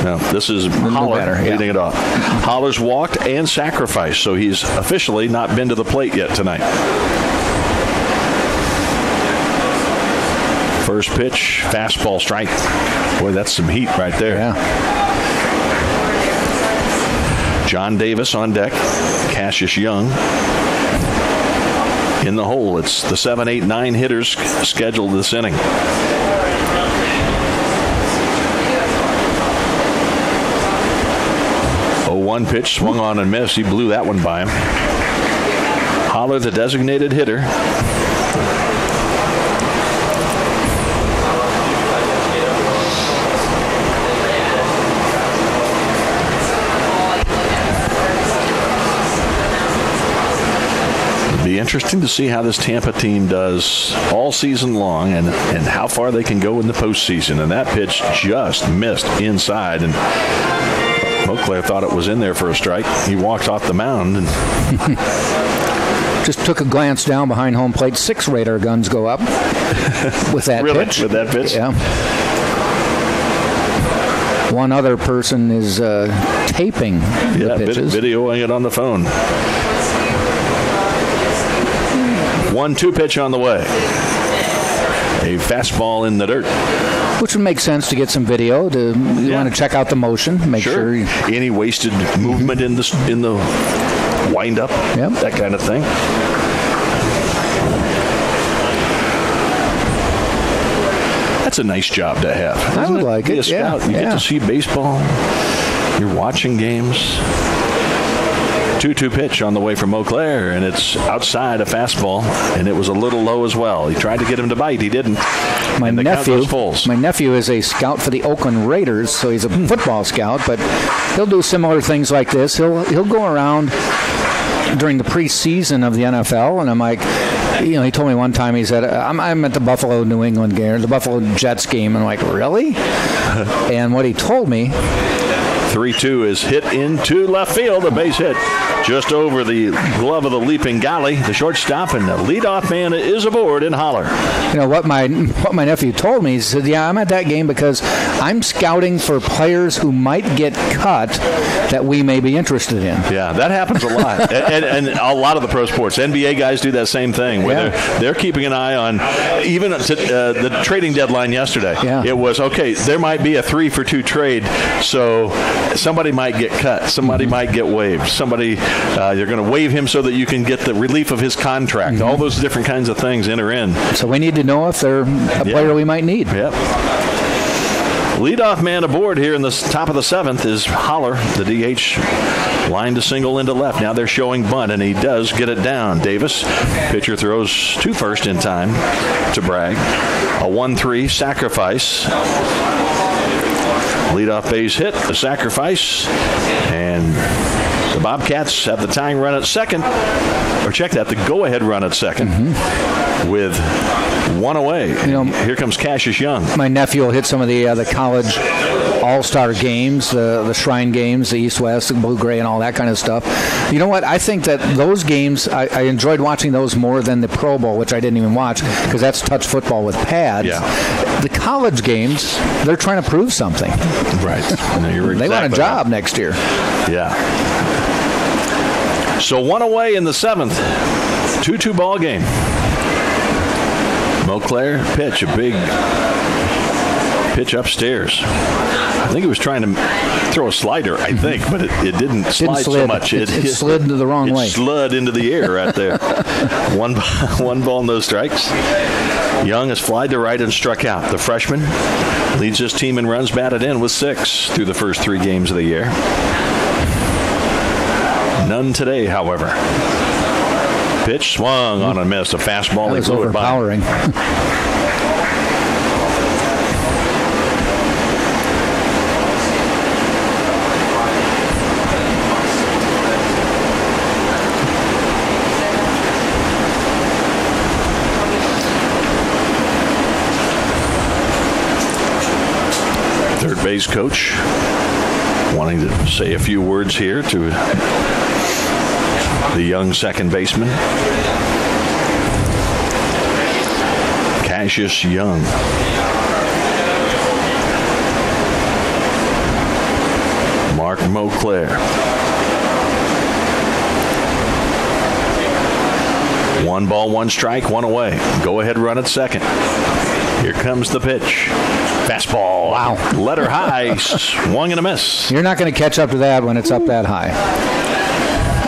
B: No, this is Holler leading it off. Holler's walked and sacrificed, so he's officially not been to the plate yet tonight. First pitch, fastball strike. Boy, that's some heat right there.
A: Yeah.
B: John Davis on deck. Cassius Young in the hole. It's the 7, 8, 9 hitters scheduled this inning. 0-1 pitch, swung on and missed. He blew that one by him. Holler, the designated hitter. Be interesting to see how this Tampa team does all season long and how far they can go in the postseason. And that pitch just missed inside, and Moncler thought it was in there for a strike. He walks off the mound and
A: just took a glance down behind home plate. 6 radar guns go up with that pitch.
B: With that pitch?
A: Yeah. One other person is taping the pitches.
B: Videoing it on the phone. 1-2 pitch on the way. A fastball in the dirt.
A: Which would make sense to get some video. You want to check out the motion, make sure.
B: Any wasted movement in the wind-up, that kind of thing. That's a nice job to have.
A: I would like it.
B: Be a scout. You get to see baseball. You're watching games. 2-2 pitch on the way from Moncler, and it's outside a fastball, and it was a little low as well. He tried to get him to bite. He didn't.
A: My nephew is a scout for the Oakland Raiders, so he's a football scout, but he'll do similar things like this. He'll go around during the preseason of the NFL, and I'm like, he told me one time, he said, I'm at the Buffalo-New England game, the Buffalo-Jets game, and I'm like, really? And what he told me,
B: 3-2 is hit into left field, a base hit just over the glove of the leaping Golly, the shortstop, and the leadoff man is aboard in Holler.
A: What my nephew told me, he said, I'm at that game because I'm scouting for players who might get cut that we may be interested in.
B: Yeah, that happens a lot. and a lot of the pro sports. NBA guys do that same thing, where they're keeping an eye on, even the trading deadline yesterday.
A: Yeah.
B: It was, okay, there might be a 3-for-2 trade, so somebody might get cut. Somebody might get waived. You're going to waive him so that you can get the relief of his contract. All those different kinds of things enter in.
A: So we need to know if they're a player we might need.
B: Yep. Leadoff man aboard here in the top of the 7th is Holler, the DH, line to single into left. Now they're showing bunt, and he does get it down. Davis, pitcher throws to first in time to Bragg. A 1-3 sacrifice. Leadoff base hit, a sacrifice, and the Bobcats have the tying run at second, or check that, the go-ahead run at second with 1 away. Here comes Cassius Young.
A: My nephew will hit some of the college all-star games, the Shrine games, the East-West, the Blue-Gray, and all that kind of stuff. You know what? I think that those games, I enjoyed watching those more than the Pro Bowl, which I didn't even watch because that's touch football with pads.
B: Yeah.
A: The college games, they're trying to prove something.
B: Right.
A: They want a job next year.
B: Yeah. So 1 away in the 7th. 2-2 ball game. Montclair pitch, a big pitch upstairs. I think he was trying to throw a slider, I think, but it didn't slide so much.
A: It slid into the wrong way.
B: It slid into the air right there. One ball, no strikes. Young has flied to right and struck out. The freshman leads his team in runs batted in with 6 through the first 3 games of the year. None today, however. Pitch swung on a miss. A fastball.
A: That was overpowering.
B: Third base coach wanting to say a few words here to the young second baseman, Cassius Young. Mark Montclair. 1 ball, 1 strike, 1 away. Go ahead run at second. Here comes the pitch. Fastball.
A: Wow.
B: Letter high. Swung and a miss.
A: You're not going to catch up to that when it's up that high.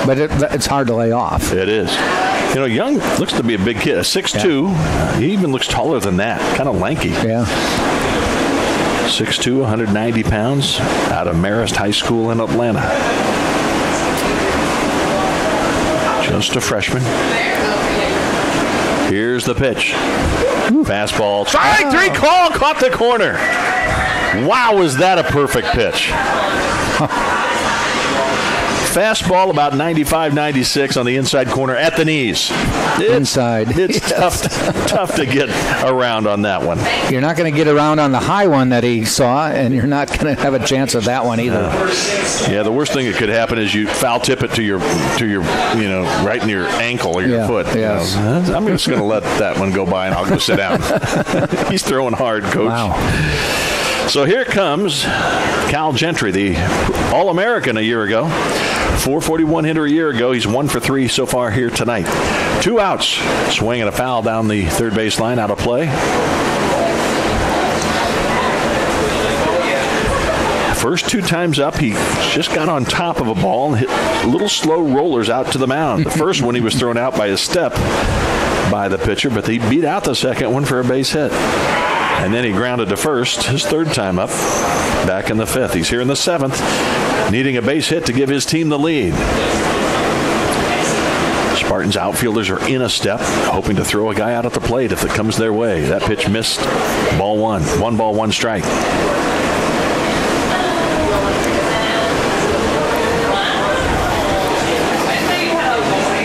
A: But it's hard to lay off.
B: It is. You know, Young looks to be a big kid. A 6'2". Yeah. He even looks taller than that. Kind of lanky.
A: Yeah.
B: 6'2", 190 pounds. Out of Marist High School in Atlanta. Just a freshman. Here's the pitch. Fastball. Strike 3 call. Caught the corner. Wow, was that a perfect pitch. Fastball about 95, 96 on the inside corner at the knees.
A: Inside.
B: It's tough to get around on that one.
A: You're not going to get around on the high one that he saw, and you're not going to have a chance of that one either.
B: Yeah, the worst thing that could happen is you foul tip it to your right in your ankle or your foot.
A: Yes.
B: I'm just going to let that one go by, and I'll go sit down. He's throwing hard, Coach.
A: Wow.
B: So here comes Cal Gentry, the All-American a year ago. 441 hitter a year ago. He's 1 for 3 so far here tonight. 2 outs. Swing and a foul down the third base line, out of play. First 2 times up, he just got on top of a ball and hit little slow rollers out to the mound. The first one he was thrown out by a step by the pitcher, but he beat out the second one for a base hit. And then he grounded to first, his 3rd time up, back in the 5th. He's here in the 7th, needing a base hit to give his team the lead. Spartans outfielders are in a step, hoping to throw a guy out at the plate if it comes their way. That pitch missed. Ball 1. 1 ball, 1 strike.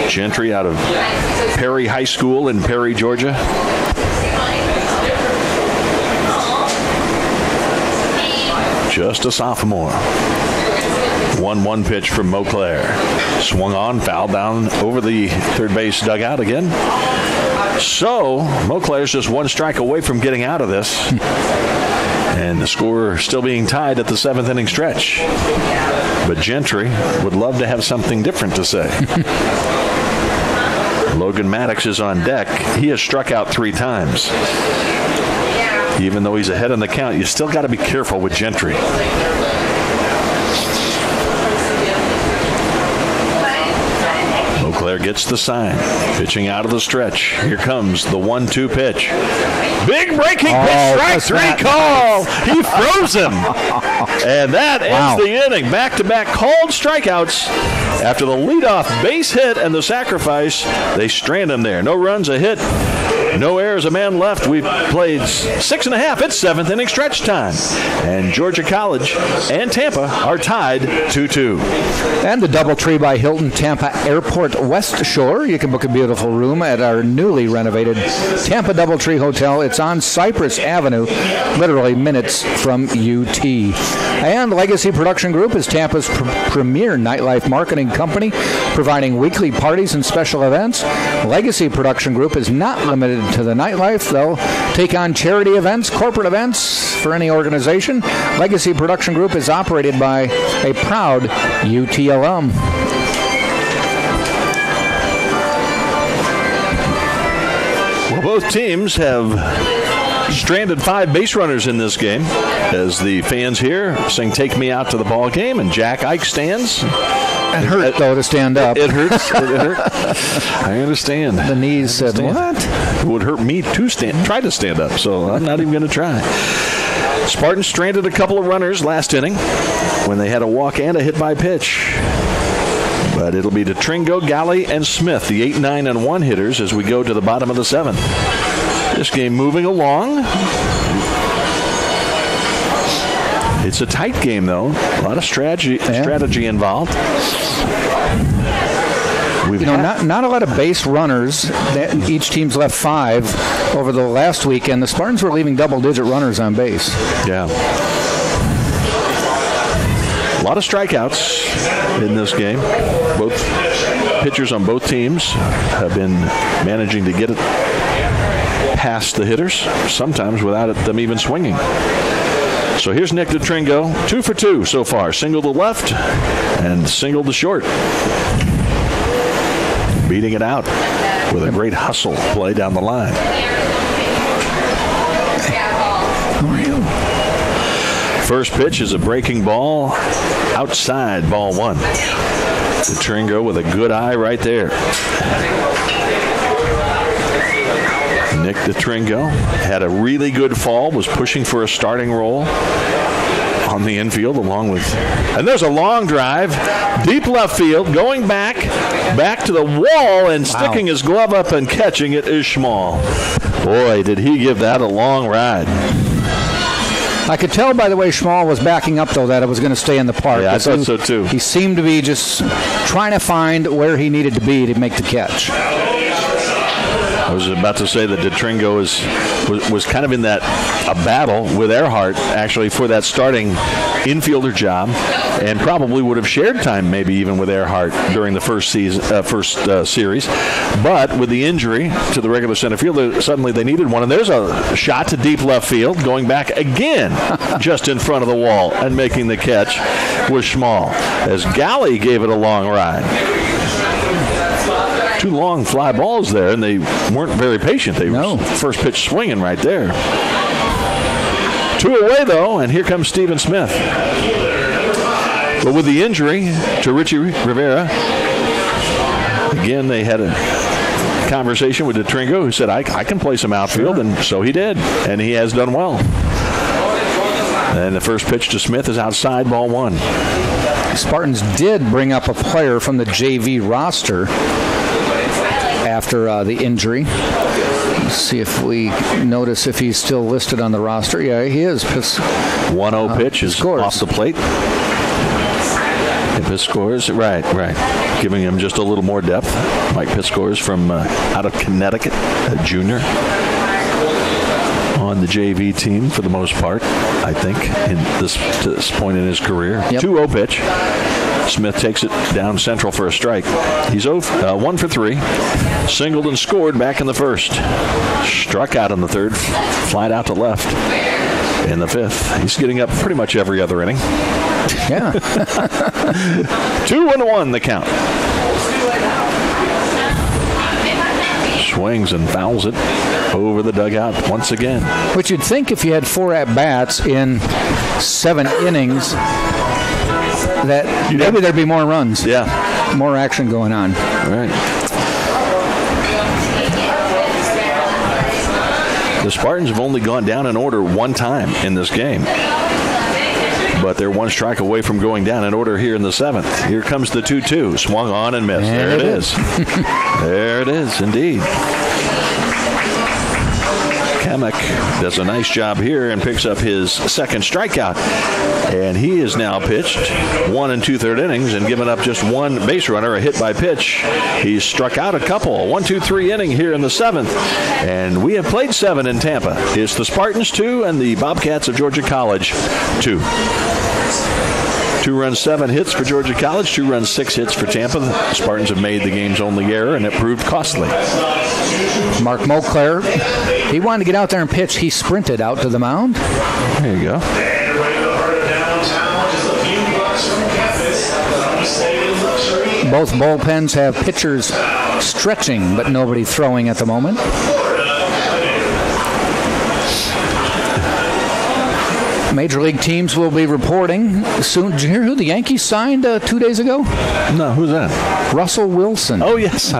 B: Gentry out of Perry High School in Perry, Georgia. Just a sophomore. 1-1 pitch from Montclair. Swung on, fouled down over the third base dugout again. So, Montclair's just 1 strike away from getting out of this. And the score still being tied at the 7th inning stretch. But Gentry would love to have something different to say. Logan Maddox is on deck. He has struck out 3 times. Even though he's ahead in the count, you still got to be careful with Gentry. Montclair gets the sign. Pitching out of the stretch. Here comes the 1-2 pitch. Big breaking pitch, strike 3 call. He froze him. And that ends the inning. Back-to-back called strikeouts. After the leadoff base hit and the sacrifice, they strand him there. No runs, a hit. No errors, a man left. We've played 6.5. It's 7th inning stretch time. And Georgia College and Tampa are tied 2-2.
A: And the DoubleTree by Hilton Tampa Airport West Shore. You can book a beautiful room at our newly renovated Tampa DoubleTree Hotel. It's on Cypress Avenue, literally minutes from UT. And Legacy Production Group is Tampa's premier nightlife marketing company, providing weekly parties and special events. Legacy Production Group is not limited to the nightlife. They'll take on charity events, corporate events for any organization. Legacy Production Group is operated by a proud UT alum.
B: Well, Both teams have stranded 5 base runners in this game as the fans here sing "Take Me Out to the Ball Game," and Jack Ike stands.
A: It hurt, though, to stand up.
B: It hurts. It hurt. I understand.
A: The knees said, what?
B: It would hurt me to try to stand up, so I'm not even going to try. Spartans stranded a couple of runners last inning when they had a walk and a hit by pitch. But it'll be to Tringo, Galley, and Smith, the 8, 9, and 1 hitters, as we go to the bottom of the 7th. This game moving along. It's a tight game, though. A lot of strategy involved.
A: Not a lot of base runners. Each team's left 5 over the last weekend. The Spartans were leaving double-digit runners on base.
B: Yeah. A lot of strikeouts in this game. Both pitchers on both teams have been managing to get it past the hitters, sometimes without them even swinging. So here's Nick DeTringo, 2 for 2 so far. Single to left and single to short. Beating it out with a great hustle play down the line.
A: How are you?
B: First pitch is a breaking ball outside, ball 1. DeTringo with a good eye right there. Nick DeTringo had a really good fall, was pushing for a starting role on the infield and there's a long drive, deep left field, going back to the wall and sticking his glove up and catching it is Schmall. Boy, did he give that a long ride.
A: I could tell by the way Schmall was backing up, though, that it was going to stay in the park.
B: Yeah, I thought so, too.
A: He seemed to be just trying to find where he needed to be to make the catch.
B: I was about to say that DeTringo was kind of in a battle with Earhart, actually, for that starting infielder job, and probably would have shared time maybe even with Earhart during the first series. But with the injury to the regular center fielder, suddenly they needed one. And there's a shot to deep left field, going back again just in front of the wall, and making the catch was Schmall, as Galley gave it a long ride. 2 long fly balls there, and they weren't very patient. They were first pitch swinging right there. 2 away, though, and here comes Stephen Smith. But with the injury to Richie Rivera, again, they had a conversation with DeTringo, who said, I can play some outfield, and so he did, and he has done well. And the first pitch to Smith is outside, ball 1.
A: Spartans did bring up a player from the JV roster after the injury. Let's see if we notice if he's still listed on the roster. Yeah, he is.
B: 1-0 pitch is off the plate. Piscores, right. Giving him just a little more depth. Mike Piscores from out of Connecticut, a junior. On the JV team for the most part, I think, to this point in his career. Yep. 2-0 pitch. Smith takes it down central for a strike. He's 1 for 3. Singled and scored back in the first. Struck out in the third. Flied out to left in the 5th. He's getting up pretty much every other inning.
A: Yeah.
B: 2-1 the count. Swings and fouls it over the dugout once again.
A: Which you'd think if you had 4 at-bats in 7 innings, that maybe there'd be more runs.
B: Yeah.
A: More action going on.
B: Right. The Spartans have only gone down in order 1 time in this game. But they're 1 strike away from going down in order here in the 7th. Here comes the 2-2. Swung on and missed. There it is. There it is, indeed. Kamek does a nice job here and picks up his 2nd strikeout. And he is now pitched 1 2/3 innings and given up just 1 base runner, a hit by pitch. He's struck out a couple. 1-2-3 inning here in the 7th. And we have played 7 in Tampa. It's the Spartans 2 and the Bobcats of Georgia College 2. 2 runs, 7 hits for Georgia College. 2 runs, 6 hits for Tampa. The Spartans have made the game's only error, and it proved costly.
A: Mark Monclair, he wanted to get out there and pitch. He sprinted out to the mound.
B: There you go.
A: Both bullpens have pitchers stretching, but nobody throwing at the moment. Major League teams will be reporting soon. Did you hear who the Yankees signed 2 days ago?
B: No, who's that?
A: Russell Wilson.
B: Oh, yes.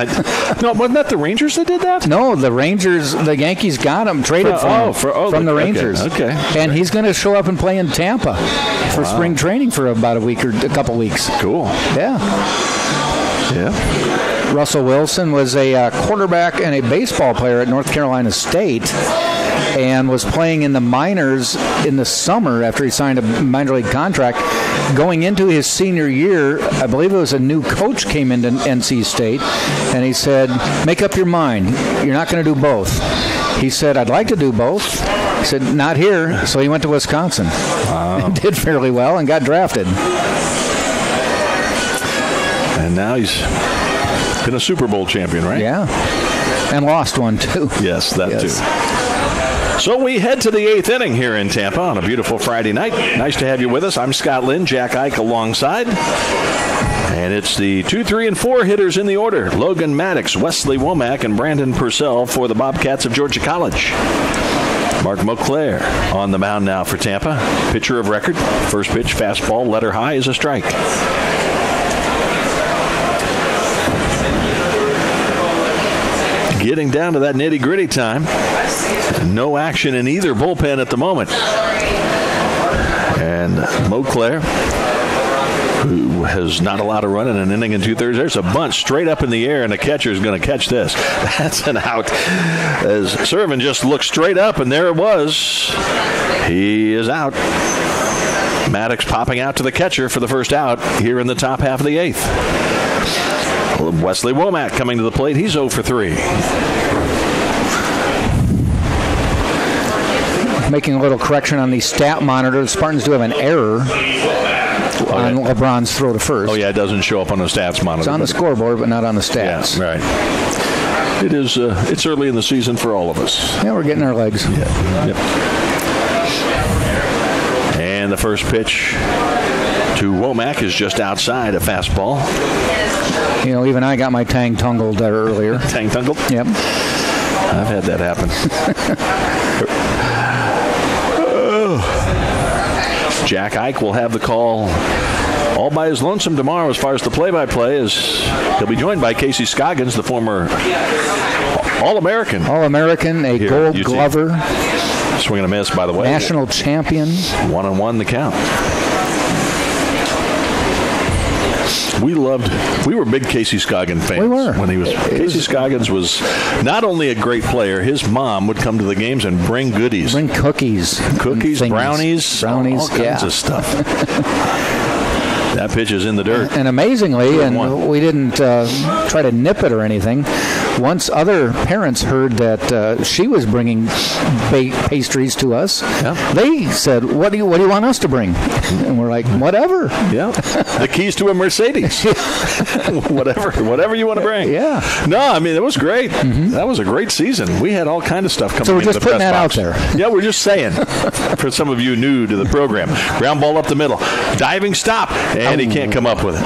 B: No, wasn't that the Rangers that did that?
A: No, the Yankees got him, traded from the Rangers.
B: Okay.
A: And he's going to show up and play in Tampa for spring training for about a week or a couple weeks.
B: Cool.
A: Yeah. Russell Wilson was a quarterback and a baseball player at North Carolina State, and was playing in the minors in the summer after he signed a minor league contract. Going into his senior year, I believe it was a new coach came into NC State, and he said, make up your mind. You're not going to do both. He said, I'd like to do both. He said, not here. So he went to Wisconsin. Wow. Did fairly well and got drafted.
B: And now he's been a Super Bowl champion, right?
A: Yeah. And lost one, too.
B: Yes, that too. So we head to the 8th inning here in Tampa on a beautiful Friday night. Nice to have you with us. I'm Scott Lynn, Jack Ike alongside. And it's the 2, 3, and 4 hitters in the order. Logan Maddox, Wesley Womack, and Brandon Purcell for the Bobcats of Georgia College. Mark Moclair on the mound now for Tampa. Pitcher of record. First pitch, fastball, letter high is a strike. Getting down to that nitty-gritty time. No action in either bullpen at the moment. And Moclair, who has not allowed a run in an inning and 2/3. There's a bunt straight up in the air, and the catcher is going to catch this. That's an out. As Servin just looked straight up, and there it was. He is out. Maddox popping out to the catcher for the first out here in the top half of the 8th. Wesley Womack coming to the plate. He's 0 for 3.
A: Making a little correction on the stat monitor. The Spartans do have an error on LeBron's throw to first.
B: Oh, yeah, it doesn't show up on the stats monitor.
A: It's on the scoreboard, but not on the stats.
B: Yeah, right. It is. It's early in the season for all of us.
A: Yeah, we're getting our legs.
B: Yeah. Yep. And the first pitch to Womack is just outside a fastball.
A: You know, even I got my tang tungled there earlier.
B: Tang tungled?
A: Yep.
B: I've had that happen. Jack Ike will have the call all by his lonesome tomorrow as far as the play-by-play is. He'll be joined by Casey Scoggins, the former All-American.
A: All-American, a Gold Glover.
B: Swing and a miss, by the way.
A: National champion.
B: 1-1 the count. We were big Casey Scoggins fans.
A: We were.
B: Casey Scoggins was not only a great player, his mom would come to the games and bring goodies.
A: Bring cookies.
B: Brownies, all kinds of stuff. That pitch is in the dirt.
A: And amazingly, and we didn't try to nip it or anything, once other parents heard that she was bringing pastries to us, they said, what do you want us to bring? And we're like, whatever.
B: Yeah. The keys to a Mercedes. whatever you want to bring.
A: Yeah.
B: No, I mean, it was great. Mm-hmm. That was a great season. We had all kind of stuff coming in.
A: So we're just putting that out there.
B: Yeah, we're just saying. For some of you new to the program. Ground ball up the middle. Diving stop. And he can't come up with it.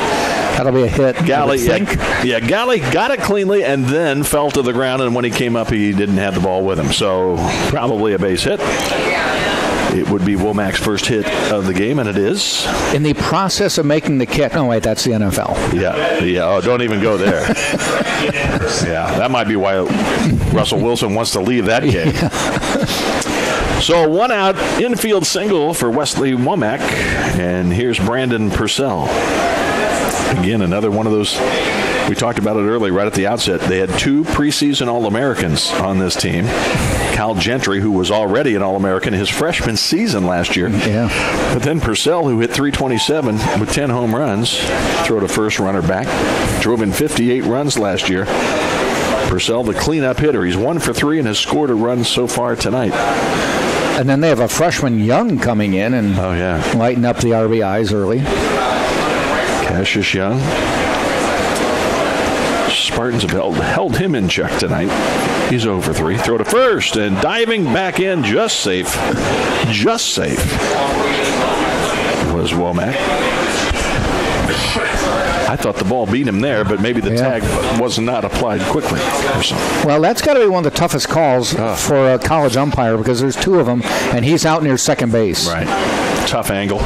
A: That'll be a hit.
B: Galley got it cleanly and then fell to the ground, and when he came up, he didn't have the ball with him. So probably a base hit. It would be Womack's first hit of the game, and it is.
A: In the process of making the catch. Oh, wait, that's the NFL.
B: Yeah. Oh, don't even go there. Yeah, that might be why Russell Wilson wants to leave that game. Yeah. So 1 out, infield single for Wesley Womack, and here's Brandon Purcell. Again, another one of those, we talked about it early, right at the outset. They had 2 preseason All-Americans on this team. Cal Gentry, who was already an All-American his freshman season last year.
A: Yeah.
B: But then Purcell, who hit .327 with 10 home runs, throw to first, runner back, drove in 58 runs last year. Purcell, the cleanup hitter. He's 1 for 3 and has scored a run so far tonight.
A: And then they have a freshman Young coming in and lighten up the RBIs early.
B: Cassius Young. Spartans have held him in check tonight. He's 0 for 3. Throw to first and diving back in, just safe. Was Womack. I thought the ball beat him there, but maybe the tag was not applied quickly or something.
A: Well, that's got to be one of the toughest calls for a college umpire because there's two of them, and he's out near second base.
B: Right. Tough angle.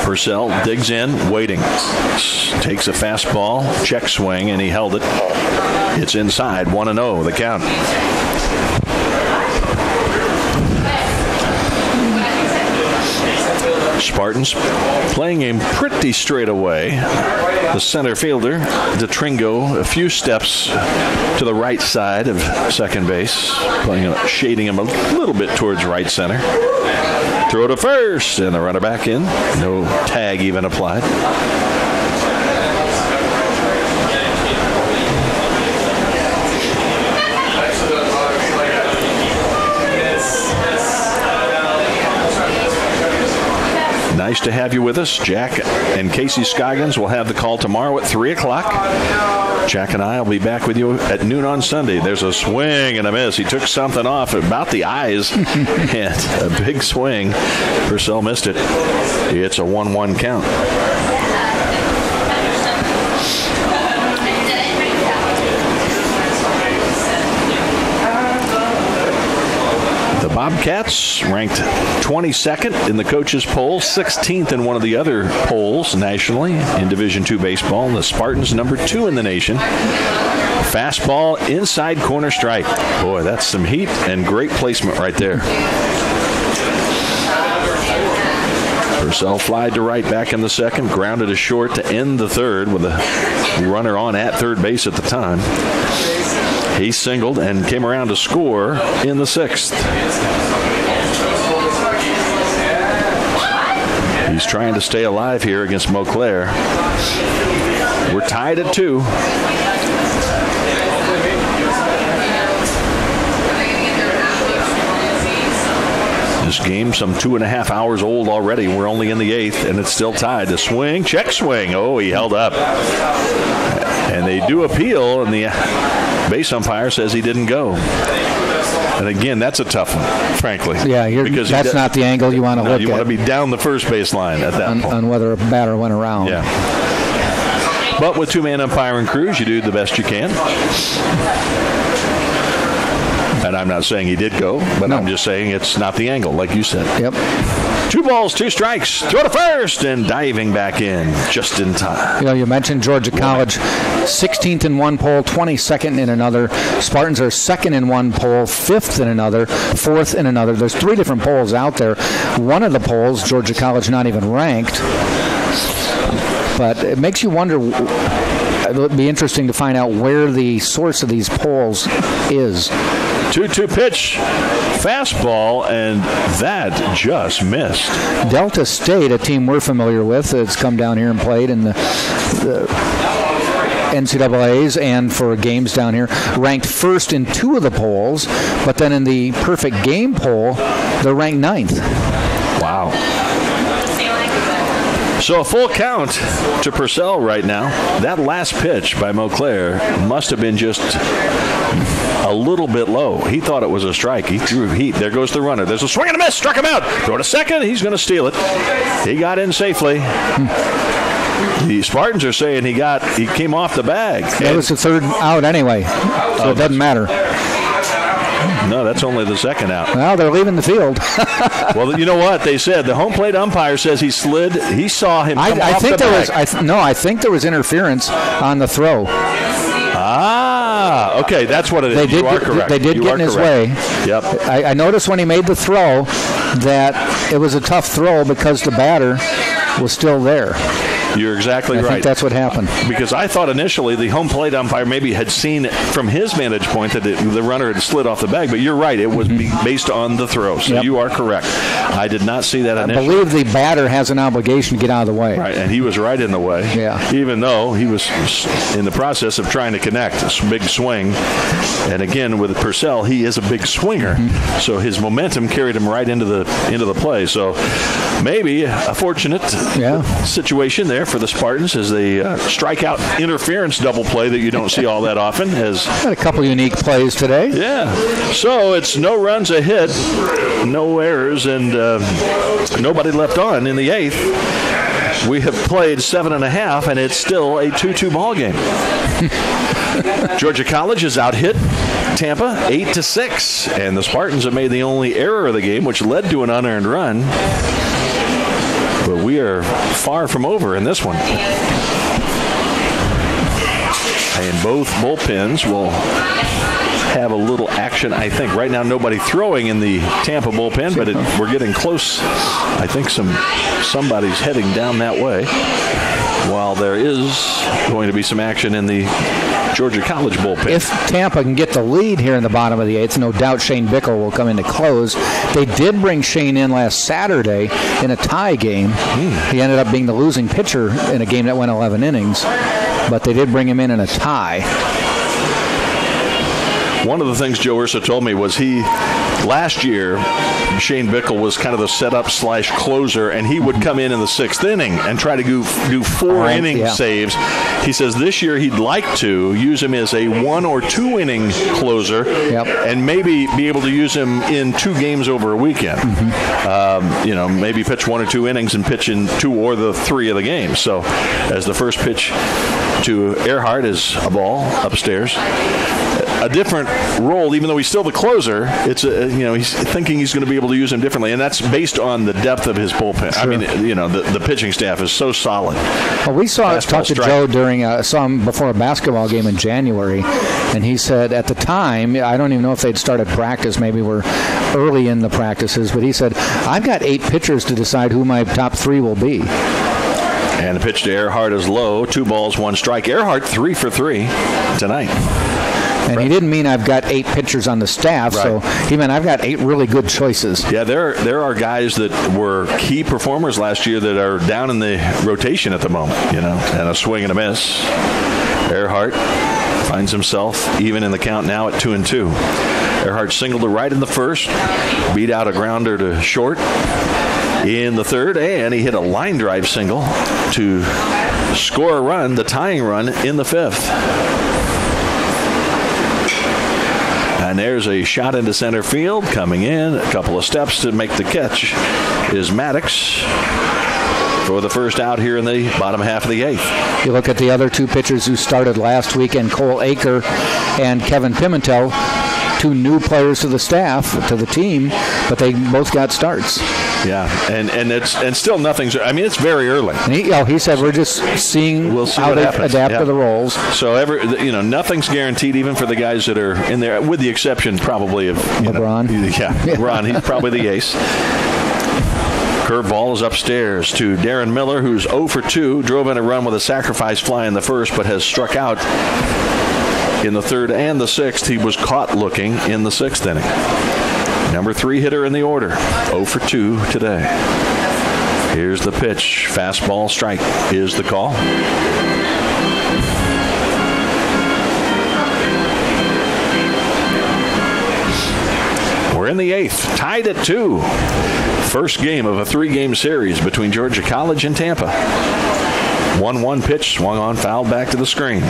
B: Purcell digs in, waiting. Takes a fastball, check swing, and he held it. It's inside, 1-0, the count. Spartans playing him pretty straight away. The center fielder, DeTringo, a few steps to the right side of second base, shading him a little bit towards right center. Throw to first, and the runner back in. No tag even applied. Nice to have you with us. Jack and Casey Scoggins will have the call tomorrow at 3 o'clock. Jack and I will be back with you at noon on Sunday. There's a swing and a miss. He took something off about the eyes and a big swing. Purcell missed it. It's a 1-1 count. Bobcats ranked 22nd in the coaches poll, 16th in one of the other polls nationally in Division II baseball. The Spartans number 2 in the nation. Fastball inside corner strike. Boy, that's some heat and great placement right there. Purcell flied to right back in the second, grounded a short to end the third with a runner on at third base at the time. He singled and came around to score in the sixth. He's trying to stay alive here against Montclair. We're tied at 2. This game some 2.5 hours old already. We're only in the 8th, and it's still tied. The swing, check swing. Oh, he held up. And they do appeal, and the base umpire says he didn't go. And again, that's a tough one, frankly.
A: Yeah, because that's not the angle you want to look at.
B: You want to be down the first baseline at that point.
A: On whether a batter went around.
B: Yeah. But with two-man umpiring crews, you do the best you can. And I'm not saying he did go, but I'm just saying it's not the angle, like you said.
A: Yep.
B: 2 balls, 2 strikes. Throw to first and diving back in just in time.
A: You mentioned Georgia College, 16th in one poll, 22nd in another. Spartans are 2nd in one poll, 5th in another, 4th in another. There's 3 different polls out there. One of the polls, Georgia College not even ranked. But it makes you wonder. It would be interesting to find out where the source of these polls is.
B: 2-2 pitch, fastball, and that just missed.
A: Delta State, a team we're familiar with, has come down here and played in the NCAAs and for games down here, ranked 1st in 2 of the polls, but then in the perfect game poll, they're ranked 9th.
B: Wow. So a full count to Purcell right now. That last pitch by Montclair must have been just a little bit low. He thought it was a strike. He threw heat. There goes the runner. There's a swing and a miss. Struck him out. Throw to second. He's going to steal it. He got in safely. The Spartans are saying he came off the bag.
A: That was the 3rd out anyway, so it doesn't matter.
B: No, that's only the 2nd out.
A: Well, they're leaving the field.
B: Well, you know what? They said the home plate umpire says he slid. He saw him come off the bag.
A: I think there was interference on the throw.
B: Ah, okay, that's what it is. You are correct.
A: They did get in his way.
B: Yep.
A: I noticed when he made the throw that it was a tough throw because the batter was still there.
B: You're exactly right.
A: I think that's what happened.
B: Because I thought initially the home plate umpire maybe had seen from his vantage point that the runner had slid off the bag, but you're right. It was based on the throw. So you are correct. I did not see that initially.
A: I believe the batter has an obligation to get out of the way.
B: Right, and he was right in the way.
A: Yeah.
B: Even though he was in the process of trying to connect. A big swing. And again, with Purcell, he is a big swinger. So his momentum carried him right into the play. So maybe a fortunate situation there there for the Spartans as they strikeout interference double play that you don't see all that often.
A: Had a couple unique plays today.
B: Yeah. So it's no runs, a hit, no errors, and nobody left on in the 8th. We have played 7.5, and it's still a 2-2 ball game. Georgia College is out hit Tampa 8-6, and the Spartans have made the only error of the game, which led to an unearned run. But we are far from over in this one. And both bullpens will have a little action, I think. Right now, nobody throwing in the Tampa bullpen, but we're getting close. I think somebody's heading down that way, while there is going to be some action in the Georgia College bullpen.
A: If Tampa can get the lead here in the bottom of the 8th, no doubt Shane Bickle will come in to close. They did bring Shane in last Saturday in a tie game. He ended up being the losing pitcher in a game that went 11 innings, but they did bring him in a tie.
B: One of the things Joe Ursa told me was last year, Shane Bickle was kind of the setup/closer, and he would come in the 6th inning and try to do 4 inning saves. He says this year he'd like to use him as a 1 or 2 inning closer, and maybe be able to use him in 2 games over a weekend. Maybe pitch 1 or 2 innings and pitch in 2 or the 3 of the game. So as the first pitch to Earhart is a ball upstairs. A different role, even though he's still the closer. It's he's thinking he's going to be able to use him differently, and that's based on the depth of his bullpen. Sure. I mean, the pitching staff is so solid.
A: Well, we talked to Joe saw him before a basketball game in January, and he said at the time, I don't even know if they'd started practice, maybe we're early in the practices, but he said, I've got 8 pitchers to decide who my top 3 will be.
B: And the pitch to Earhart is low. 2 balls, 1 strike. Earhart 3 for 3 tonight.
A: And he didn't mean I've got 8 pitchers on the staff, so he meant I've got 8 really good choices.
B: Yeah, there are guys that were key performers last year that are down in the rotation at the moment, and a swing and a miss. Earhart finds himself even in the count now at 2-2. Earhart singled to right in the first, beat out a grounder to short in the third, and he hit a line drive single to score a run, the tying run, in the 5th. And there's a shot into center field. Coming in, a couple of steps to make the catch is Maddox for the first out here in the bottom half of the 8th.
A: You look at the other 2 pitchers who started last weekend, Cole Aker and Kevin Pimentel, 2 new players to the staff, to the team, but they both got starts.
B: Yeah, and still nothing's. I mean, it's very early.
A: And he said we're just seeing how they adapt to the roles.
B: So nothing's guaranteed, even for the guys that are in there, with the exception probably of
A: LeBron.
B: LeBron. He's probably the ace. Curveball is upstairs to Darren Miller, who's 0 for 2. Drove in a run with a sacrifice fly in the first, but has struck out in the 3rd and the 6th. He was caught looking in the 6th inning. Number 3 hitter in the order, 0 for 2 today. Here's the pitch. Fastball strike is the call. We're in the 8th, tied at 2. First game of a 3-game series between Georgia College and Tampa. 1-1 pitch, swung on, fouled back to the screen.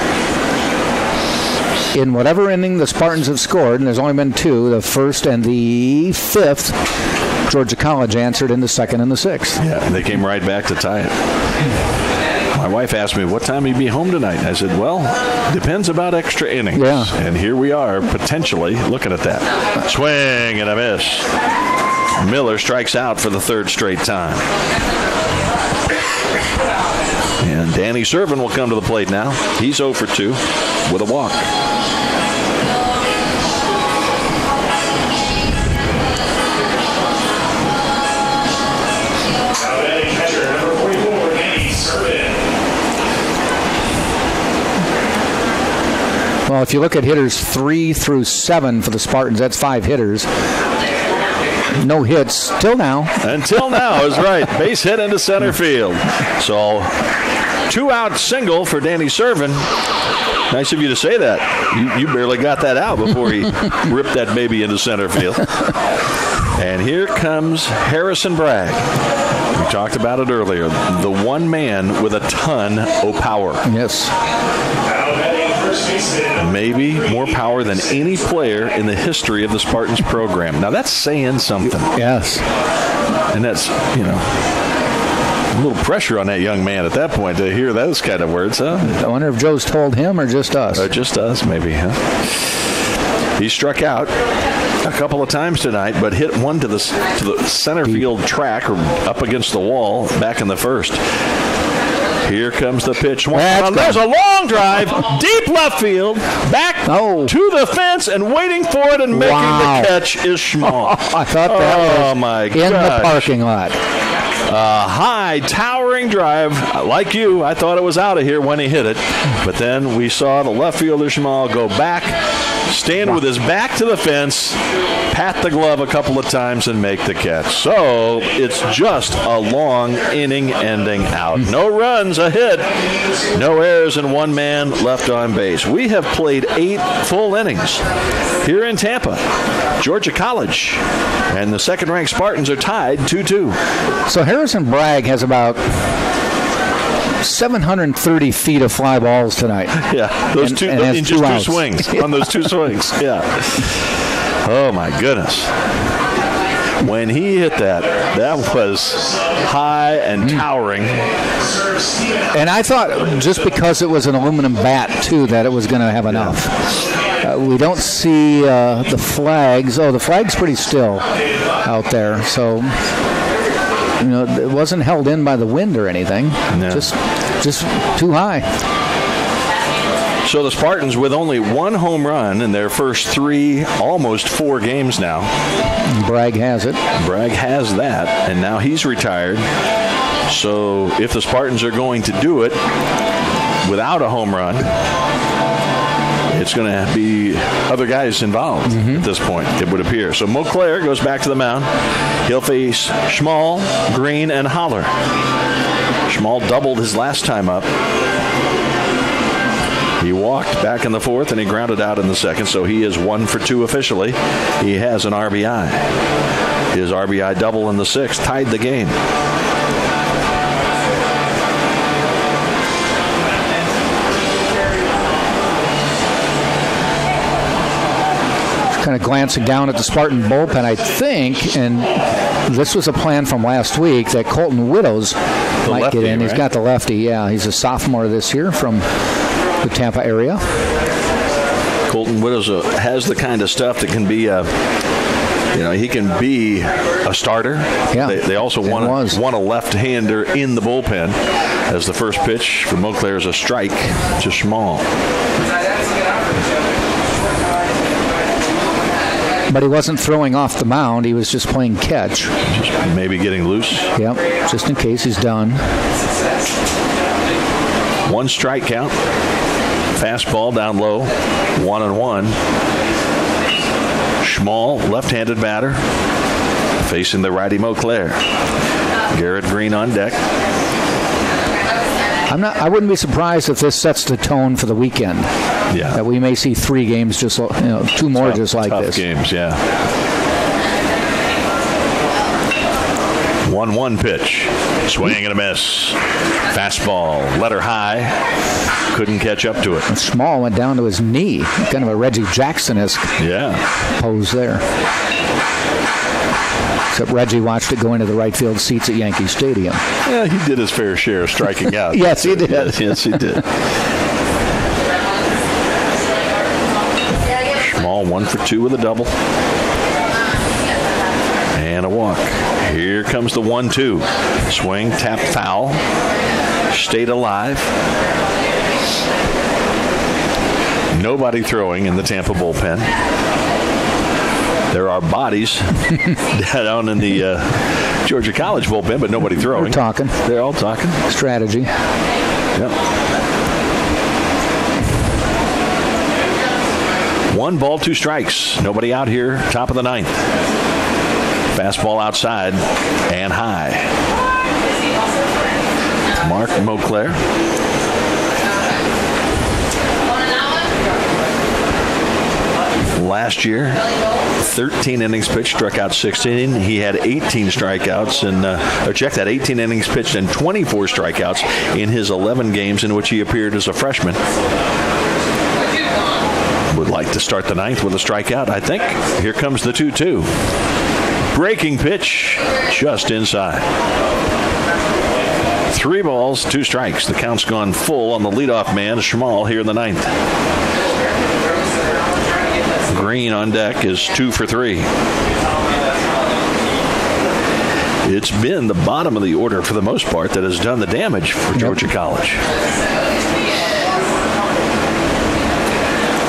A: In whatever inning the Spartans have scored, and there's only been 2, the 1st and the 5th, Georgia College answered in the 2nd and the 6th.
B: Yeah, and they came right back to tie it. My wife asked me, what time will you be home tonight? I said, well, depends about extra innings.
A: Yeah.
B: And here we are, potentially looking at that. Swing and a miss. Miller strikes out for the 3rd straight time. And Danny Servin will come to the plate now. He's 0 for 2 with a walk.
A: Well, if you look at hitters 3 through 7 for the Spartans, that's 5 hitters. No hits till now.
B: Until now is right. Base hit into center field. So 2-out single for Danny Servin. Nice of you to say that. You barely got that out before he ripped that baby into center field. And here comes Harrison Bragg. We talked about it earlier. The one man with a ton of power.
A: Yes.
B: Maybe more power than any player in the history of the Spartans program. Now, that's saying something.
A: Yes.
B: And that's, a little pressure on that young man at that point to hear those kind of words, huh?
A: I wonder if Joe's told him or just us.
B: Just us, maybe, huh? He struck out a couple of times tonight, but hit one to the center field track or up against the wall back in the first. Here comes the pitch. There's a long drive, deep left field, back to the fence, and waiting for it and making the catch is Schmall.
A: I thought that was in the parking lot.
B: A high, towering drive. Like you, I thought it was out of here when he hit it. But then we saw the left fielder, Schmall, go back, stand with his back to the fence, pat the glove a couple of times, and make the catch. So it's just a long inning-ending out. No runs, a hit, no errors, and one man left on base. We have played 8 full innings here in Tampa. Georgia College and the second-ranked Spartans are tied 2-2.
A: So Harrison Bragg has about 730 feet of fly balls tonight.
B: Yeah, those two swings. On those 2 swings. Yeah. Oh my goodness. When he hit that was high and towering.
A: And I thought just because it was an aluminum bat too that it was going to have enough. We don't see the flags. Oh, the flag's pretty still out there. So, it wasn't held in by the wind or anything. No. Just too high.
B: So the Spartans with only 1 home run in their first 3, almost 4 games now.
A: Bragg has it.
B: Bragg has that, and now he's retired. So if the Spartans are going to do it without a home run, it's going to be other guys involved at this point, it would appear. So Mauclair goes back to the mound. He'll face Schmall, Green, and Holler. Schmall doubled his last time up. He walked back in the 4th, and he grounded out in the 2nd, so he is 1 for 2 officially. He has an RBI. His RBI double in the 6th tied the game.
A: Kind of glancing down at the Spartan bullpen, I think, and this was a plan from last week, that Colton Widows might lefty, get in. He's got the lefty, yeah. He's a sophomore this year from the Tampa area.
B: Colton Widows has the kind of stuff that can be he can be a starter.
A: Yeah,
B: they also want a left-hander in the bullpen, as the first pitch from Mauclair is a strike to Schmall.
A: But he wasn't throwing off the mound. He was just playing catch.
B: Just maybe getting loose.
A: Yep, just in case he's done.
B: 1 strike count. Fastball down low. 1-1. Schmall, left-handed batter, facing the righty Mauclair. Garrett Green on deck.
A: I wouldn't be surprised if this sets the tone for the weekend.
B: Yeah.
A: That we may see 3 games, 2 more just like
B: tough
A: this.
B: Games, yeah. 1-1 pitch. Swing and a miss. Fastball. Letter high. Couldn't catch up to it.
A: And Schmall went down to his knee. Kind of a Reggie Jackson-esque pose there. Except Reggie watched it go into the right field seats at Yankee Stadium.
B: Yeah, he did his fair share of striking out.
A: Yes, he did.
B: Yes, he did. Schmall 1 for 2 with a double. And a walk. Here comes the 1-2. Swing, tap, foul. Stayed alive. Nobody throwing in the Tampa bullpen. There are bodies down in the Georgia College bullpen, but nobody throwing.
A: They're talking.
B: They're all talking.
A: Strategy.
B: Yep. 1 ball, 2 strikes. Nobody out here. Top of the 9th. Fastball outside and high. Mark Mauclair. last year. 13 innings pitched, struck out 16. He had 18 strikeouts, or check that, 18 innings pitched and 24 strikeouts in his 11 games in which he appeared as a freshman. Would like to start the ninth with a strikeout, I think. Here comes the 2-2. Breaking pitch, just inside. 3 balls, 2 strikes. The count's gone full on the leadoff man, Schmal, here in the ninth. Green on deck is 2 for 3. It's been the bottom of the order for the most part that has done the damage for Georgia College.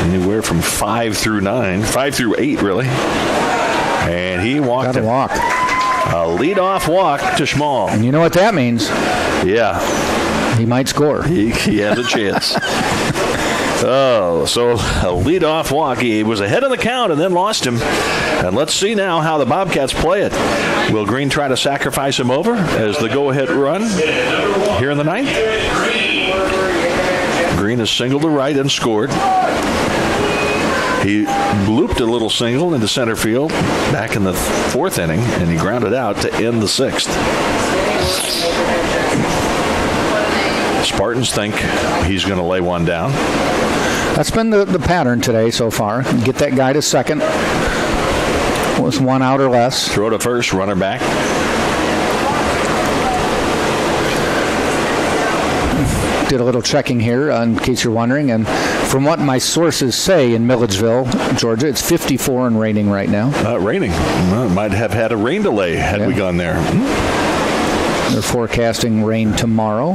B: Anywhere from 5 through 8, really. And he walked.
A: Got a walk.
B: A leadoff walk to Schmal.
A: And you know what that means?
B: Yeah.
A: He might score.
B: He has a chance. So a leadoff walk. He was ahead of the count and then lost him. And let's see now how the Bobcats play it. Will Green try to sacrifice him over as the go-ahead run here in the ninth? Green has singled to right and scored. He blooped a little single into center field back in the 4th inning, and he grounded out to end the 6th. Spartans think he's going to lay one down.
A: That's been the pattern today so far. Get that guy to second. Was 1 out or less.
B: Throw to first, runner back.
A: Did a little checking here in case you're wondering, and from what my sources say in Milledgeville, Georgia, it's 54 and raining right now.
B: Raining. Well, might have had a rain delay had we gone there.
A: They're forecasting rain tomorrow.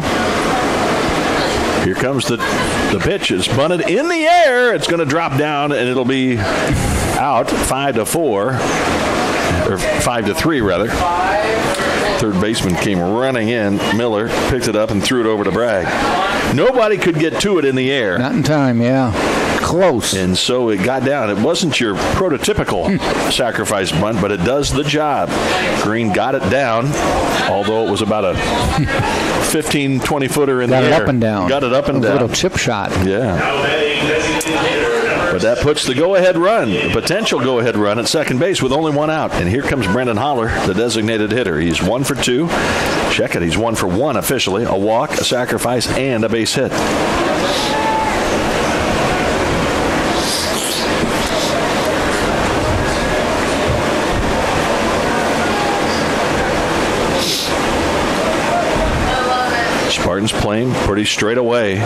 B: Here comes the pitch. It's bunted in the air. It's going to drop down, and it'll be out 5-4, or 5-3 rather. Third baseman came running in. Miller picked it up and threw it over to Bragg. Nobody could get to it in the air.
A: Not in time, yeah. Close.
B: And so it got down. It wasn't your prototypical sacrifice bunt, but it does the job. Green got it down, although it was about a 15, 20-footer in the air.
A: Got it up and down.
B: Got it up and down.
A: A little chip shot.
B: Yeah. But that puts the go-ahead run, the potential go-ahead run at second base with only 1 out. And here comes Brendan Holler, the designated hitter. He's 1 for 2. Check it. He's 1 for 1 officially. A walk, a sacrifice, and a base hit. Spartans playing pretty straight away.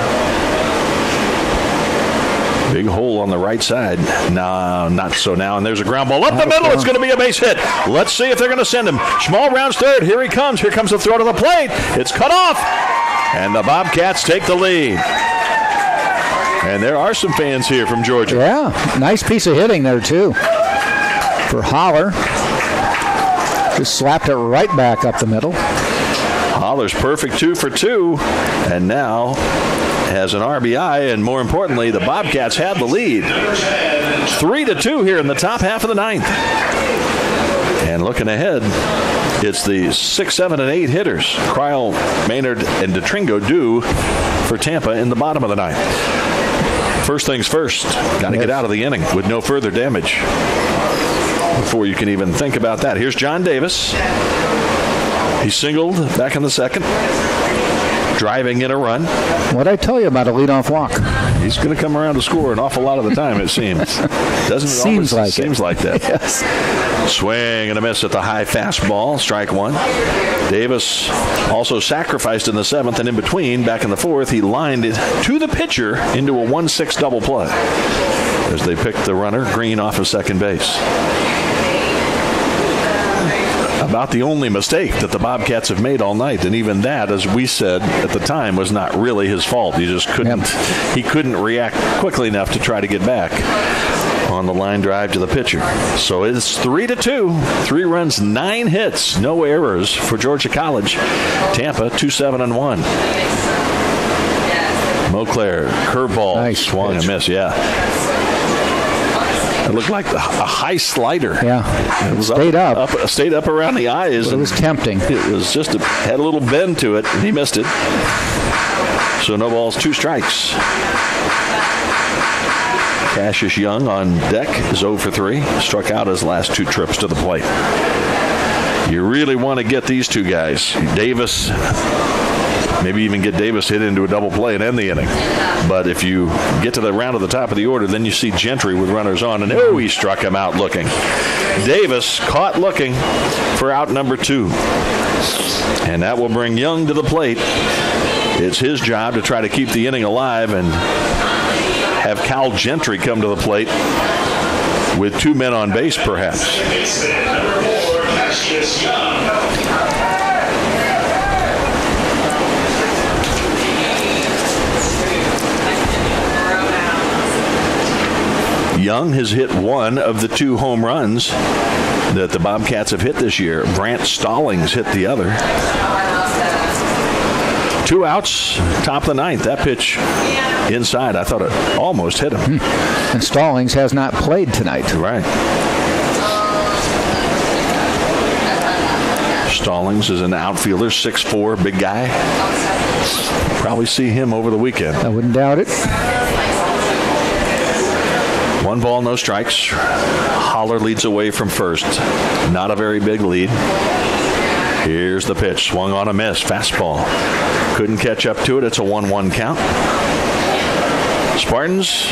B: Big hole on the right side. No, not so now. And there's a ground ball up the middle. It's going to be a base hit. Let's see if they're going to send him. Schmal rounds third. Here he comes. Here comes the throw to the plate. It's cut off. And the Bobcats take the lead. And there are some fans here from Georgia.
A: Yeah, nice piece of hitting there, too, for Holler. Just slapped it right back up the middle.
B: Holler's perfect 2 for 2. And now has an RBI, and more importantly, the Bobcats have the lead. 3-2 here in the top half of the ninth. And looking ahead, it's the 6, 7, and 8 hitters. Cryle, Maynard, and DeTringo do for Tampa in the bottom of the ninth. First things first, got to get out of the inning with no further damage before you can even think about that. Here's John Davis. He singled back in the second, driving in a run.
A: What'd I tell you about a leadoff walk?
B: He's going to come around to score an awful lot of the time, it seems. Doesn't it?
A: Seems like
B: that.
A: Yes.
B: Swing and a miss at the high fastball, strike 1. Davis also sacrificed in the 7th, and in between, back in the 4th, he lined it to the pitcher into a 1-6 double play as they picked the runner, Green, off of second base. About the only mistake that the Bobcats have made all night, and even that, as we said at the time, was not really his fault. He just couldn't. He couldn't react quickly enough to try to get back on the line drive to the pitcher. So it's 3-2. 3 runs, 9 hits, no errors for Georgia College. Tampa 2-7-1. Mauclair, curveball, nice swung pitch. And miss. Yeah. It looked like a high slider.
A: Yeah,
B: it was
A: stayed up.
B: Stayed up around the eyes.
A: But it was tempting.
B: It was just had a little bend to it, and he missed it. So no balls, 2 strikes. Cassius Young on deck is 0 for 3. Struck out his last 2 trips to the plate. You really want to get these two guys. Davis, maybe even get Davis hit into a double play and end the inning. But if you get to the round of the top of the order, then you see Gentry with runners on, and he struck him out looking. Davis caught looking for out number 2. And that will bring Young to the plate. It's his job to try to keep the inning alive and have Cal Gentry come to the plate with 2 men on base, perhaps.
C: Number 4, Cassius Young.
B: Young has hit 1 of the 2 home runs that the Bobcats have hit this year. Brant Stallings hit the other. 2 outs, top of the 9th. That pitch inside, I thought it almost hit him.
A: And Stallings has not played tonight.
B: Right. Stallings is an outfielder, 6'4", big guy. Probably see him over the weekend.
A: I wouldn't doubt it.
B: 1 ball, no strikes. Holler leads away from first. Not a very big lead. Here's the pitch. Swung on a miss. Fastball. Couldn't catch up to it. It's a 1-1 count. Spartans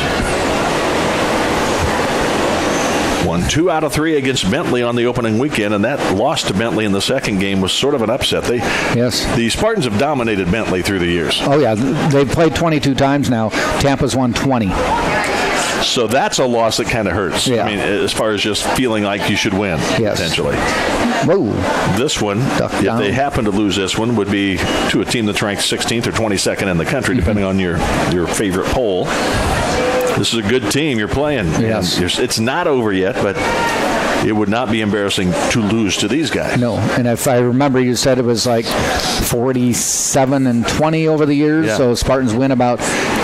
B: won 2 out of 3 against Bentley on the opening weekend, and that loss to Bentley in the second game was sort of an upset. The Spartans have dominated Bentley through the years.
A: Oh, yeah. They've played 22 times now. Tampa's won 20.
B: So that's a loss that kind of hurts.
A: Yeah.
B: I mean, as far as just feeling like you should win, potentially.
A: Whoa.
B: This one, if they happen to lose this one, would be to a team that's ranked 16th or 22nd in the country, depending on your favorite poll. This is a good team you're playing.
A: Yes.
B: It's not over yet, but it would not be embarrassing to lose to these guys.
A: No, and if I remember, you said it was like 47-20 over the years, so Spartans win about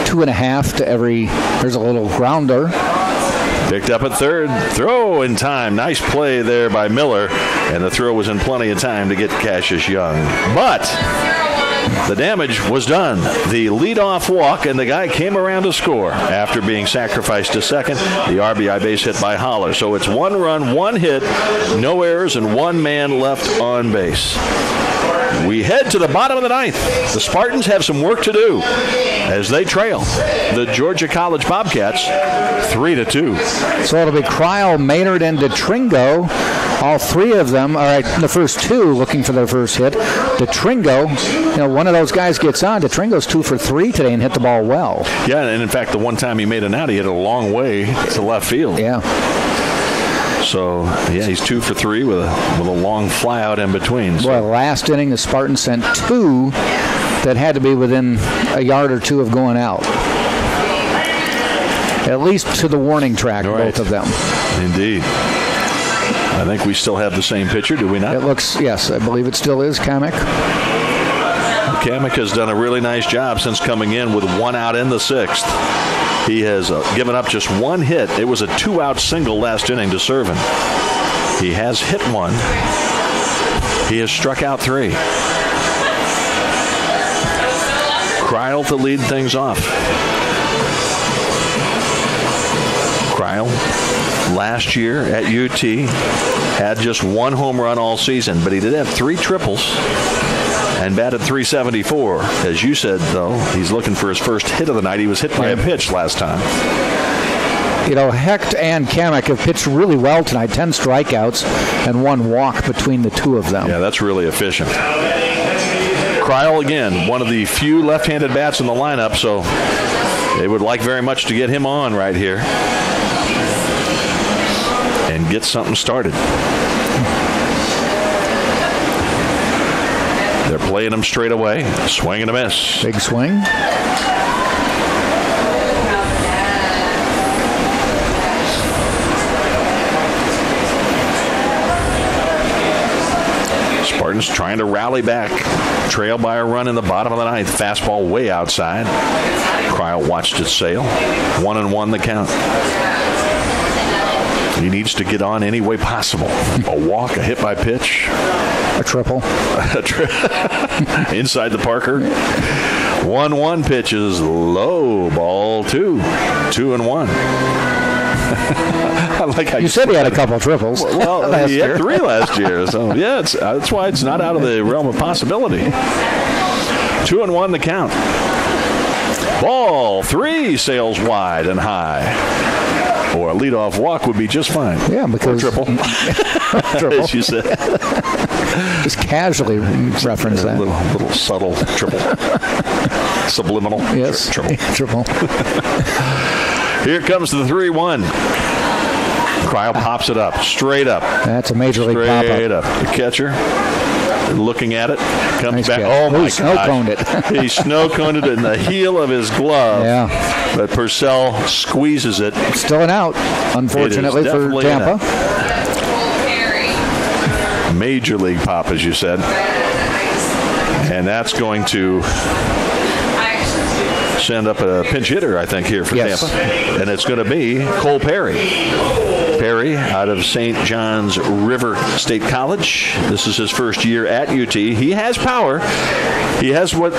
A: 2.5 to every. There's a little grounder.
B: Picked up at third. Throw in time. Nice play there by Miller, and the throw was in plenty of time to get Cassius Young. But the damage was done. The leadoff walk, and the guy came around to score after being sacrificed to second. The RBI base hit by Holler. So it's 1 run, 1 hit, no errors, and 1 man left on base. We head to the bottom of the 9th. The Spartans have some work to do as they trail the Georgia College Bobcats 3-2.
A: So it'll be Cryle, Maynard, and DeTringo. All 3 of them, all right, the first 2 looking for their first hit. DeTringo, one of those guys gets on. DeTringo's 2 for 3 today and hit the ball well.
B: Yeah, and in fact, the one time he made an out, he hit it a long way to left field.
A: Yeah.
B: So, he's 2 for 3 with a long fly out in between. So.
A: Well, last inning, the Spartans sent 2 that had to be within a yard or 2 of going out. At least to the warning track, both of them.
B: Indeed. I think we still have the same pitcher, do we not?
A: It looks, yes, I believe it still is Kamek.
B: Kamek has done a really nice job since coming in with 1 out in the 6th. He has given up just 1 hit. It was a 2-out single last inning to Servin. He has hit 1. He has struck out 3. Cryle to lead things off. Cryle, last year at UT, had just 1 home run all season, but he did have 3 triples and batted .374. As you said, though, he's looking for his first hit of the night. He was hit by a pitch last time.
A: Hecht and Kamek have pitched really well tonight. 10 strikeouts and 1 walk between the 2 of them.
B: Yeah, that's really efficient. Cryle, again, one of the few left-handed bats in the lineup, so they would like very much to get him on right here and get something started. They're playing him straight away. Swing and a miss.
A: Big swing.
B: Spartans trying to rally back. Trail by a run in the bottom of the 9th. Fastball way outside. Cryle watched it sail. 1-1 the count. He needs to get on any way possible. A walk, a hit by pitch.
A: A triple.
B: Inside the Parker. 1-1 pitch is low. Ball 2. 2-1. I like how
A: you said he had a couple triples.
B: Well, he had 3 last year. So, yeah, that's why it's not out of the realm of possibility. 2-1 the count. Ball 3 sails wide and high. Or a leadoff walk would be just fine.
A: Yeah, because...
B: Or triple.
A: Triple.
B: As you said.
A: Just casually reference that.
B: Little subtle triple. Subliminal.
A: Yes.
B: Triple. Here comes the 3-1. Cryle pops it up. Straight up.
A: That's a major league pop-up.
B: Straight up. The catcher looking at it. Comes
A: nice
B: back.
A: Catch.
B: Oh, my God.
A: Snow-coned it.
B: He snow-coned it in the heel of his glove.
A: Yeah.
B: But Purcell squeezes it.
A: Still an out, unfortunately, for Tampa.
B: Major league pop, as you said. And that's going to send up a pinch hitter, I think, here for Tampa. And it's going to be Cole Perry. Perry out of St. John's River State College. This is his first year at UT. He has power. He has what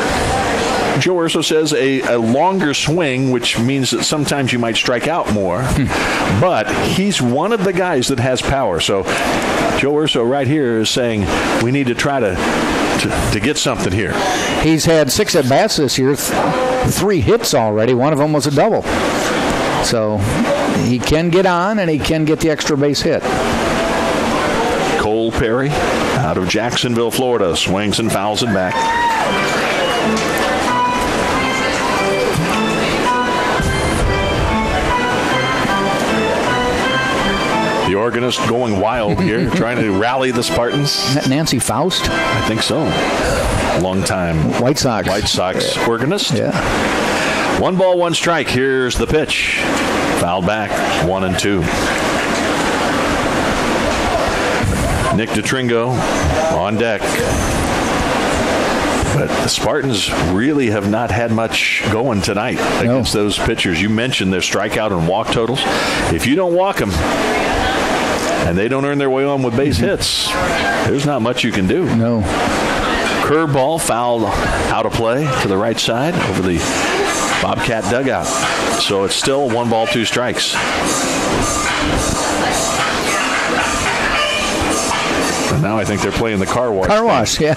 B: Joe Urso says a longer swing, which means that sometimes you might strike out more. But he's one of the guys that has power. So Joe Urso right here is saying we need to try to get something here.
A: He's had 6 at-bats this year, 3 hits already. One of them was a double. So he can get on, and he can get the extra base hit.
B: Cole Perry out of Jacksonville, Florida, swings and fouls it back. The organist going wild here, trying to rally the Spartans.
A: Isn't that Nancy Faust?
B: I think so. Long time.
A: White Sox
B: organist.
A: Yeah.
B: 1 ball, 1 strike. Here's the pitch. Fouled back. 1-2. Nick DeTringo on deck. But the Spartans really have not had much going tonight against those pitchers. You mentioned their strikeout and walk totals. If you don't walk them and they don't earn their way on with base hits, there's not much you can do.
A: No.
B: Curveball fouled out of play to the right side over the Bobcat dugout. So it's still 1 ball, 2 strikes. And now I think they're playing the car wash.
A: Car wash, yeah.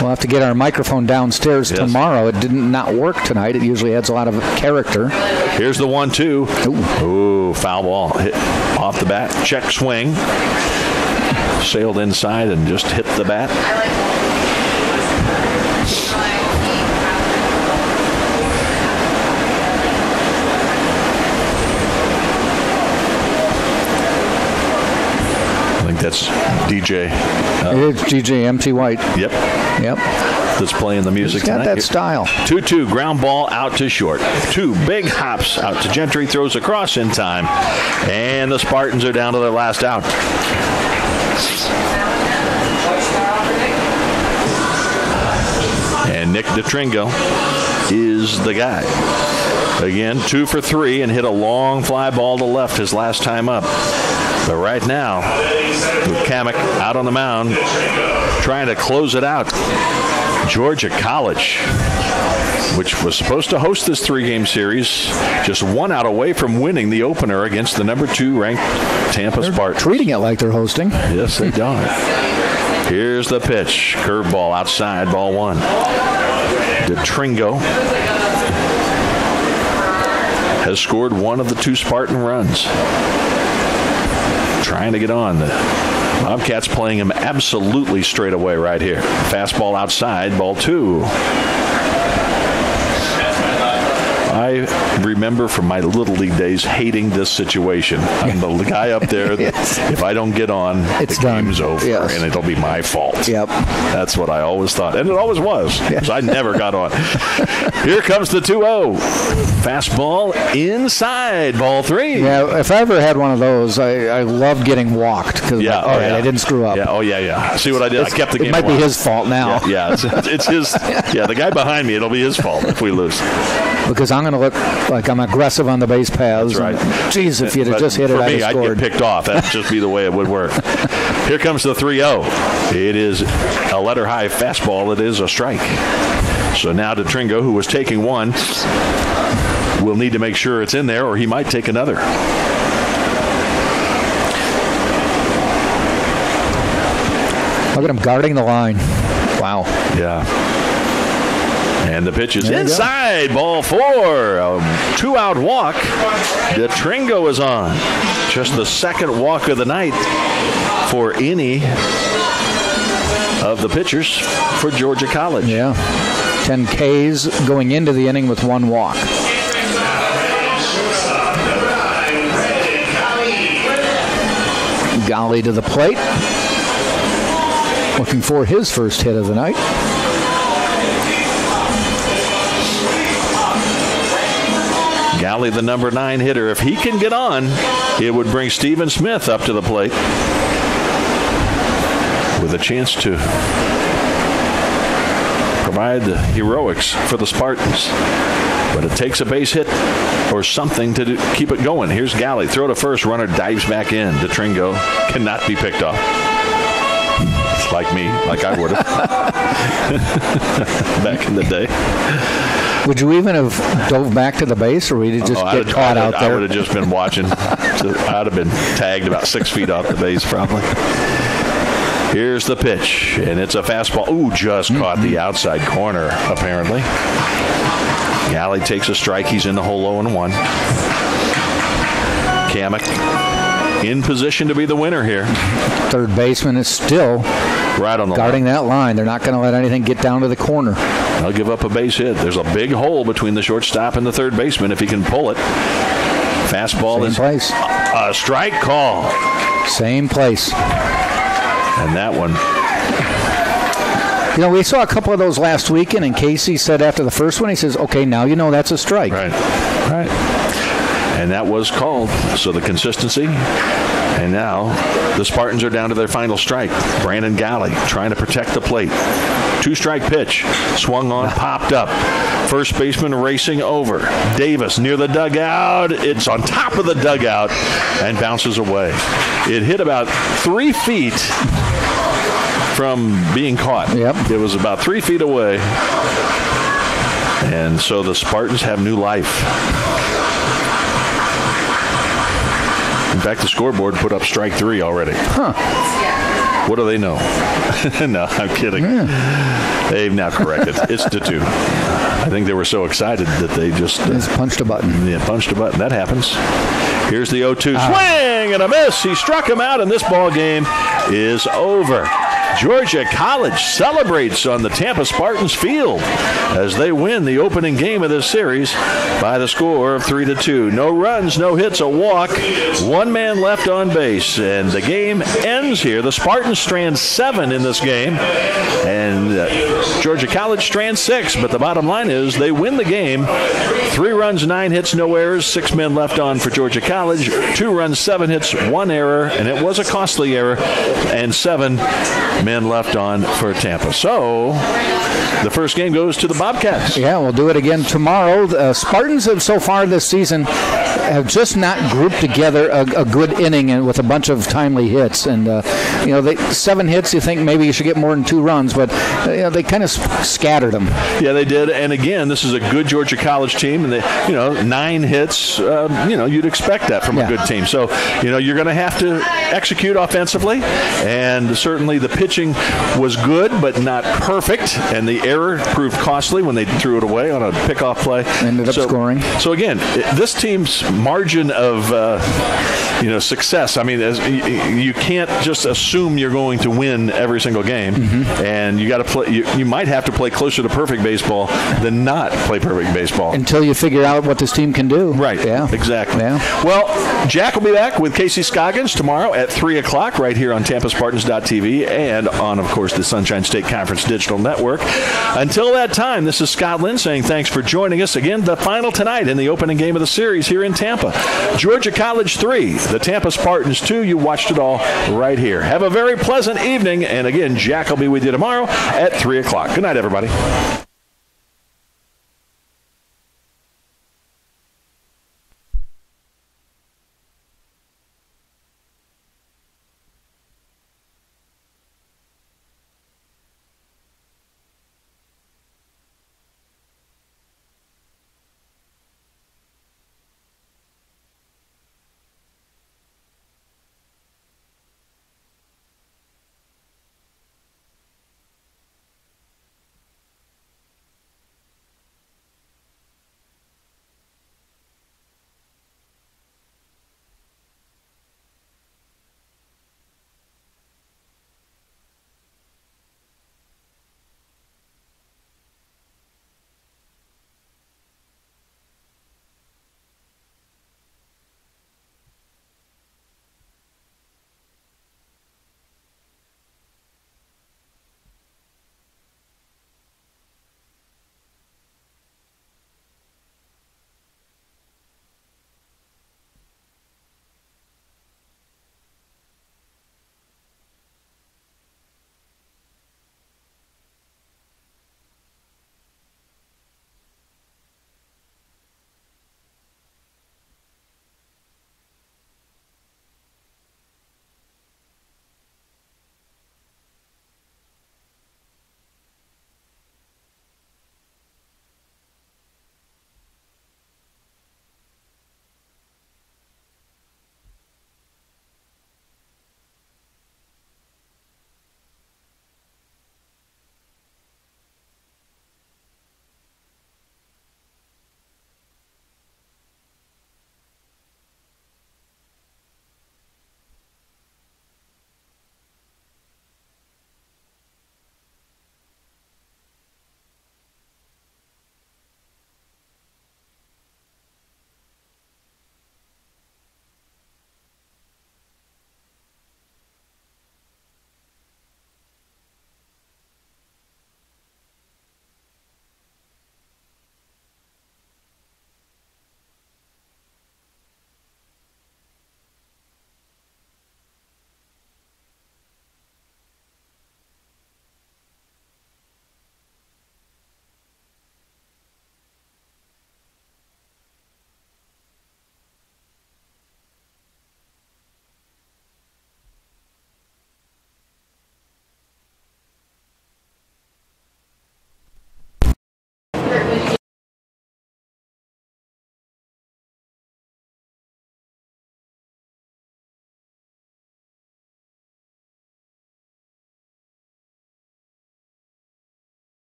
A: We'll have to get our microphone downstairs tomorrow. It did not work tonight. It usually adds a lot of character.
B: Here's the 1-2. Ooh, foul ball. Hit off the bat. Check swing. Sailed inside and just hit the bat. That's DJ.
A: It's DJ M.T. White.
B: Yep. That's playing the music
A: tonight.
B: Got
A: that style.
B: 2-2, ground ball out to short. 2 big hops out to Gentry, throws across in time. And the Spartans are down to their last out. And Nick DeTringo is the guy. Again, 2 for 3 and hit a long fly ball to left his last time up. But right now, with Kamek out on the mound, trying to close it out. Georgia College, which was supposed to host this 3-game series, just 1 out away from winning the opener against the number 2 ranked Tampa Spartans.
A: Treating it like they're hosting.
B: Yes, they are. Here's the pitch. Curveball outside, ball 1. DeTringo has scored 1 of the 2 Spartan runs. Trying to get on. The Bobcats playing him absolutely straight away right here. Fastball outside, ball 2. I remember from my Little League days hating this situation. I'm the guy up there that if I don't get on, the game's over, and it'll be my fault.
A: Yep.
B: That's what I always thought, and it always was, because I never got on. Here comes the 2-0. Fastball inside, ball 3.
A: Yeah, if I ever had one of those, I loved getting walked, because I didn't screw up.
B: Yeah. See what I did? I kept the game
A: alive. It might be his fault now.
B: Yeah, it's his. Yeah, the guy behind me, it'll be his fault if we lose.
A: Because I'm going to look like I'm aggressive on the base paths.
B: That's right.
A: Geez, if you'd have just hit it, I'd have scored.
B: I'd get picked off. That'd just be the way it would work. Here comes the 3-0. It is a letter-high fastball. It is a strike. So now DeTringo, who was taking one, will need to make sure it's in there, or he might take another.
A: Look at him guarding the line. Wow.
B: Yeah. And the pitch is inside. Ball 4. A 2-out walk. DeTringo is on. Just the second walk of the night for any of the pitchers for Georgia College.
A: Yeah. 10 Ks going into the inning with 1 walk. Golly to the plate. Looking for his first hit of the night.
B: Galley, the number 9 hitter. If he can get on, it would bring Stephen Smith up to the plate with a chance to provide the heroics for the Spartans. But it takes a base hit or something to keep it going. Here's Galley. Throw to first. Runner dives back in. DeTringo cannot be picked off. Like me, like I would have back in the day.
A: Would you even have dove back to the base, or would you just get caught out there?
B: I would have just been watching. I'd have been tagged about 6 feet off the base, probably. Here's the pitch, and it's a fastball. Ooh, just caught the outside corner, apparently. Galley takes a strike. He's in the hole 0-1. Kamek in position to be the winner here.
A: Third baseman is still
B: right on the
A: guarding that line. They're not going to let anything get down to the corner.
B: They'll give up a base hit. There's a big hole between the shortstop and the third baseman if he can pull it. Fastball is
A: place.
B: A strike call.
A: Same place.
B: And that one.
A: You know, we saw a couple of those last weekend, and Casey said after the first one, he says, okay, now you know that's a strike.
B: Right. And that was called. So the consistency. And now the Spartans are down to their final strike. Brandon Galley trying to protect the plate. 2-strike pitch. Swung on, popped up. First baseman racing over. Davis near the dugout. It's on top of the dugout and bounces away. It hit about 3 feet from being caught.
A: Yep.
B: It was about 3 feet away. And so the Spartans have new life. In fact, the scoreboard put up strike 3 already.
A: Huh.
B: What do they know? No, I'm kidding. Yeah. They've now corrected. It's to 2. I think they were so excited that they just
A: punched a button.
B: Yeah, punched a button. That happens. Here's the 0-2 swing and a miss. He struck him out, and this ball game is over. Georgia College celebrates on the Tampa Spartans field as they win the opening game of this series by the score of 3-2. No runs, no hits, a walk, 1 man left on base, and the game ends here. The Spartans strand 7 in this game, and Georgia College strands 6, but the bottom line is they win the game. 3 runs, 9 hits, no errors, 6 men left on for Georgia College, 2 runs, 7 hits, 1 error, and it was a costly error, and 7 men left on for Tampa. So the first game goes to the Bobcats.
A: Yeah, we'll do it again tomorrow. The Spartans have so far this season have just not grouped together a good inning and with a bunch of timely hits. And, 7 hits, you think maybe you should get more than 2 runs, but they kind of scattered them. Yeah,
B: they did. And again, this is a good Georgia College team. And, 9 hits, you'd expect that from a good team. So, you're going to have to execute offensively. And certainly the pitching was good, but not perfect. And the error proved costly when they threw it away on a pickoff play.
A: Ended up scoring.
B: So, again, this team's margin of, success, I mean, you can't just assume you're going to win every single game. Mm-hmm. And you got to play. You might have to play closer to perfect baseball than not play perfect baseball.
A: Until you figure out what this team can do.
B: Right.
A: Yeah.
B: Exactly.
A: Yeah.
B: Well, Jack will be back with Casey Scoggins tomorrow at 3 o'clock right here on TampaSpartans.tv and on, of course, the Sunshine State Conference Digital Network. Until that time, this is Scott Lynn saying thanks for joining us. Again, the final tonight in the opening game of the series here in Tampa. Georgia College 3, the Tampa Spartans 2. You watched it all right here. Have a very pleasant evening. And again, Jack will be with you tomorrow at 3 o'clock. Good night, everybody.